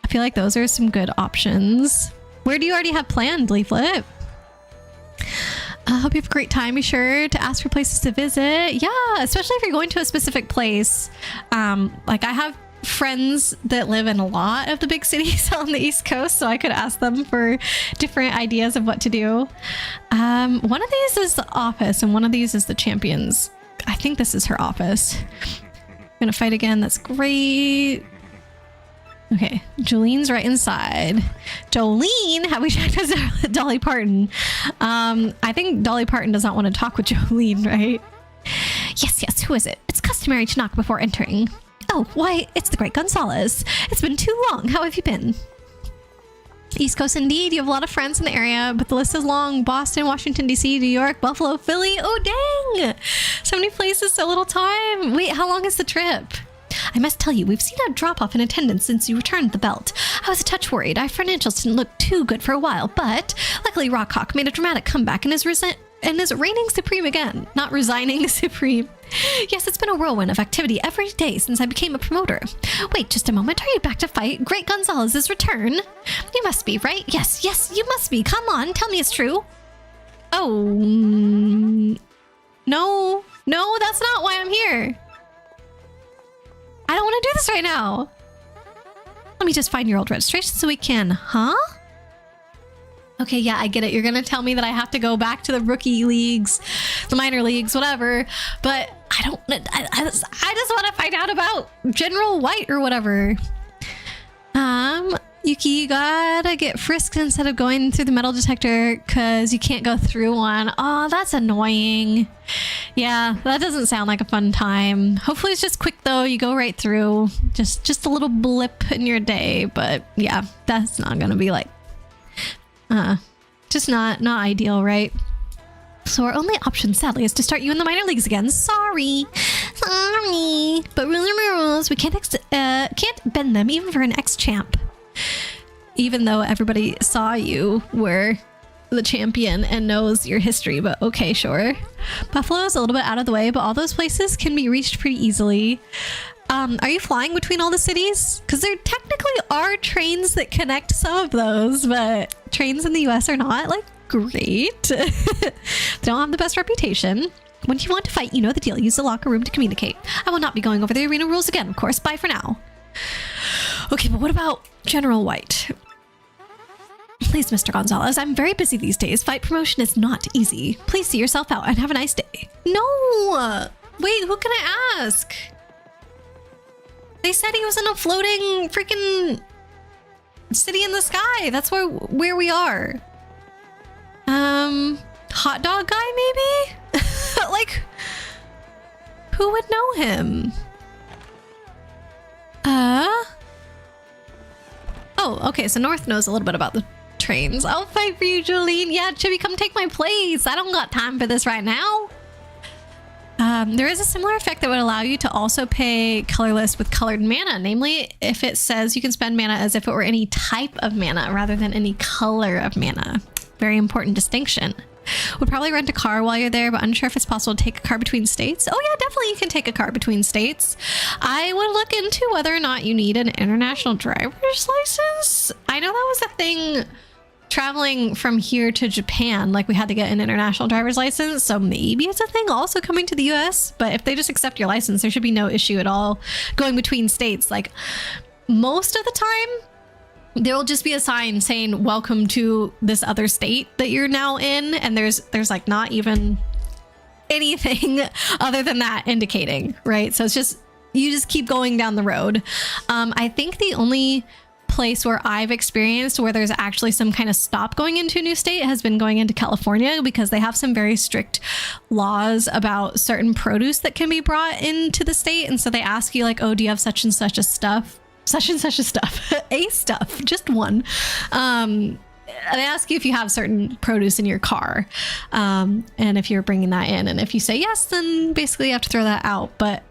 I feel like those are some good options. Where do you already have planned, Leaflet? I hope you have a great time. Be sure to ask for places to visit. Yeah, especially if you're going to a specific place. Like I have friends that live in a lot of the big cities on the East Coast, so I could ask them for different ideas of what to do. One of these is the office and one of these is the champions. I think this is her office. Gonna fight again. That's great. Okay, Jolene's right inside. Jolene, have we checked with Dolly Parton? I think Dolly Parton does not want to talk with Jolene, right? Yes, who is it? It's customary to knock before entering. Oh, why, it's the great Gonzalez. It's been too long. How have you been? East Coast indeed. You have a lot of friends in the area, but the list is long. Boston, Washington, D.C., New York, Buffalo, Philly. Oh, dang. So many places, so little time. Wait, how long is the trip? I must tell you, we've seen a drop-off in attendance since you returned the belt. I was a touch worried. Our financials didn't look too good for a while, but luckily Rockhawk made a dramatic comeback and is reigning supreme again. Not resigning, supreme. Yes, it's been a whirlwind of activity every day since I became a promoter. Wait just a moment, are you back to fight Great Gonzalez's return? You must be, right? Yes, you must be. Come on, tell me it's true. Oh, no, that's not why I'm here. I don't want to do this right now. Let me just find your old registration so we can, huh? Okay, yeah, I get it. You're going to tell me that I have to go back to the rookie leagues, the minor leagues, whatever. But I just want to find out about General White or whatever. Yuki, you gotta get frisked instead of going through the metal detector because you can't go through one. Oh, that's annoying. Yeah, that doesn't sound like a fun time. Hopefully it's just quick though. You go right through. Just a little blip in your day. But yeah, that's not gonna be like just not ideal, right? So our only option, sadly, is to start you in the minor leagues again. Sorry. But rules, we can't bend them even for an ex-champ. Even though everybody saw you were the champion and knows your history, but okay, sure. Buffalo is a little bit out of the way, but all those places can be reached pretty easily. Are you flying between all the cities? Because there technically are trains that connect some of those, but trains in the US are not like great. They don't have the best reputation. When you want to fight, you know the deal. Use the locker room to communicate. I will not be going over the arena rules again, of course. Bye for now. Okay, but what about General White? Please, Mr. Gonzalez, I'm very busy these days. Fight promotion is not easy. Please see yourself out and have a nice day. No! Wait, who can I ask? They said he was in a floating freaking city in the sky. That's where we are. Hot dog guy, maybe? Like, who would know him? Oh, okay, so North knows a little bit about the trains. I'll fight for you, Jolene. Yeah, Chibi, come take my place. I don't got time for this right now. There is a similar effect that would allow you to also pay colorless with colored mana. Namely, if it says you can spend mana as if it were any type of mana rather than any color of mana. Very important distinction. Would probably rent a car while you're there, but unsure if it's possible to take a car between states. Oh yeah, definitely you can take a car between states. I would look into whether or not you need an international driver's license. I know that was a thing traveling from here to Japan, like we had to get an international driver's license, so maybe it's a thing also coming to the US, but if they just accept your license, there should be no issue at all going between states. Like most of the time, there will just be a sign saying welcome to this other state that you're now in, and there's like not even anything other than that indicating, right? So it's just, you just keep going down the road. I think the only place where I've experienced where there's actually some kind of stop going into a new state has been going into California, because they have some very strict laws about certain produce that can be brought into the state. And so they ask you like, oh, do you have such and such a stuff? Such and such a stuff. A stuff, just one. They ask you if you have certain produce in your car, and if you're bringing that in. And if you say yes, then basically you have to throw that out. But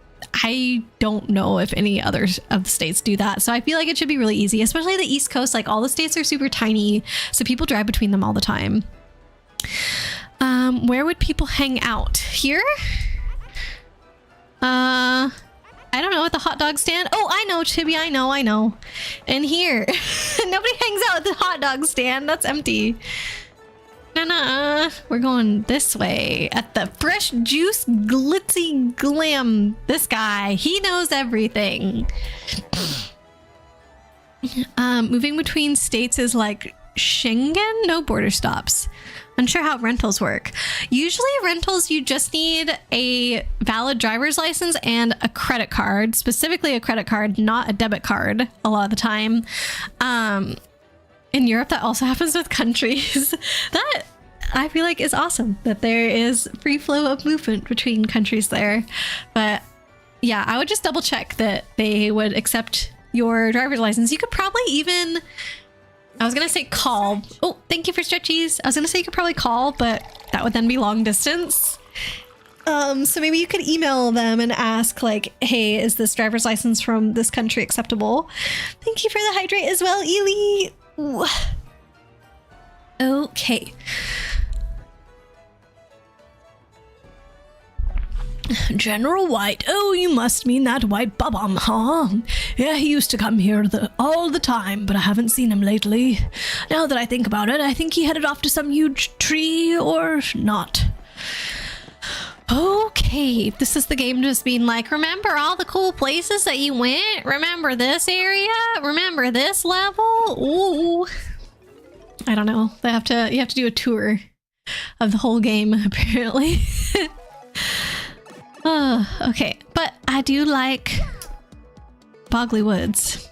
I don't know if any others of the states do that. So I feel like it should be really easy, especially the East Coast. Like all the states are super tiny, so people drive between them all the time. Where would people hang out? Here? I don't know, at the hot dog stand. Oh, I know, Chibi, I know. And here. Nobody hangs out at the hot dog stand. That's empty. Nah, we're going this way at the Fresh Juice Glitzy Glam. This guy, he knows everything. Moving between states is like Schengen, no border stops. Unsure how rentals work. Usually rentals, you just need a valid driver's license and a credit card, specifically a credit card, not a debit card a lot of the time. In Europe, that also happens with countries. That I feel like is awesome, that there is free flow of movement between countries there. But yeah, I would just double check that they would accept your driver's license. You could probably even, I was gonna say call. Oh, thank you for stretchies. I was gonna say you could probably call, but that would then be long distance. So maybe you could email them and ask like, hey, is this driver's license from this country acceptable? Thank you for the hydrate as well, Ely. Ooh. Okay. General White. Oh, you must mean that White Bum, huh? Yeah, he used to come here all the time, but I haven't seen him lately. Now that I think about it, I think he headed off to some huge tree or not. Okay, this is the game just being like, remember all the cool places that you went? Remember this area? Remember this level? Ooh. I don't know. You have to do a tour of the whole game, apparently. Okay, but I do like Boggly Woods.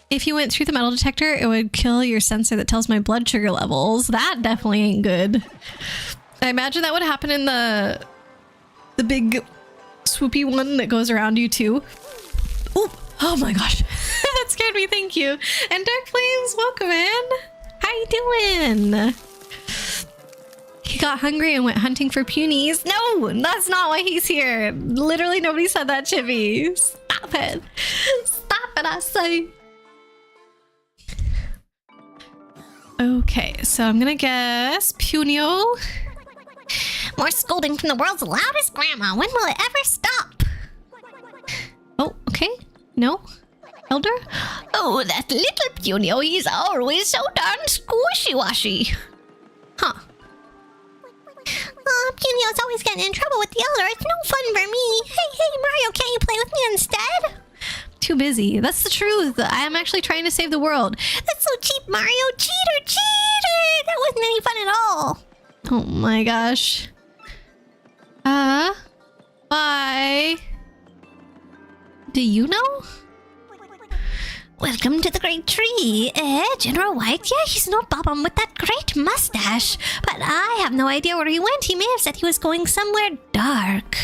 If you went through the metal detector, it would kill your sensor that tells my blood sugar levels. That definitely ain't good. I imagine that would happen in the big swoopy one that goes around you too. Ooh, oh my gosh. That scared me, thank you. And Dark Flames, welcome in. How you doing? He got hungry and went hunting for punies. No, that's not why he's here. Literally nobody said that, Chibi. Stop it. Stop it, I say. Okay, so I'm gonna guess Punio. More scolding from the world's loudest grandma. When will it ever stop? Oh, okay. No? Elder? Oh, that little Punio. He's always so darn squishy-washy. Huh. Punio's always getting in trouble with the Elder. It's no fun for me. Hey, Mario, can't you play with me instead? Too busy. That's the truth. I am actually trying to save the world. That's so cheap, Mario. Cheater! That wasn't any fun at all. Oh my gosh. Bye. Do you know? Welcome to the great tree. General White? Yeah, he's no Bob-omb with that great mustache. But I have no idea where he went. He may have said he was going somewhere dark.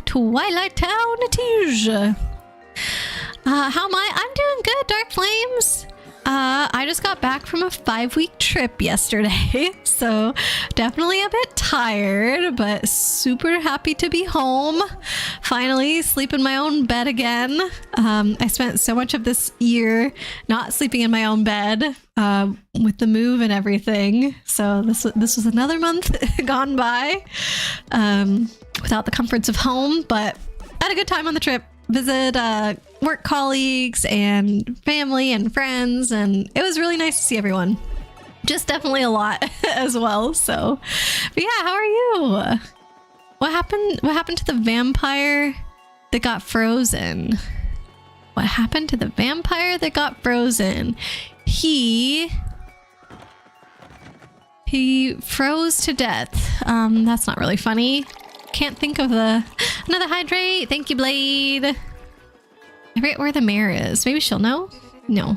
Twilight Town it is. How am I? I'm doing good, Dark Flames. I just got back from a 5-week trip yesterday, so definitely a bit tired, but super happy to be home. Finally, sleep in my own bed again. I spent so much of this year not sleeping in my own bed with the move and everything. So this was another month gone by without the comforts of home, but I had a good time on the trip. Visit work colleagues and family and friends, and it was really nice to see everyone. Just definitely a lot as well. So, but yeah, how are you? What happened to the vampire that got frozen? What happened to the vampire that got frozen? He He froze to death. That's not really funny. Can't think of another hydrate. Thank you, Blade. I forget where the mayor is. Maybe she'll know? No.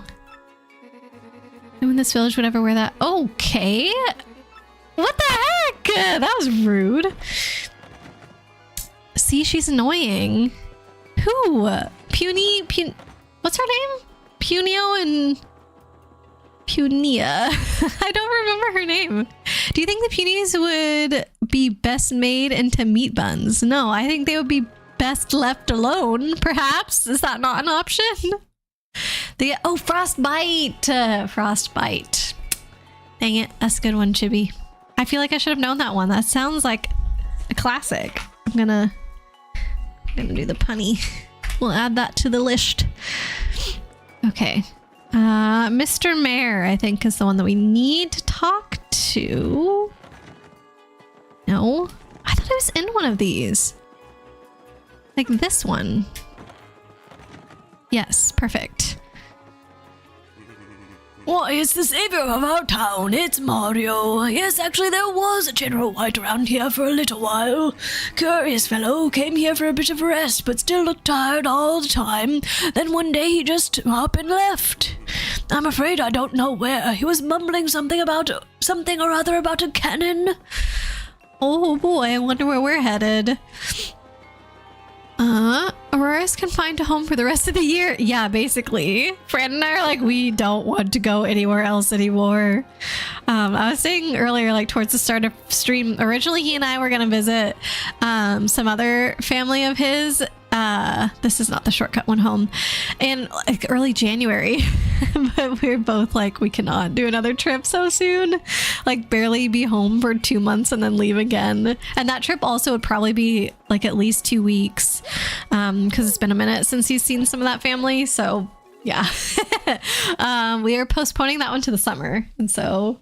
No one in this village would ever wear that. Okay. What the heck? That was rude. See, she's annoying. Who? What's her name? Punio and Punia. I don't remember her name. Do you think the Punies would be best made into meat buns? No, I think they would be best left alone, perhaps. Is that not an option? Oh, frostbite. Frostbite. Dang it. That's a good one, Chibi. I feel like I should have known that one. That sounds like a classic. I'm gonna do the punny. We'll add that to the list. Okay. Mr. Mayor, I think, is the one that we need to talk to. No? I thought I was in one of these. Like this one. Yes, perfect. Why, it's the savior of our town. It's Mario. Yes, actually, there was a General White around here for a little while. Curious fellow, came here for a bit of rest, but still looked tired all the time. Then one day he just up and left. I'm afraid I don't know where. He was mumbling something or other about a cannon. Oh boy, I wonder where we're headed. Aurora's confined to home for the rest of the year. Yeah, basically. Fran and I are like, we don't want to go anywhere else anymore. I was saying earlier, like towards the start of stream, originally he and I were going to visit some other family of his. This is not the shortcut one home. In like early January. But we're both like, we cannot do another trip so soon. Like barely be home for 2 months and then leave again. And that trip also would probably be like at least 2 weeks. Because it's been a minute since he's seen some of that family. So yeah. We are postponing that one to the summer. And so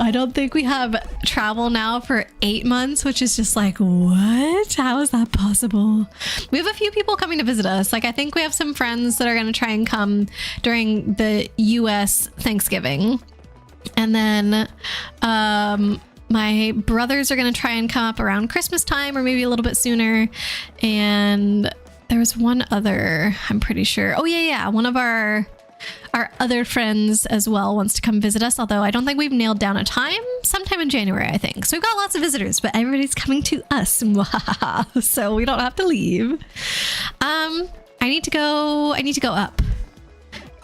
I don't think we have travel now for 8 months, which is just like, what? How is that possible? We have a few people coming to visit us. Like, I think we have some friends that are going to try and come during the US Thanksgiving. And then my brothers are going to try and come up around Christmas time or maybe a little bit sooner. And there was one other, I'm pretty sure. Oh, yeah. One of our other friends as well wants to come visit us, although I don't think we've nailed down a time. Sometime in January, I think. So we've got lots of visitors, but everybody's coming to us. So we don't have to leave. I need to go up.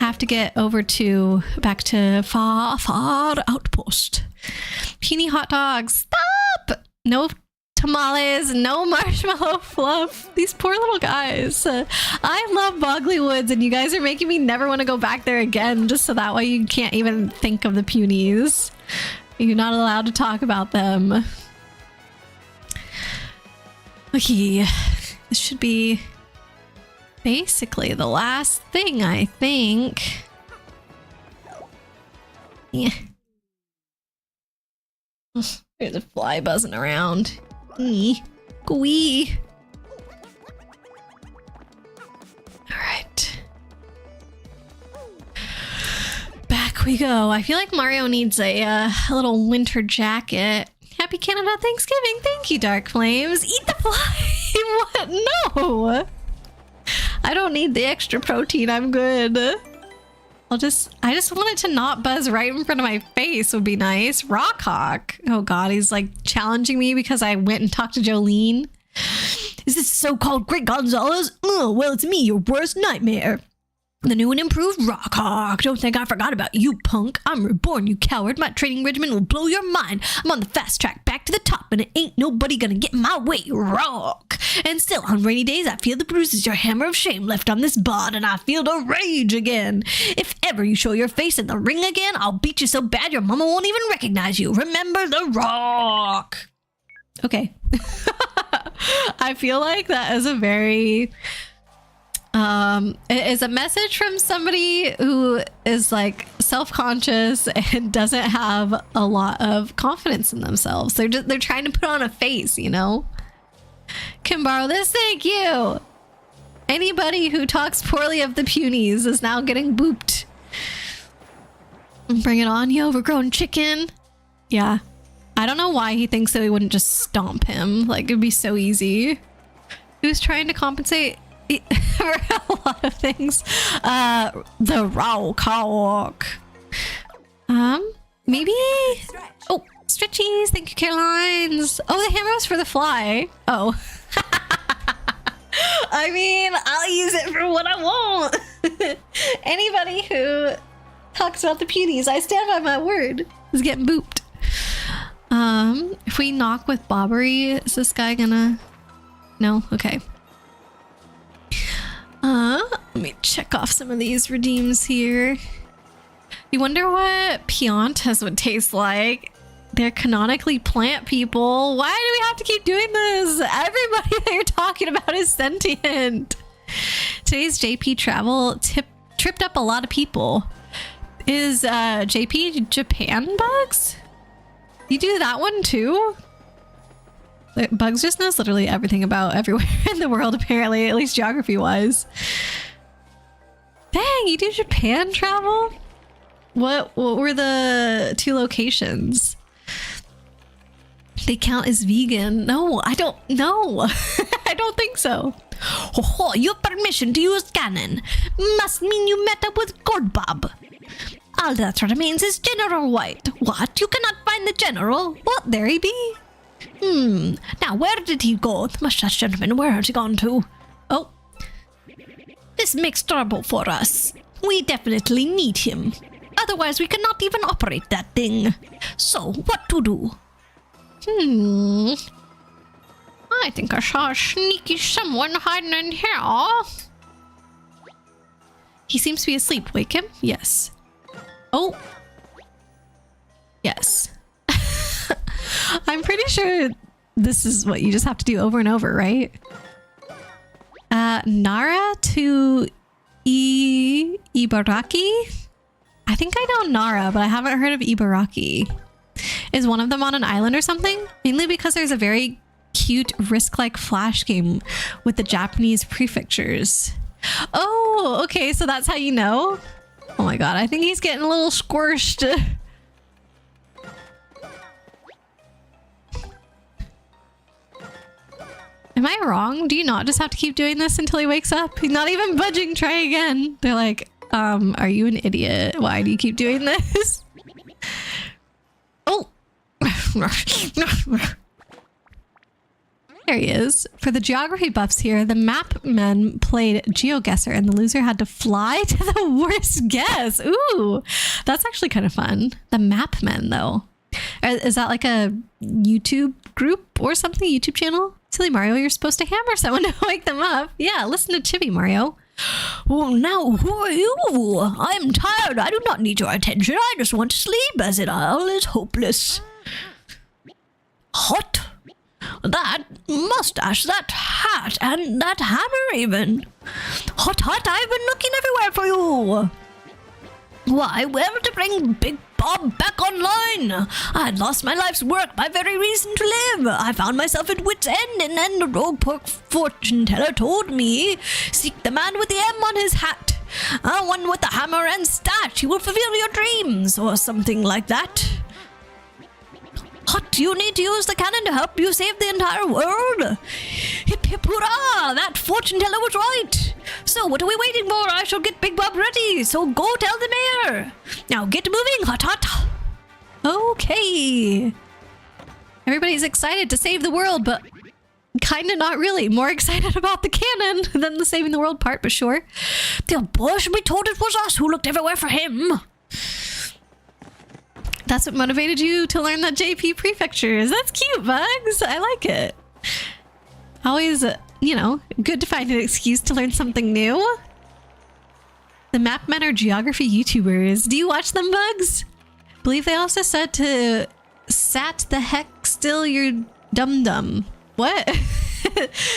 I have to get back to far outpost. Peony hot dogs. Stop! No tamales, no marshmallow fluff. These poor little guys. I love Bogley Woods, and you guys are making me never want to go back there again, just so that way you can't even think of the Punies. You're not allowed to talk about them. Okay, this should be basically the last thing, I think. Yeah. There's a fly buzzing around. Gwee. Alright. Back we go. I feel like Mario needs a little winter jacket. Happy Canada Thanksgiving. Thank you, Dark Flames. Eat the fly. What? No. I don't need the extra protein. I'm good. I just want it to not buzz right in front of my face would be nice. Rockhawk. Oh god, he's like challenging me because I went and talked to Jolene. Is this so-called Great Gonzalez? Oh, well, it's me, your worst nightmare. The new and improved Rockhawk. Don't think I forgot about you, punk. I'm reborn, you coward. My training regimen will blow your mind. I'm on the fast track back to the top, and it ain't nobody gonna get in my way. Rock. And still, on rainy days, I feel the bruises your hammer of shame left on this bod, and I feel the rage again. If ever you show your face in the ring again, I'll beat you so bad your mama won't even recognize you. Remember the Rock. Okay. I feel like that is a very... it is a message from somebody who is like self-conscious and doesn't have a lot of confidence in themselves. They're trying to put on a face, you know? Can borrow this? Thank you. Anybody who talks poorly of the Punies is now getting booped. Bring it on, you overgrown chicken. Yeah. I don't know why he thinks that we wouldn't just stomp him. Like, it'd be so easy. He was trying to compensate for a lot of things. The raw cock. Maybe... Oh, stretchies. Thank you, Carolines. Oh, the hammer was for the fly. Oh. I mean, I'll use it for what I want. Anybody who talks about the beauties, I stand by my word, is getting booped. If we knock with Bobbery, is this guy gonna... No? Okay. Let me check off some of these redeems here. You wonder what Piantas would taste like. They're canonically plant people. Why do we have to keep doing this? Everybody that you're talking about is sentient. Today's JP travel tripped up a lot of people. Is JP Japan bugs? You do that one too? Bugs just knows literally everything about everywhere in the world, apparently, at least geography-wise. Dang, you do Japan travel? What were the 2 locations? They count as vegan. No, I don't know. I don't think so. Oh, your permission to use cannon must mean you met up with Godbob. All that remains is General White. What? You cannot find the General? What? There he be? Now, where did he go? The mustache gentleman, where has he gone to? Oh. This makes trouble for us. We definitely need him. Otherwise, we cannot even operate that thing. So, what to do? I think I saw a sneaky someone hiding in here. He seems to be asleep. Wake him? Yes. Oh. Yes. I'm pretty sure this is what you just have to do over and over, right? Nara to Ibaraki? I think I know Nara, but I haven't heard of Ibaraki. Is one of them on an island or something? Mainly because there's a very cute Risk-like flash game with the Japanese prefectures. Oh, okay, so that's how you know? Oh my god, I think he's getting a little squished. Am I wrong? Do you not just have to keep doing this until he wakes up? He's not even budging. Try again. They're like, are you an idiot? Why do you keep doing this? Oh. There he is. For the geography buffs here, the map men played GeoGuessr and the loser had to fly to the worst guess. Ooh, that's actually kind of fun. The map men, though. Is that like a YouTube group or something? YouTube channel? Silly Mario, you're supposed to hammer someone to wake them up. Yeah, listen to Chibi, Mario. Oh, now, who are you? I'm tired. I do not need your attention. I just want to sleep, as it all is hopeless. Hot. That mustache, that hat, and that hammer even. Hot, I've been looking everywhere for you. Why, well, to bring Big Bob back online. I had lost my life's work, my very reason to live. I found myself at wit's end, and then the rogue fortune teller told me, seek the man with the M on his hat. One with the hammer and stash. He will fulfill your dreams, or something like that. Hot, you need to use the cannon to help you save the entire world. Hip hip hurrah! That fortune teller was right. So what are we waiting for? I shall get Big Bob ready. So go tell the mayor. Now get moving, Hot. Okay. Everybody's excited to save the world, but kind of not really. More excited about the cannon than the saving the world part, but sure. The boy should be told it was us who looked everywhere for him. That's what motivated you to learn that JP prefectures. That's cute, Bugs. I like it. Always, good to find an excuse to learn something new. The map men are geography YouTubers. Do you watch them, Bugs? I believe they also said to sat the heck still, you're dum-dum. What?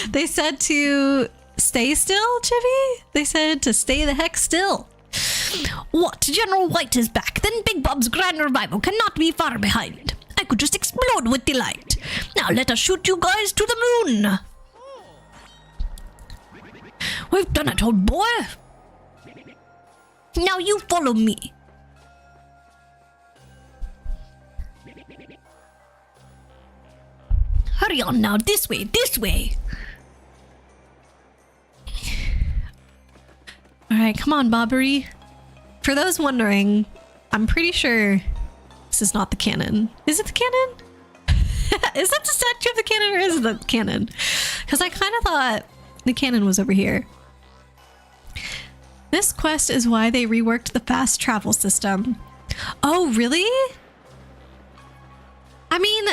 They said to stay still, Chibi? They said to stay the heck still. What? General White is back. Then Big Bob's grand revival cannot be far behind. I could just explode with delight. Now let us shoot you guys to the moon. We've done it, old boy. Now you follow me. Hurry on now, this way, this way. Alright, come on, Bobbery. For those wondering, I'm pretty sure this is not the cannon. Is it the cannon? Is that the statue of the cannon or is it the cannon? Because I kind of thought the cannon was over here. This quest is why they reworked the fast travel system. Oh, really? I mean,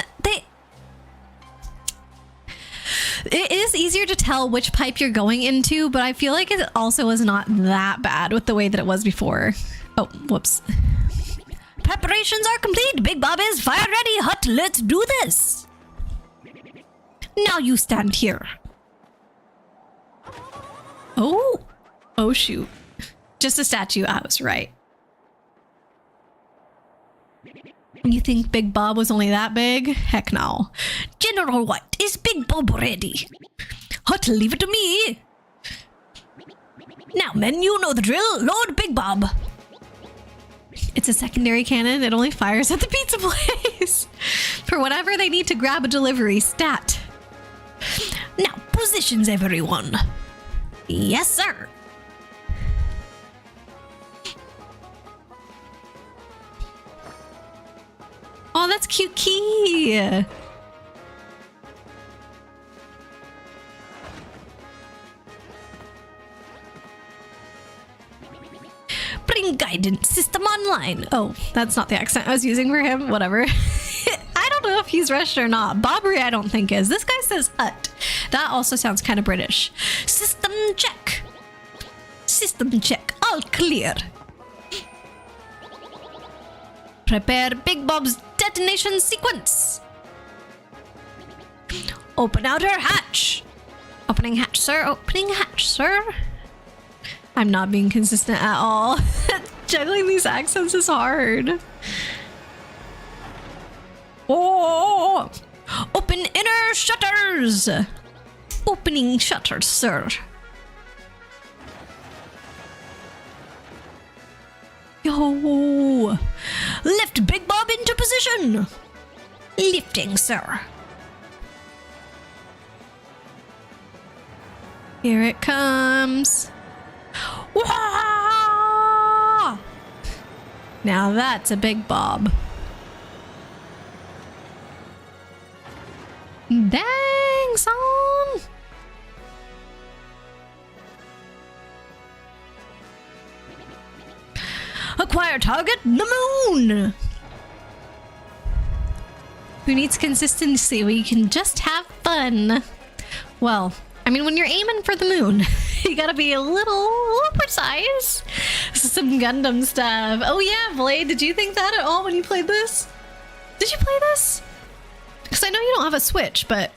it is easier to tell which pipe you're going into, but I feel like it also is not that bad with the way that it was before. Oh, whoops. Preparations are complete. Big Bob is fire ready. Hut, let's do this. Now you stand here. Oh. Oh, shoot. Just a statue. I was right. You think Big Bob was only that big? Heck no. General White, is Big Bob ready? Hut, leave it to me. Now, men, you know the drill. Load Big Bob. It's a secondary cannon. It only fires at the pizza place. For whatever they need to grab a delivery. Stat. Now, positions, everyone. Yes, sir. Oh, that's cute key. Bring guidance system online. Oh, that's not the accent I was using for him. Whatever. I don't know if he's Russian or not. Bobbery, I don't think is. This guy says hut. That also sounds kind of British. System check. System check. All clear. Prepare Big Bob's detonation sequence. Open outer hatch. Opening hatch, sir. Opening hatch, sir. I'm not being consistent at all. Juggling these accents is hard. Oh! Open inner shutters. Opening shutters, sir. Yo! Lift Big Bob into position. Lifting, sir. Here it comes. Wah! Now that's a Big Bob. Dang, son! Acquire target, the moon. Who needs consistency? We can just have fun. Well, I mean, when you're aiming for the moon, you gotta be a little precise. This is some Gundam stuff. Oh yeah, Blade, did you think that at all when you played this? Did you play this? Because I know you don't have a Switch, but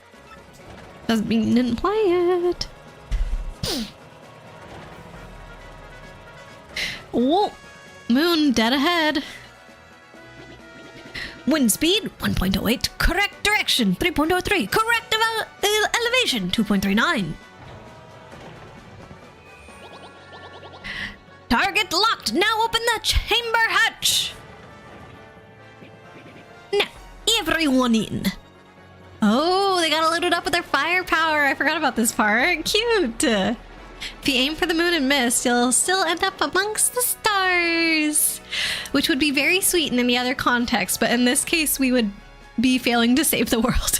doesn't mean you didn't play it. Oh, moon dead ahead. Wind speed 1.08. Correct direction 3.03. Correct elevation 2.39. Target locked. Now open the chamber hatch. Now everyone in. Oh, they got loaded up with their firepower. I forgot about this part. Cute. If you aim for the moon and miss, you'll still end up amongst the stars. Which would be very sweet in any other context, but in this case, we would be failing to save the world.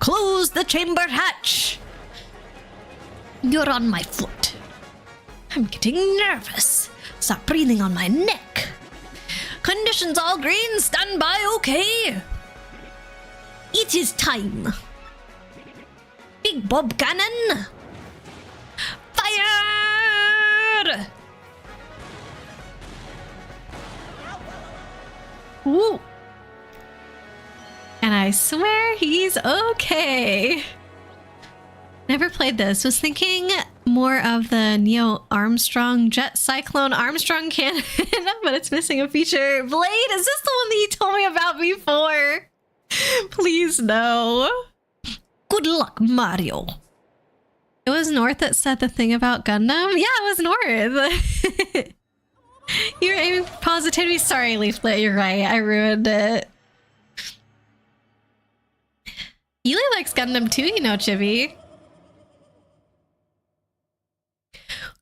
Close the chamber hatch. You're on my foot. I'm getting nervous. Stop breathing on my neck. Conditions all green. Stand by okay. It is time. Big Bob cannon. Fire! Ooh. And I swear he's okay. Never played this. Was thinking more of the Neo Armstrong Jet Cyclone Armstrong cannon, but it's missing a feature. Blade, is this the one that you told me about before? Please no. Good luck, Mario. It was North that said the thing about Gundam? Yeah, it was North. You're aiming for positivity. Sorry, Leaflet, you're right. I ruined it. Ely likes Gundam too, you know, Chibi.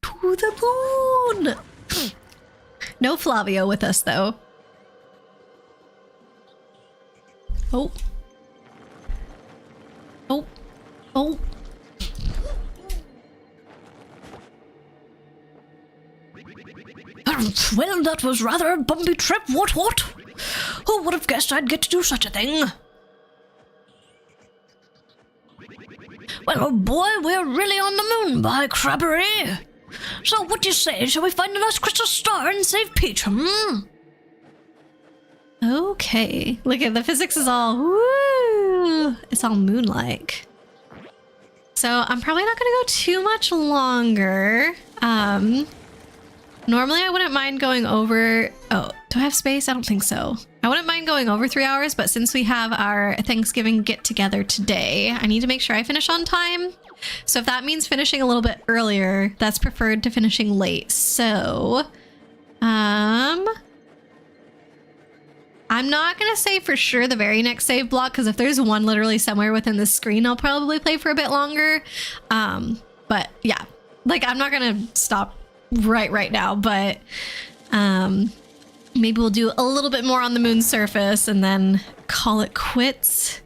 To the moon! No Flavio with us, though. Oh. Oh. Oh. Well, that was rather a bumpy trip, what? Who would have guessed I'd get to do such a thing? Well, oh boy, we're really on the moon by crabbery. So what do you say, shall we find a nice crystal star and save Peach, Okay. Look at the physics is all woo. It's all moon-like. So I'm probably not gonna go too much longer. Normally I wouldn't mind going over... Oh, do I have space? I don't think so. I wouldn't mind going over 3 hours, but since we have our Thanksgiving get-together today, I need to make sure I finish on time. So if that means finishing a little bit earlier, that's preferred to finishing late. So, I'm not gonna say for sure the very next save block, because if there's one literally somewhere within the screen, I'll probably play for a bit longer. But yeah, like I'm not gonna stop right now, but maybe we'll do a little bit more on the moon's surface and then call it quits.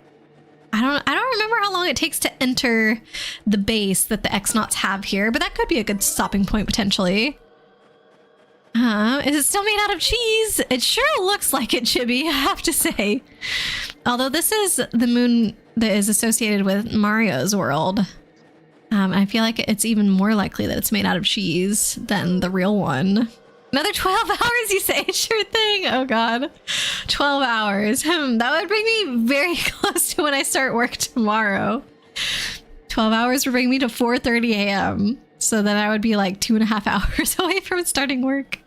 I don't remember how long it takes to enter the base that the X-Nauts have here, but that could be a good stopping point potentially. Is it still made out of cheese? It sure looks like it, Chibi, I have to say. Although this is the moon that is associated with Mario's world. I feel like it's even more likely that it's made out of cheese than the real one. Another 12 hours, you say? Sure thing. Oh god. 12 hours. That would bring me very close to when I start work tomorrow. 12 hours would bring me to 4:30 a.m. So then I would be like 2.5 hours away from starting work.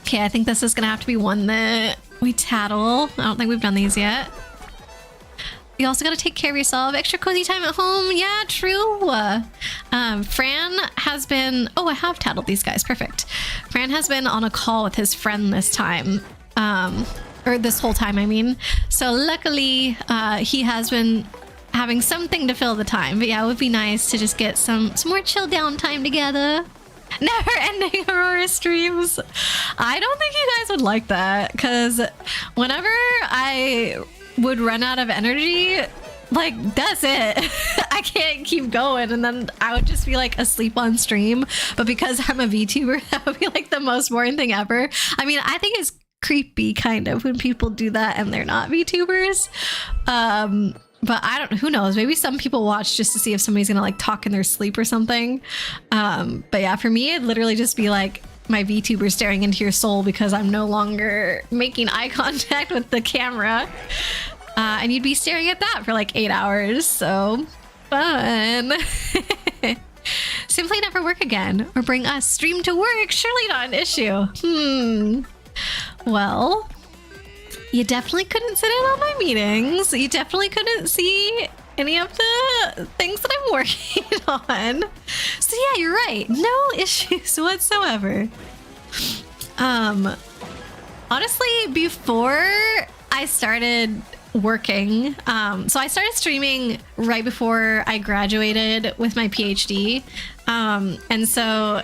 Okay, I think this is gonna have to be one that we tattle. I don't think we've done these yet. You also gotta take care of yourself. Extra cozy time at home. Yeah, true. Fran has been... Oh, I have tattled these guys. Perfect. Fran has been on a call with his friend this time. Or this whole time, I mean. So luckily, he has been having something to fill the time. But yeah, it would be nice to just get some more chill down time together. Never-ending Aurora streams. I don't think you guys would like that, because whenever I would run out of energy, like that's it. I can't keep going, and then I would just be like asleep on stream. But because I'm a VTuber, that would be like the most boring thing ever. I mean, I think it's creepy kind of when people do that and they're not VTubers. But I don't, who knows, maybe some people watch just to see if somebody's gonna like talk in their sleep or something. But yeah, for me, it'd literally just be like my VTuber staring into your soul because I'm no longer making eye contact with the camera. And you'd be staring at that for like 8 hours, so fun. Simply never work again or bring us stream to work, surely not an issue. Well, you definitely couldn't sit in on my meetings. You definitely couldn't see any of the things that I'm working on. So yeah, you're right. No issues whatsoever. Honestly, before I started working, so I started streaming right before I graduated with my PhD. And so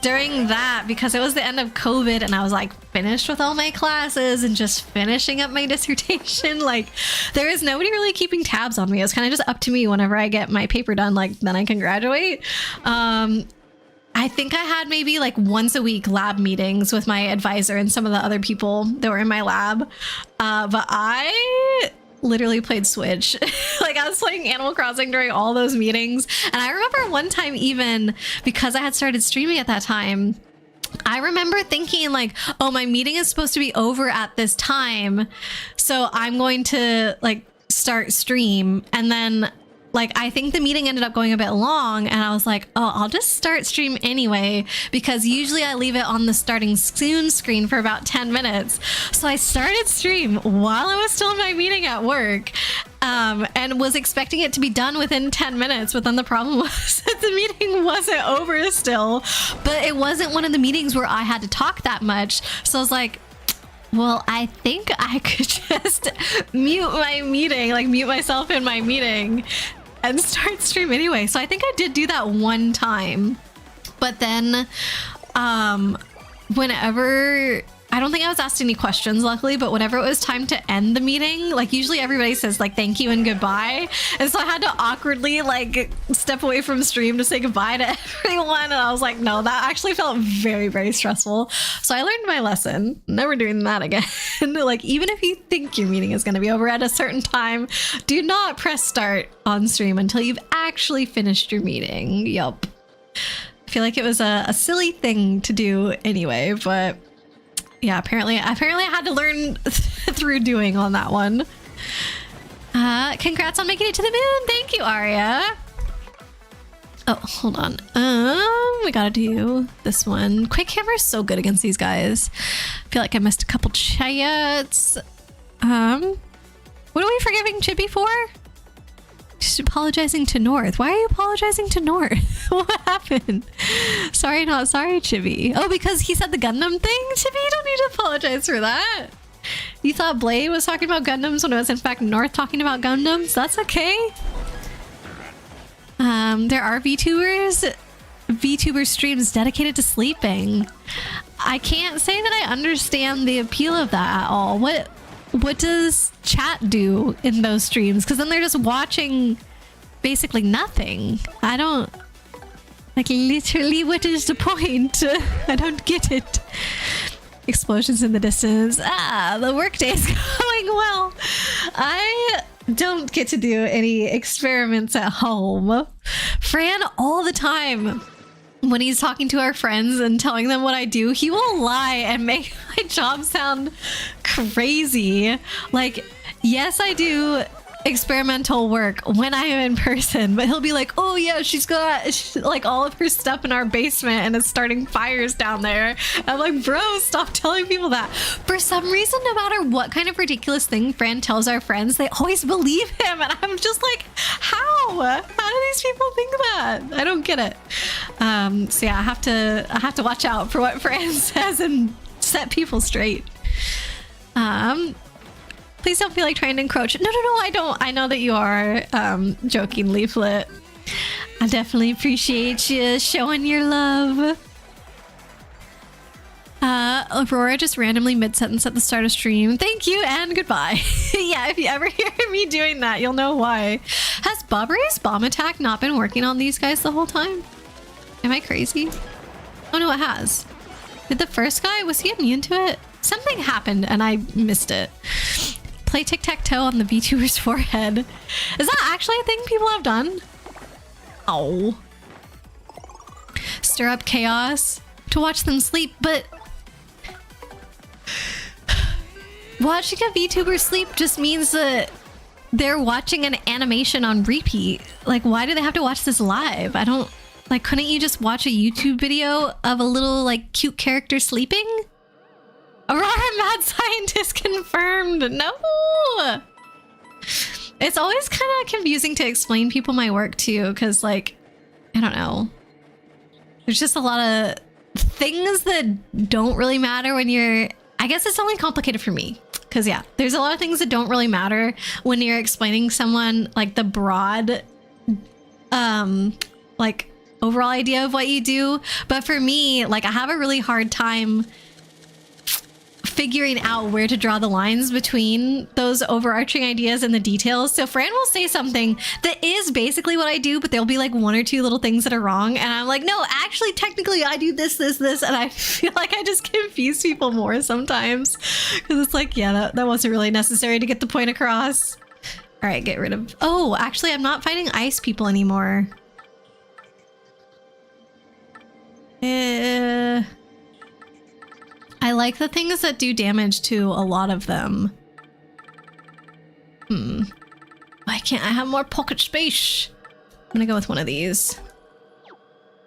during that, because it was the end of COVID and I was like finished with all my classes and just finishing up my dissertation, like there is nobody really keeping tabs on me. It was kind of just up to me whenever I get my paper done, like then I can graduate. I think I had maybe like once a week lab meetings with my advisor and some of the other people that were in my lab. But I literally played Switch. Like I was playing Animal Crossing during all those meetings. And I remember one time, even because I had started streaming at that time, I remember thinking like, oh, my meeting is supposed to be over at this time, so I'm going to like start stream. And then like I think the meeting ended up going a bit long, and I was like, oh, I'll just start stream anyway, because usually I leave it on the starting soon screen for about 10 minutes. So I started stream while I was still in my meeting at work, and was expecting it to be done within 10 minutes. But then the problem was that the meeting wasn't over still, but it wasn't one of the meetings where I had to talk that much. So I was like, Well, I think I could just mute my meeting, like mute myself in my meeting and start stream anyway. So I think I did do that one time. But then whenever, I don't think I was asked any questions, luckily, but whenever it was time to end the meeting, like usually everybody says like thank you and goodbye. And so I had to awkwardly like step away from stream to say goodbye to everyone. And I was like, no, that actually felt very, very stressful. So I learned my lesson. Never doing that again. Like, even if you think your meeting is going to be over at a certain time, do not press start on stream until you've actually finished your meeting. Yup. I feel like it was a silly thing to do anyway, but yeah, apparently I had to learn through doing on that one. Congrats on making it to the moon. Thank you, Arya. Oh, hold on. We gotta do this one. Quick Hammer is so good against these guys. I feel like I missed a couple chats. What are we forgiving Chibi for? Just apologizing to North. Why are you apologizing to North? What happened? Sorry, not sorry, Chibi. Oh, because he said the Gundam thing? Chibi, you don't need to apologize for that. You thought Blade was talking about Gundams when it was in fact North talking about Gundams? That's okay. There are VTuber streams dedicated to sleeping. I can't say that I understand the appeal of that at all. What does chat do in those streams? Because then they're just watching basically nothing. I don't... Like, literally, what is the point? I don't get it. Explosions in the distance. The workday is going well. I don't get to do any experiments at home. Fran, all the time, when he's talking to our friends and telling them what I do, he will lie and make my job sound crazy. Like, yes, I do experimental work when I am in person, but he'll be like, oh yeah, she's got like all of her stuff in our basement and is starting fires down there. I'm like, bro, stop telling people that. For some reason, no matter what kind of ridiculous thing Fran tells our friends, they always believe him, and I'm just like, how do these people think that? I don't get it. So yeah, I have to watch out for what Fran says and set people straight. Please don't feel like trying to encroach. No, I don't. I know that you are joking, Leaflet. I definitely appreciate you showing your love. Aurora just randomly mid-sentence at the start of stream. Thank you and goodbye. Yeah, if you ever hear me doing that, you'll know why. Has Bob Ray's bomb attack not been working on these guys the whole time? Am I crazy? Oh no, it has. Did the first guy, was he immune to it? Something happened and I missed it. Play tic-tac-toe on the VTuber's forehead. Is that actually a thing people have done? Oh. Stir up chaos to watch them sleep, but watching a VTuber sleep just means that they're watching an animation on repeat. Like, why do they have to watch this live? I don't... Like, couldn't you just watch a YouTube video of a little, like, cute character sleeping? Aurora Mad Scientist confirmed. No! It's always kind of confusing to explain people my work too, because like, I don't know. There's just a lot of things that don't really matter when you're... I guess it's only complicated for me. Because yeah, there's a lot of things that don't really matter when you're explaining someone like the broad, like overall idea of what you do. But for me, like I have a really hard time figuring out where to draw the lines between those overarching ideas and the details. So Fran will say something that is basically what I do, but there'll be like one or two little things that are wrong. And I'm like, no, actually, technically I do this. And I feel like I just confuse people more sometimes because it's like, yeah, that wasn't really necessary to get the point across. All right, get rid of... Oh, actually, I'm not fighting ice people anymore. I like the things that do damage to a lot of them. Why can't I have more pocket space? I'm gonna go with one of these.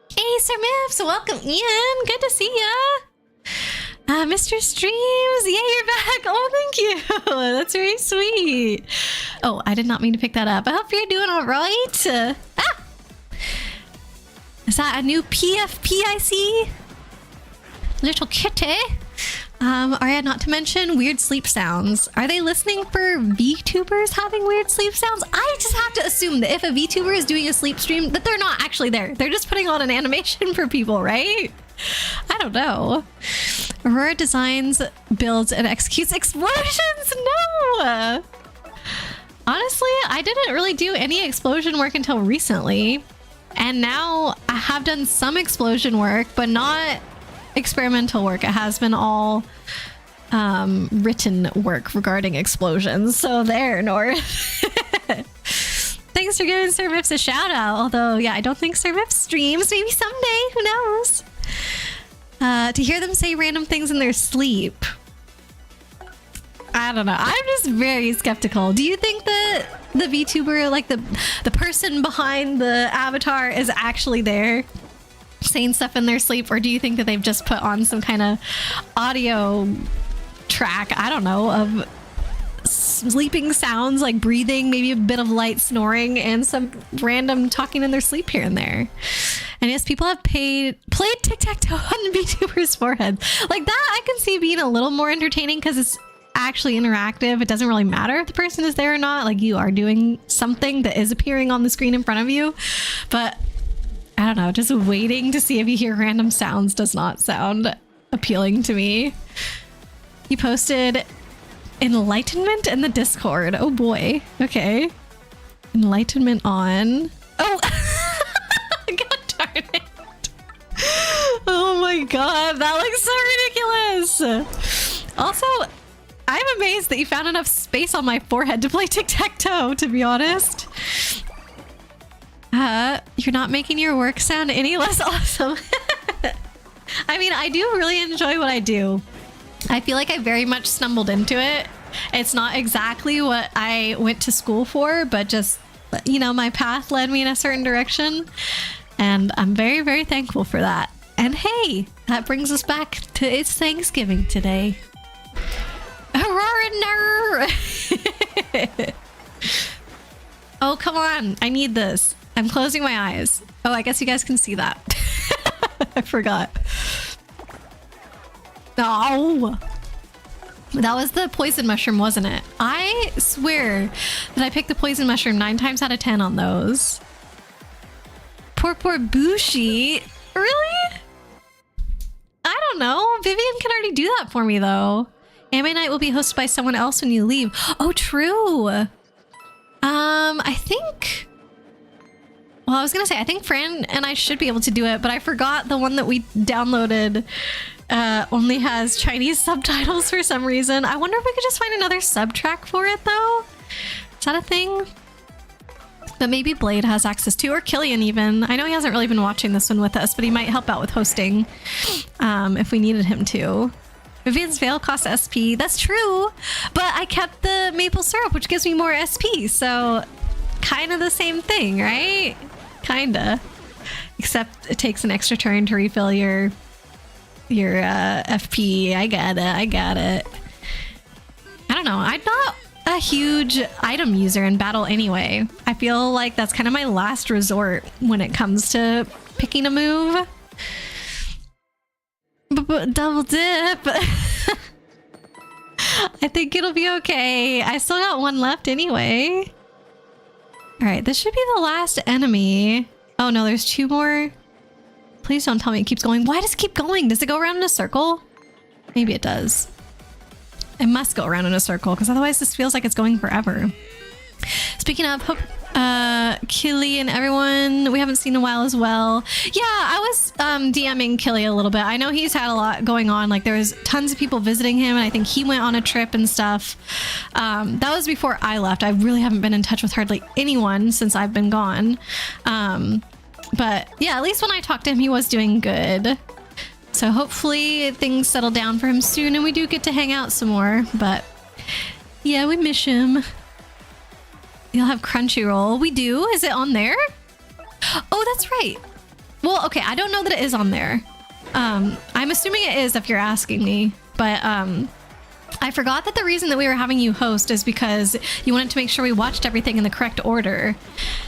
Hey, Sir Miffs, welcome in. Good to see ya. Mr. Streams, yeah, you're back. Oh, thank you. That's very sweet. Oh, I did not mean to pick that up. I hope you're doing all right. Is that a new PFP I see? Little kitty. Arya, not to mention weird sleep sounds. Are they listening for VTubers having weird sleep sounds? I just have to assume that if a VTuber is doing a sleep stream, that they're not actually there. They're just putting on an animation for people, right? I don't know. Aurora designs, builds, and executes explosions? No! Honestly, I didn't really do any explosion work until recently. And now I have done some explosion work, but not experimental work. It has been all written work regarding explosions. So there, North. Thanks for giving Sir Mips a shout out. Although, yeah, I don't think Sir Mips streams. Maybe someday. Who knows? To hear them say random things in their sleep. I don't know. I'm just very skeptical. Do you think that the VTuber, like the person behind the avatar, is actually there saying stuff in their sleep, or do you think that they've just put on some kind of audio track, I don't know, of sleeping sounds like breathing, maybe a bit of light snoring, and some random talking in their sleep here and there? And yes, people have played tic-tac-toe on VTubers' foreheads. Like that I can see being a little more entertaining because it's actually interactive. It doesn't really matter if the person is there or not. Like, you are doing something that is appearing on the screen in front of you. But I don't know, just waiting to see if you hear random sounds does not sound appealing to me. You posted enlightenment in the Discord. Oh boy. Okay. Enlightenment on. Oh, god darn it. Oh my god, that looks so ridiculous. Also, I'm amazed that you found enough space on my forehead to play tic-tac-toe, to be honest. You're not making your work sound any less awesome. I mean, I do really enjoy what I do. I feel like I very much stumbled into it. It's not exactly what I went to school for, but just, you know, my path led me in a certain direction. And I'm very, very thankful for that. And hey, that brings us back to it's Thanksgiving today. Aurora! Oh, come on. I need this. I'm closing my eyes. Oh, I guess you guys can see that. I forgot. Oh, that was the poison mushroom, wasn't it? I swear that I picked the poison mushroom 9 times out of 10 on those. Poor Bushi. Really? I don't know. Vivian can already do that for me, though. Anime night will be hosted by someone else when you leave. Oh, true. I think... Well, I was gonna say, I think Fran and I should be able to do it, but I forgot the one that we downloaded only has Chinese subtitles for some reason. I wonder if we could just find another sub-track for it, though. Is that a thing? But maybe Blade has access to, or Killian even. I know he hasn't really been watching this one with us, but he might help out with hosting if we needed him to. Vivian's Veil costs SP. That's true, but I kept the maple syrup, which gives me more SP, so kind of the same thing, right? Kinda. Except it takes an extra turn to refill your FP. I got it. I don't know. I'm not a huge item user in battle anyway. I feel like that's kind of my last resort when it comes to picking a move. Double dip. I think it'll be okay. I still got one left anyway. All right, this should be the last enemy. Oh no, there's 2 more. Please don't tell me it keeps going. Why does it keep going? Does it go around in a circle? Maybe it does. It must go around in a circle because otherwise this feels like it's going forever. Speaking of, hope Killy and everyone we haven't seen in a while as well. Yeah, I was DMing Killy a little bit. I know he's had a lot going on. Like there was tons of people visiting him, and I think he went on a trip and stuff. That was before I left. I really haven't been in touch with hardly anyone since I've been gone. But yeah, at least when I talked to him, he was doing good. So hopefully things settle down for him soon and we do get to hang out some more. But yeah, we miss him. You'll have Crunchyroll. We do? Is it on there? Oh, that's right. Well, okay, I don't know that it is on there. I'm assuming it is if you're asking me. But I forgot that the reason that we were having you host is because you wanted to make sure we watched everything in the correct order.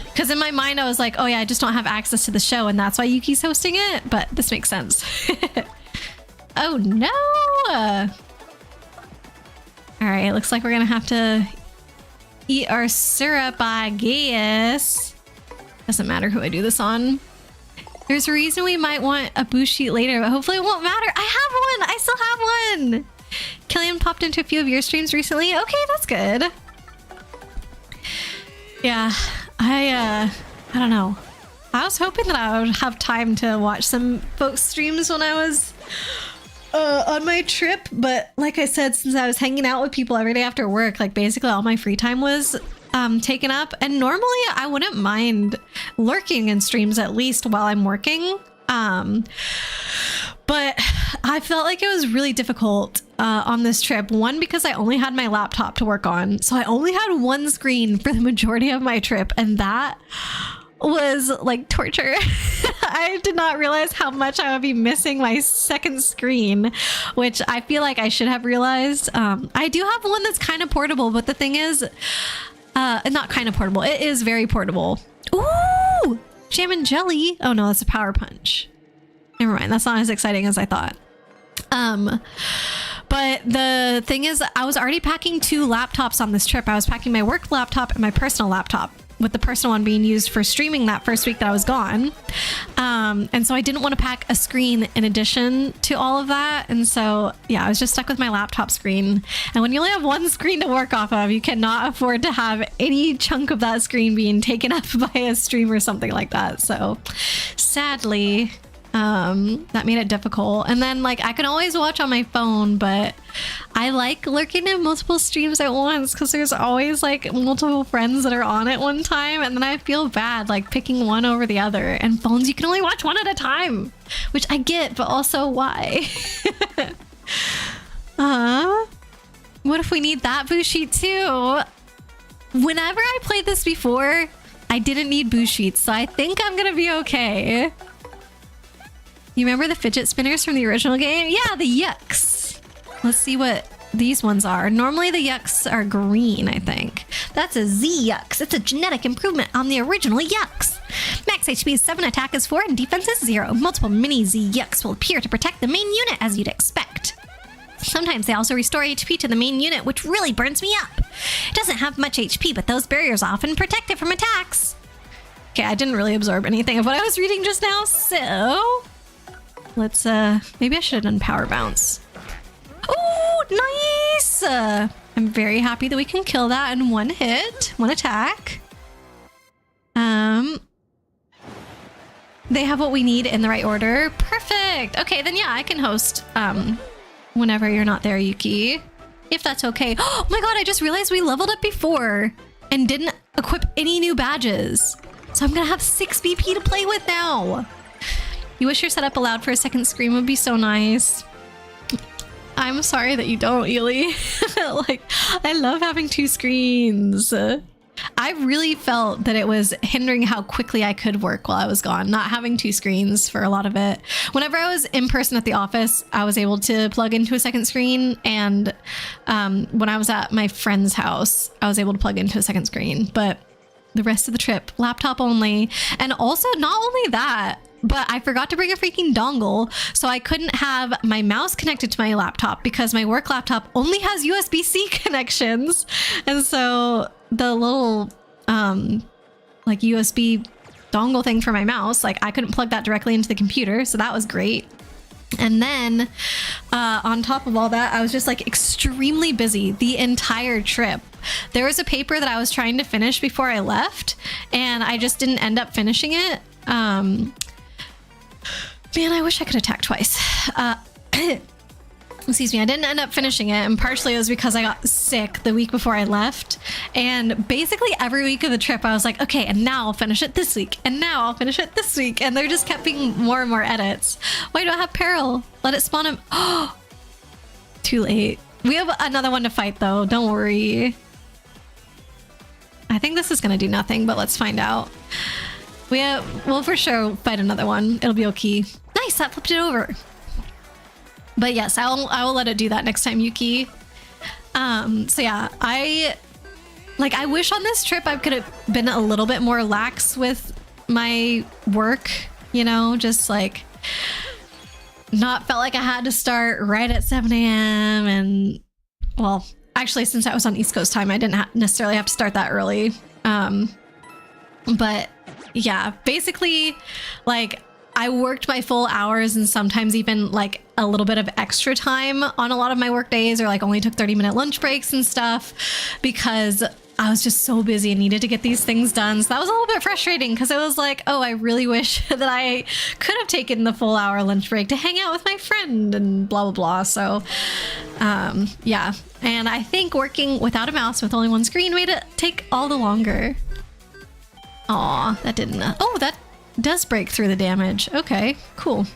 Because in my mind, I was like, oh yeah, I just don't have access to the show, and that's why Yuki's hosting it. But this makes sense. Oh no! All right, looks like we're gonna have to eat our syrup, I guess. Doesn't matter who I do this on. There's a reason we might want a boost sheet later, but hopefully it won't matter. I have one! I still have one! Killian popped into a few of your streams recently. Okay, that's good. Yeah, I don't know. I was hoping that I would have time to watch some folks' streams when I was on my trip, but like I said, since I was hanging out with people every day after work, like basically all my free time was taken up. And normally I wouldn't mind lurking in streams at least while I'm working. But I felt like it was really difficult on this trip. One, because I only had my laptop to work on. So I only had one screen for the majority of my trip. And that was like torture. I did not realize how much I would be missing my second screen, which I feel like I should have realized. I do have one that's kind of portable, but the thing is, not kind of portable. It is very portable. Ooh, jam and jelly. Oh no, that's a power punch. Never mind. That's not as exciting as I thought. But the thing is, I was already packing 2 laptops on this trip. I was packing my work laptop and my personal laptop, with the personal one being used for streaming that first week that I was gone. And so I didn't want to pack a screen in addition to all of that. And so, yeah, I was just stuck with my laptop screen. And when you only have one screen to work off of, you cannot afford to have any chunk of that screen being taken up by a stream or something like that. So sadly, that made it difficult. And then like I can always watch on my phone, but I like lurking in multiple streams at once because there's always like multiple friends that are on at one time, and then I feel bad like picking one over the other. And phones, you can only watch one at a time, which I get, but also why? What if we need that boost sheet too? Whenever I played this before, I didn't need boost sheets, so I think I'm gonna be okay. You remember the fidget spinners from the original game? Yeah, the yucks. Let's see what these ones are. Normally the yucks are green, I think. That's a Z yucks. It's a genetic improvement on the original yucks. Max HP is 7, attack is 4, and defense is 0. Multiple mini Z yucks will appear to protect the main unit as you'd expect. Sometimes they also restore HP to the main unit, which really burns me up. It doesn't have much HP, but those barriers often protect it from attacks. Okay, I didn't really absorb anything of what I was reading just now, so let's maybe I should have done power bounce. Oh, nice! I'm very happy that we can kill that in one hit, one attack. They have what we need in the right order. Perfect. Okay, then yeah, I can host whenever you're not there, Yuki, if that's okay. Oh my god, I just realized we leveled up before and didn't equip any new badges. So I'm gonna have 6 BP to play with now. You wish your setup allowed for a second screen would be so nice. I'm sorry that you don't, Ely. Like, I love having 2 screens. I really felt that it was hindering how quickly I could work while I was gone, not having 2 screens for a lot of it. Whenever I was in person at the office, I was able to plug into a second screen. And when I was at my friend's house, I was able to plug into a second screen. But the rest of the trip, laptop only. And also, not only that, but I forgot to bring a freaking dongle, so I couldn't have my mouse connected to my laptop because my work laptop only has USB-C connections. And so the little like USB dongle thing for my mouse, like I couldn't plug that directly into the computer, so that was great. And then on top of all that, I was just like extremely busy the entire trip. There was a paper that I was trying to finish before I left, and I just didn't end up finishing it. Man, I wish I could attack twice. Excuse me, I didn't end up finishing it, and partially it was because I got sick the week before I left. And basically every week of the trip, I was like, okay, and now I'll finish it this week, and now I'll finish it this week. And there just kept being more and more edits. Why do I have peril? Let it spawn him. Oh, too late. We have another one to fight though, don't worry. I think this is gonna do nothing, but let's find out. We'll for sure fight another one. It'll be okay. Nice, that flipped it over. But yes, I will let it do that next time, Yuki. So yeah, I wish on this trip I could have been a little bit more lax with my work, you know, just like not felt like I had to start right at 7 a.m. and well, actually, since I was on East Coast time, I didn't necessarily have to start that early. But yeah, basically, like, I worked my full hours and sometimes even like a little bit of extra time on a lot of my work days, or like only took 30-minute lunch breaks and stuff because I was just so busy and needed to get these things done. So that was a little bit frustrating because it was like, oh, I really wish that I could have taken the full hour lunch break to hang out with my friend and blah, blah, blah. So yeah. And I think working without a mouse with only one screen made it take all the longer. Aw, that didn't. Oh, that does break through the damage. Okay, cool.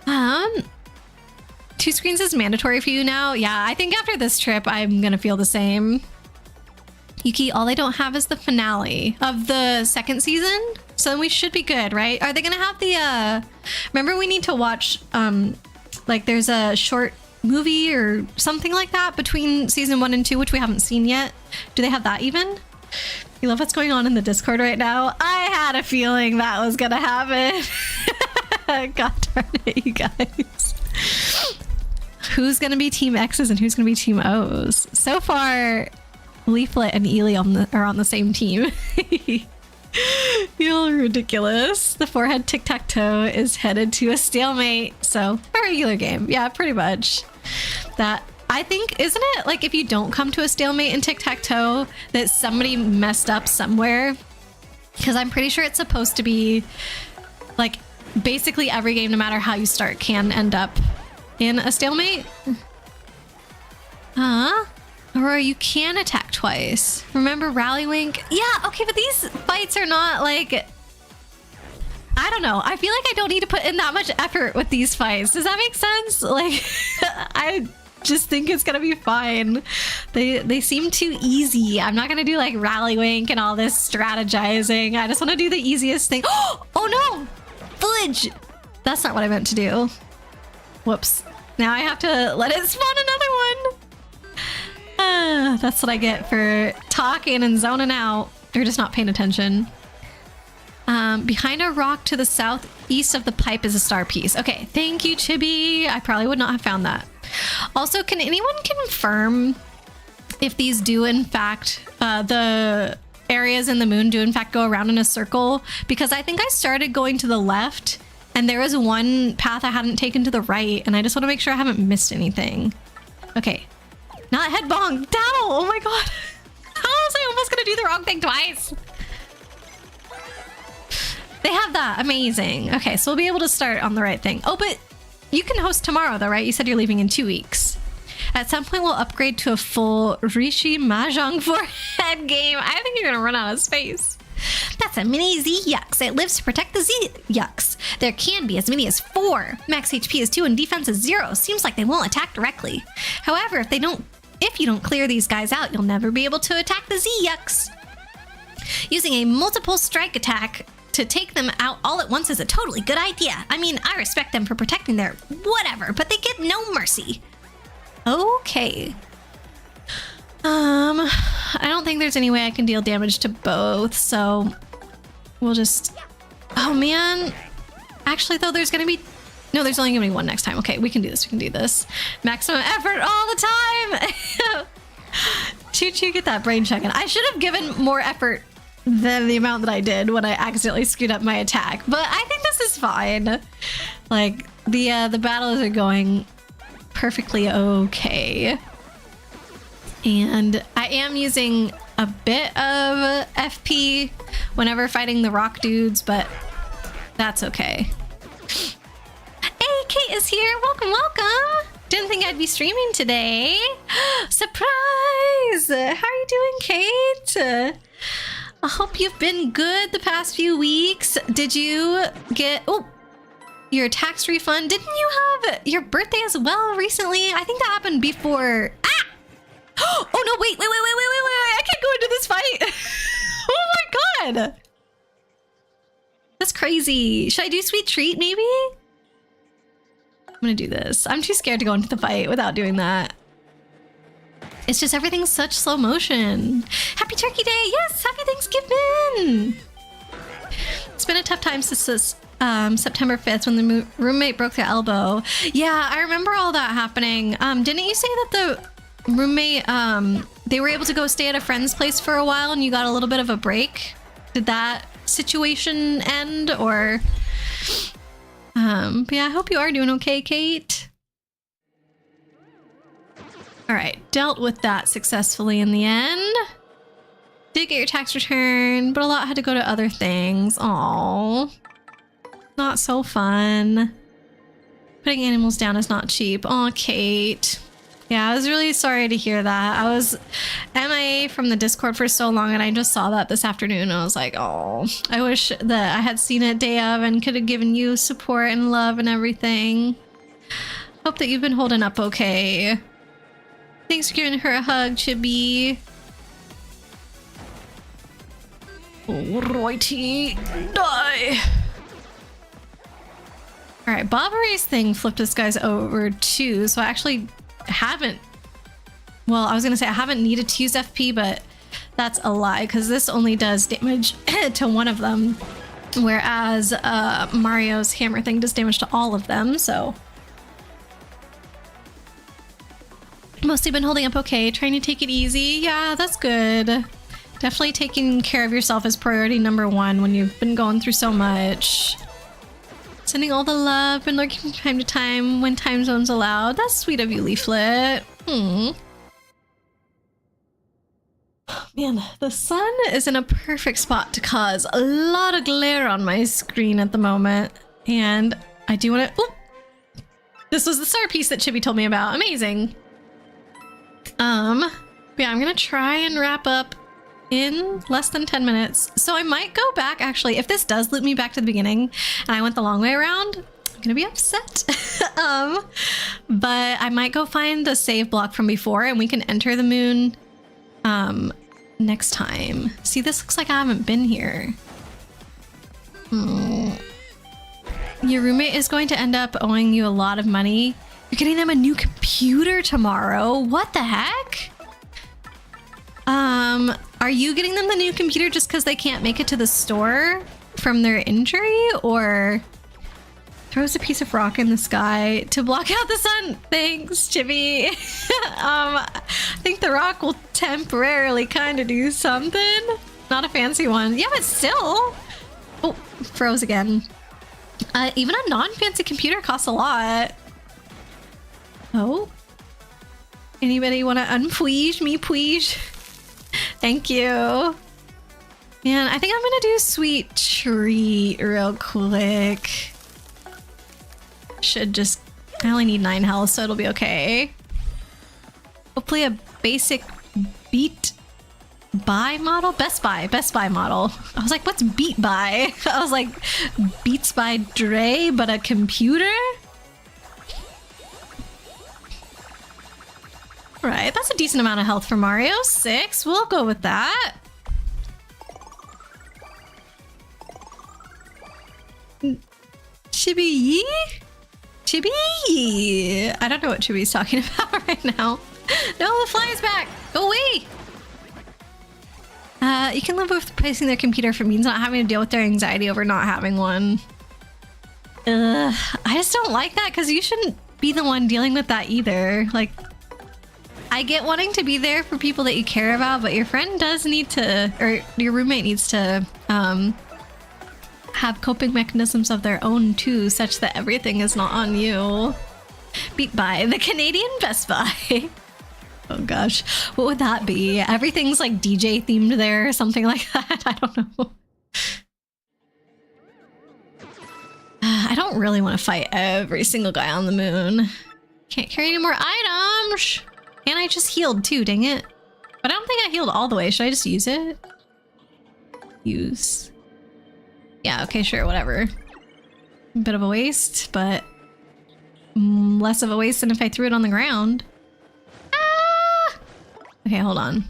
2 screens is mandatory for you now. Yeah, I think after this trip, I'm gonna feel the same. Yuki, all they don't have is the finale of the 2nd season. So then we should be good, right? Are they gonna have the, remember we need to watch, like there's a short movie or something like that between season 1 and 2, which we haven't seen yet. Do they have that even? You love what's going on in the Discord right now? I had a feeling that was gonna happen. God darn it, you guys. Who's gonna be Team X's and who's gonna be Team O's? So far, Leaflet and Ely are on the same team. You're ridiculous. The forehead tic-tac-toe is headed to a stalemate. So, a regular game. Yeah, pretty much. That, I think, isn't it like if you don't come to a stalemate in tic-tac-toe that somebody messed up somewhere? Because I'm pretty sure it's supposed to be like basically every game, no matter how you start, can end up in a stalemate. Or you can attack twice. Remember Rally Wink? Yeah, okay, but these fights are not like... I don't know. I feel like I don't need to put in that much effort with these fights. Does that make sense? Like, I just think it's gonna be fine. They seem too easy. I'm not gonna do like Rally Wink and all this strategizing. I just want to do the easiest thing. Oh no! Fudge! That's not what I meant to do. Whoops. Now I have to let it spawn another one. That's what I get for talking and zoning out, or just not paying attention. Behind a rock to the southeast of the pipe is a star piece. Okay, thank you, Chibi. I probably would not have found that. Also, can anyone confirm if these do in fact, the areas in the moon do in fact go around in a circle? Because I think I started going to the left and there was one path I hadn't taken to the right, and I just want to make sure I haven't missed anything. Okay. Not head bong. Daddle! Oh my god. How was I almost gonna do the wrong thing twice? They have that. Amazing. Okay, so we'll be able to start on the right thing. Oh, but you can host tomorrow though, right? You said you're leaving in 2 weeks. At some point, we'll upgrade to a full Rishi Mahjong forehead game. I think you're gonna run out of space. That's a mini Z-Yucks. It lives to protect the Z-Yucks. There can be as many as 4. Max HP is 2 and defense is 0. Seems like they won't attack directly. However, if you don't clear these guys out, you'll never be able to attack the Z-Yucks. Using a multiple strike attack to take them out all at once is a totally good idea. I mean, I respect them for protecting their whatever, but they get no mercy. Okay. I don't think there's any way I can deal damage to both, so we'll just... Oh man. Actually though, there's gonna be... No, there's only gonna be one next time. Okay, we can do this, we can do this. Maximum effort all the time! Choo-choo, get that brain check in. I should have given more effort than the amount that I did when I accidentally screwed up my attack, but I think this is fine. Like, the battles are going perfectly okay. And I am using a bit of FP whenever fighting the rock dudes, but that's okay. Hey, Kate is here. Welcome, welcome. Didn't think I'd be streaming today. Surprise! How are you doing, Kate? I hope you've been good the past few weeks. Did you get your tax refund? Didn't you have your birthday as well recently? I think that happened before. Ah! Oh no, wait. I can't go into this fight. Oh my god. That's crazy. Should I do Sweet Treat maybe? I'm gonna do this. I'm too scared to go into the fight without doing that. It's just everything's such slow motion. Happy Turkey Day. Yes, happy Thanksgiving. It's been a tough time since this September 5th when the roommate broke their elbow. Yeah, I remember all that happening. Didn't you say that roommate, they were able to go stay at a friend's place for a while and you got a little bit of a break. Did that situation end or... but yeah, I hope you are doing okay, Kate. All right, dealt with that successfully in the end. Did get your tax return, but a lot had to go to other things. Aww. Not so fun. Putting animals down is not cheap. Aw, Kate. Yeah, I was really sorry to hear that. I was MIA from the Discord for so long and I just saw that this afternoon and I was like, oh, I wish that I had seen it day of and could have given you support and love and everything. Hope that you've been holding up okay. Thanks for giving her a hug, Chibi. Alrighty, die. Alright, Bobbery's thing flipped this guy's over too, so I actually haven't... Well, I was gonna say I haven't needed to use FP, but that's a lie, because this only does damage to one of them, whereas Mario's hammer thing does damage to all of them, so... Mostly been holding up okay, trying to take it easy. Yeah, that's good. Definitely taking care of yourself is priority number one when you've been going through so much. Sending all the love and lurking from time to time when time zones allow. That's sweet of you, Leaflet. Man, the sun is in a perfect spot to cause a lot of glare on my screen at the moment. And I do want to... This was the star piece that Chibi told me about. Amazing. Yeah, I'm gonna try and wrap up in less than 10 minutes. So I might go back, actually, if this does loop me back to the beginning and I went the long way around, I'm gonna be upset. But I might go find the save block from before and we can enter the moon next time. See, this looks like I haven't been here. Your roommate is going to end up owing you a lot of money. You're getting them a new computer tomorrow. What the heck? Are you getting them the new computer just because they can't make it to the store from their injury? Or throws a piece of rock in the sky to block out the sun? Thanks, Chibi. I think the rock will temporarily kind of do something. Not a fancy one. Yeah, but still. Oh, froze again. Even a non-fancy computer costs a lot. Oh. Anybody want to unplease me, please? Thank you. Man, I think I'm gonna do Sweet Treat real quick. Should just... I only need 9 health, so it'll be okay. Hopefully a basic Beat Buy model? Best Buy model. I was like, what's Beat Buy? I was like, Beats by Dre, but a computer? Right, that's a decent amount of health for Mario. 6, we'll go with that. Chibi? Chibi? I don't know what Chibi's talking about right now. No, the fly is back. Go away. You can live with replacing their computer if it means not having to deal with their anxiety over not having one. I just don't like that because you shouldn't be the one dealing with that either. Like, I get wanting to be there for people that you care about, but your friend does need to, or your roommate needs to, have coping mechanisms of their own too, such that everything is not on you. Beat by the Canadian Best Buy. Oh gosh, what would that be? Everything's like DJ themed there or something like that. I don't know. I don't really want to fight every single guy on the moon. Can't carry any more items. And I just healed too, dang it. But I don't think I healed all the way. Should I just use it? Use. Yeah, okay, sure, whatever. A bit of a waste, but less of a waste than if I threw it on the ground. Ah! Okay, hold on.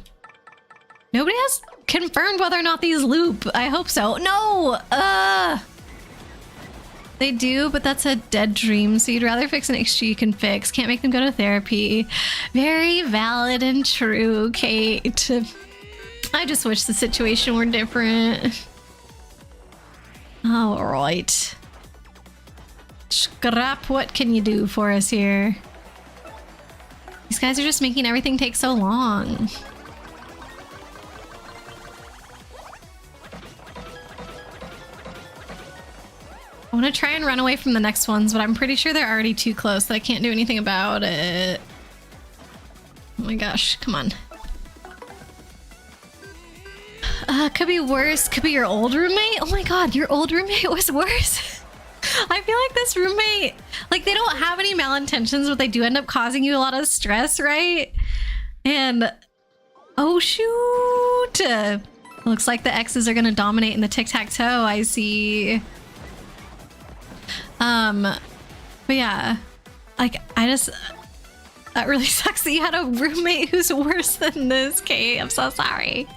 Nobody has confirmed whether or not these loop. I hope so. No! They do, but that's a dead dream, so you'd rather fix an issue you can fix. Can't make them go to therapy. Very valid and true, Kate. I just wish the situation were different. All right. Scrap, what can you do for us here? These guys are just making everything take so long. I want to try and run away from the next ones, but I'm pretty sure they're already too close that I can't do anything about it. Oh my gosh, come on. Could be worse. Could be your old roommate. Oh my god, your old roommate was worse. I feel like this roommate, like, they don't have any malintentions, but they do end up causing you a lot of stress, right? And oh shoot, looks like the X's are gonna dominate in the tic-tac-toe. I see. But yeah, like, that really sucks that you had a roommate who's worse than this, Kate. I'm so sorry.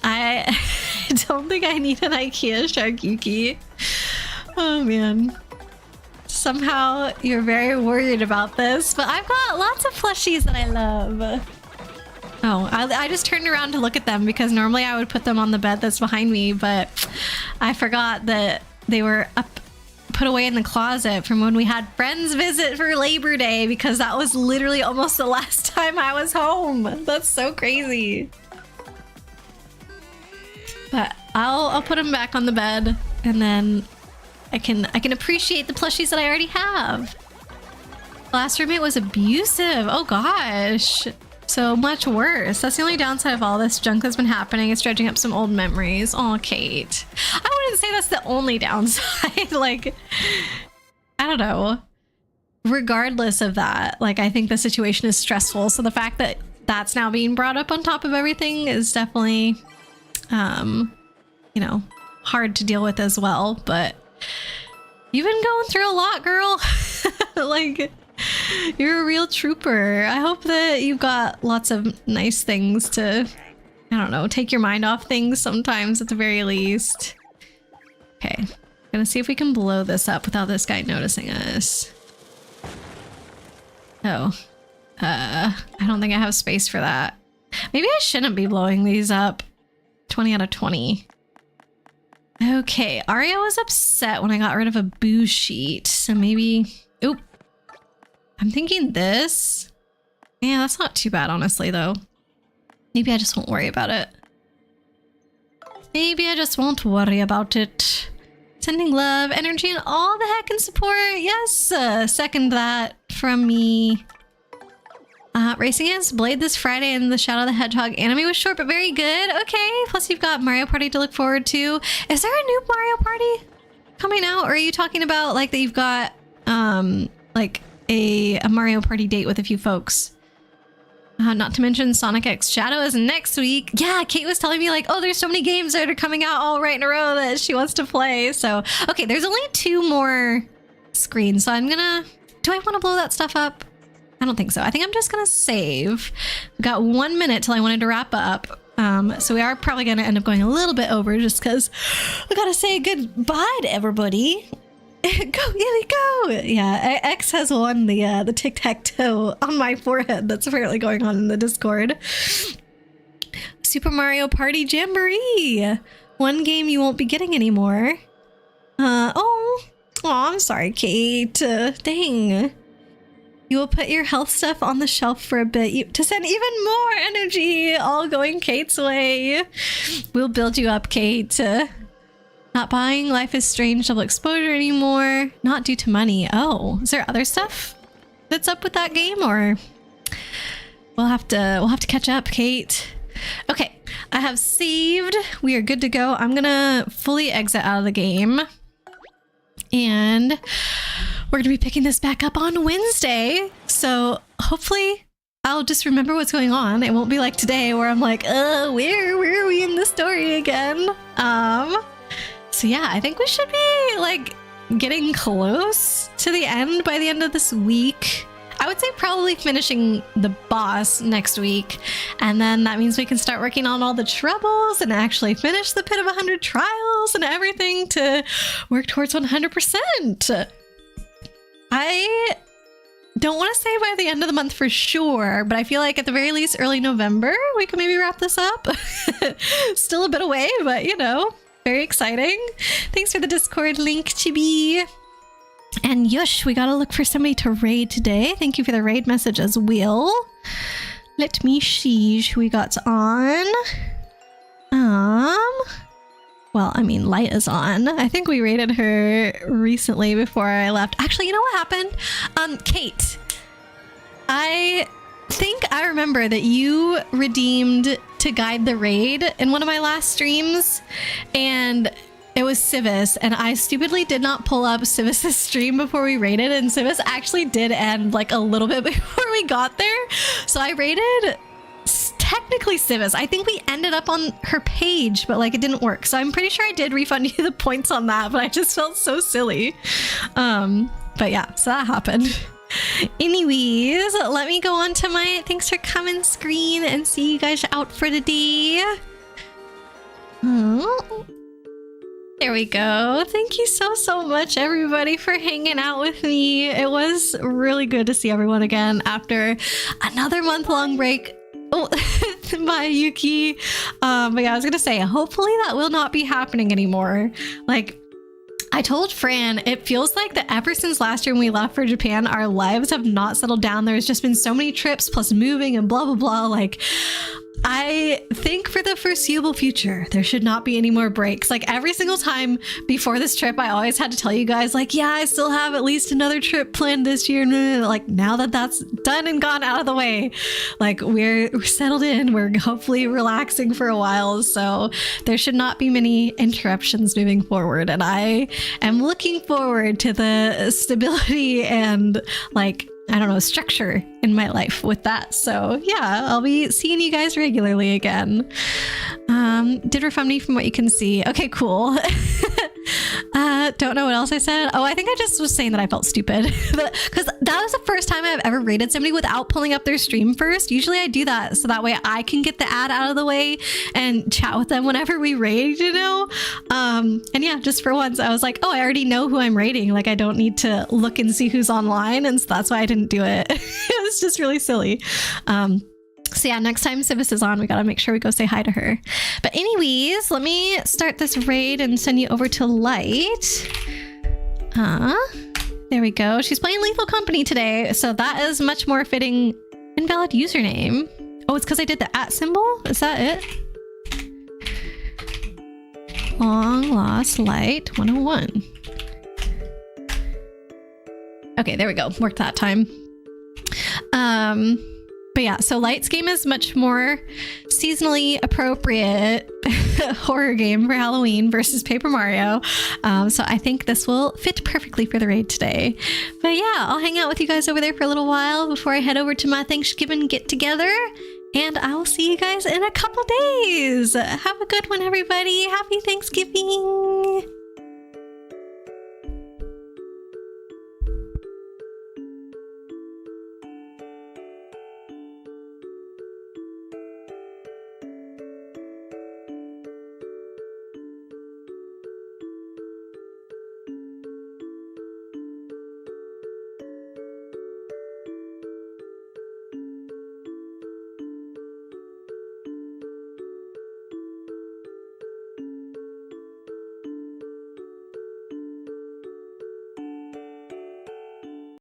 I don't think I need an IKEA Sharkyuki. Oh man. Somehow you're very worried about this, but I've got lots of plushies that I love. Oh, I just turned around to look at them because normally I would put them on the bed that's behind me, but I forgot that they were put away in the closet from when we had friends visit for Labor Day, because that was literally almost the last time I was home. That's so crazy. But I'll put them back on the bed, and then I can appreciate the plushies that I already have. Last roommate was abusive. Oh gosh. So much worse. That's the only downside of all this junk that's been happening. It's dredging up some old memories. Oh, Kate. I wouldn't say that's the only downside. Like, I don't know. Regardless of that, like, I think the situation is stressful. So the fact that that's now being brought up on top of everything is definitely, you know, hard to deal with as well. But you've been going through a lot, girl. Like, you're a real trooper. I hope that you've got lots of nice things to, I don't know, take your mind off things sometimes at the very least. Okay, gonna see if we can blow this up without this guy noticing us. Oh, I don't think I have space for that. Maybe I shouldn't be blowing these up. 20 out of 20. Okay, Arya was upset when I got rid of a boo sheet, so maybe... Oop. I'm thinking this. Yeah, that's not too bad, honestly, though. Maybe I just won't worry about it. Maybe I just won't worry about it. Sending love, energy, and all the heck and support. Yes, second that from me. Racing Against Blade this Friday, and the Shadow the Hedgehog anime was short but very good. Okay, plus you've got Mario Party to look forward to. Is there a new Mario Party coming out? Or are you talking about like that you've got like a Mario Party date with a few folks? Not to mention Sonic X Shadow is next week. Yeah, Kate was telling me like, oh, there's so many games that are coming out all right in a row that she wants to play. So, okay, there's only 2 more screens. So I'm gonna, do I want to blow that stuff up? I don't think so. I think I'm just gonna save. We've got 1 minute till I wanted to wrap up. So we are probably gonna end up going a little bit over just because we gotta say goodbye to everybody. Go, Illy, go! Yeah, X has won the tic-tac-toe on my forehead that's apparently going on in the Discord. Super Mario Party Jamboree! One game you won't be getting anymore. Oh, I'm sorry, Kate. Dang. You will put your health stuff on the shelf for a bit to send even more energy, all going Kate's way. We'll build you up, Kate. Not buying Life is Strange Double Exposure anymore. Not due to money. Oh, is there other stuff that's up with that game, or we'll have to catch up, Kate. Okay, I have saved. We are good to go. I'm gonna fully exit out of the game, and we're gonna be picking this back up on Wednesday. So hopefully I'll just remember what's going on. It won't be like today where I'm like, where are we in the story again? So yeah, I think we should be like getting close to the end by the end of this week. I would say probably finishing the boss next week. And then that means we can start working on all the troubles and actually finish the Pit of 100 Trials and everything to work towards 100%. I don't want to say by the end of the month for sure, but I feel like at the very least early November, we can maybe wrap this up. Still a bit away, but you know, very exciting. Thanks for the Discord link, Chibi. And Yush, we gotta look for somebody to raid today. Thank you for the raid message as well. Let me see who we got on. Well, I mean, Light is on. I think we raided her recently before I left. Actually, you know what happened? Kate, I think I remember that you redeemed to guide the raid in one of my last streams, and it was Civis, and I stupidly did not pull up Civis's stream before we raided, and Civis actually did end like a little bit before we got there. So I raided technically Civis. I think we ended up on her page, but like it didn't work. So I'm pretty sure I did refund you the points on that, but I just felt so silly. But yeah, so that happened. Anyways, let me go on to my thanks for coming screen and see you guys out for the day. Oh. There we go. Thank you so much, everybody, for hanging out with me. It was really good to see everyone again after another month-long break. Oh, bye, Yuki. But yeah, I was gonna say, hopefully that will not be happening anymore. Like, I told Fran, it feels like that ever since last year when we left for Japan, our lives have not settled down. There's just been so many trips plus moving and blah, blah, blah. Like, I think for the foreseeable future, there should not be any more breaks. Like every single time before this trip, I always had to tell you guys like, yeah, I still have at least another trip planned this year. Like now that that's done and gone out of the way, like we're settled in, we're hopefully relaxing for a while. So there should not be many interruptions moving forward. And I am looking forward to the stability and like, I don't know, structure in my life with that. So yeah, I'll be seeing you guys regularly again. Did refund me from what you can see. Okay, cool. Don't know what else I said. Oh, I think I just was saying that I felt stupid because that was the first time I've ever rated somebody without pulling up their stream first. Usually I do that so that way I can get the ad out of the way and chat with them whenever we raid, you know? And yeah, just for once I was like, oh, I already know who I'm raiding. Like I don't need to look and see who's online. And so that's why I didn't do it. It was just really silly. So yeah, next time Civis is on, we gotta make sure we go say hi to her. But anyways, let me start this raid and send you over to Light. There we go. She's playing Lethal Company today, so that is much more fitting. Invalid username. Oh, it's because I did the @ symbol? Is that it? Long Lost Light 101. Okay, there we go. Worked that time. But yeah, so Light's game is much more seasonally appropriate horror game for Halloween versus Paper Mario. So I think this will fit perfectly for the raid today. But yeah, I'll hang out with you guys over there for a little while before I head over to my Thanksgiving get together. And I will see you guys in a couple days. Have a good one, everybody. Happy Thanksgiving.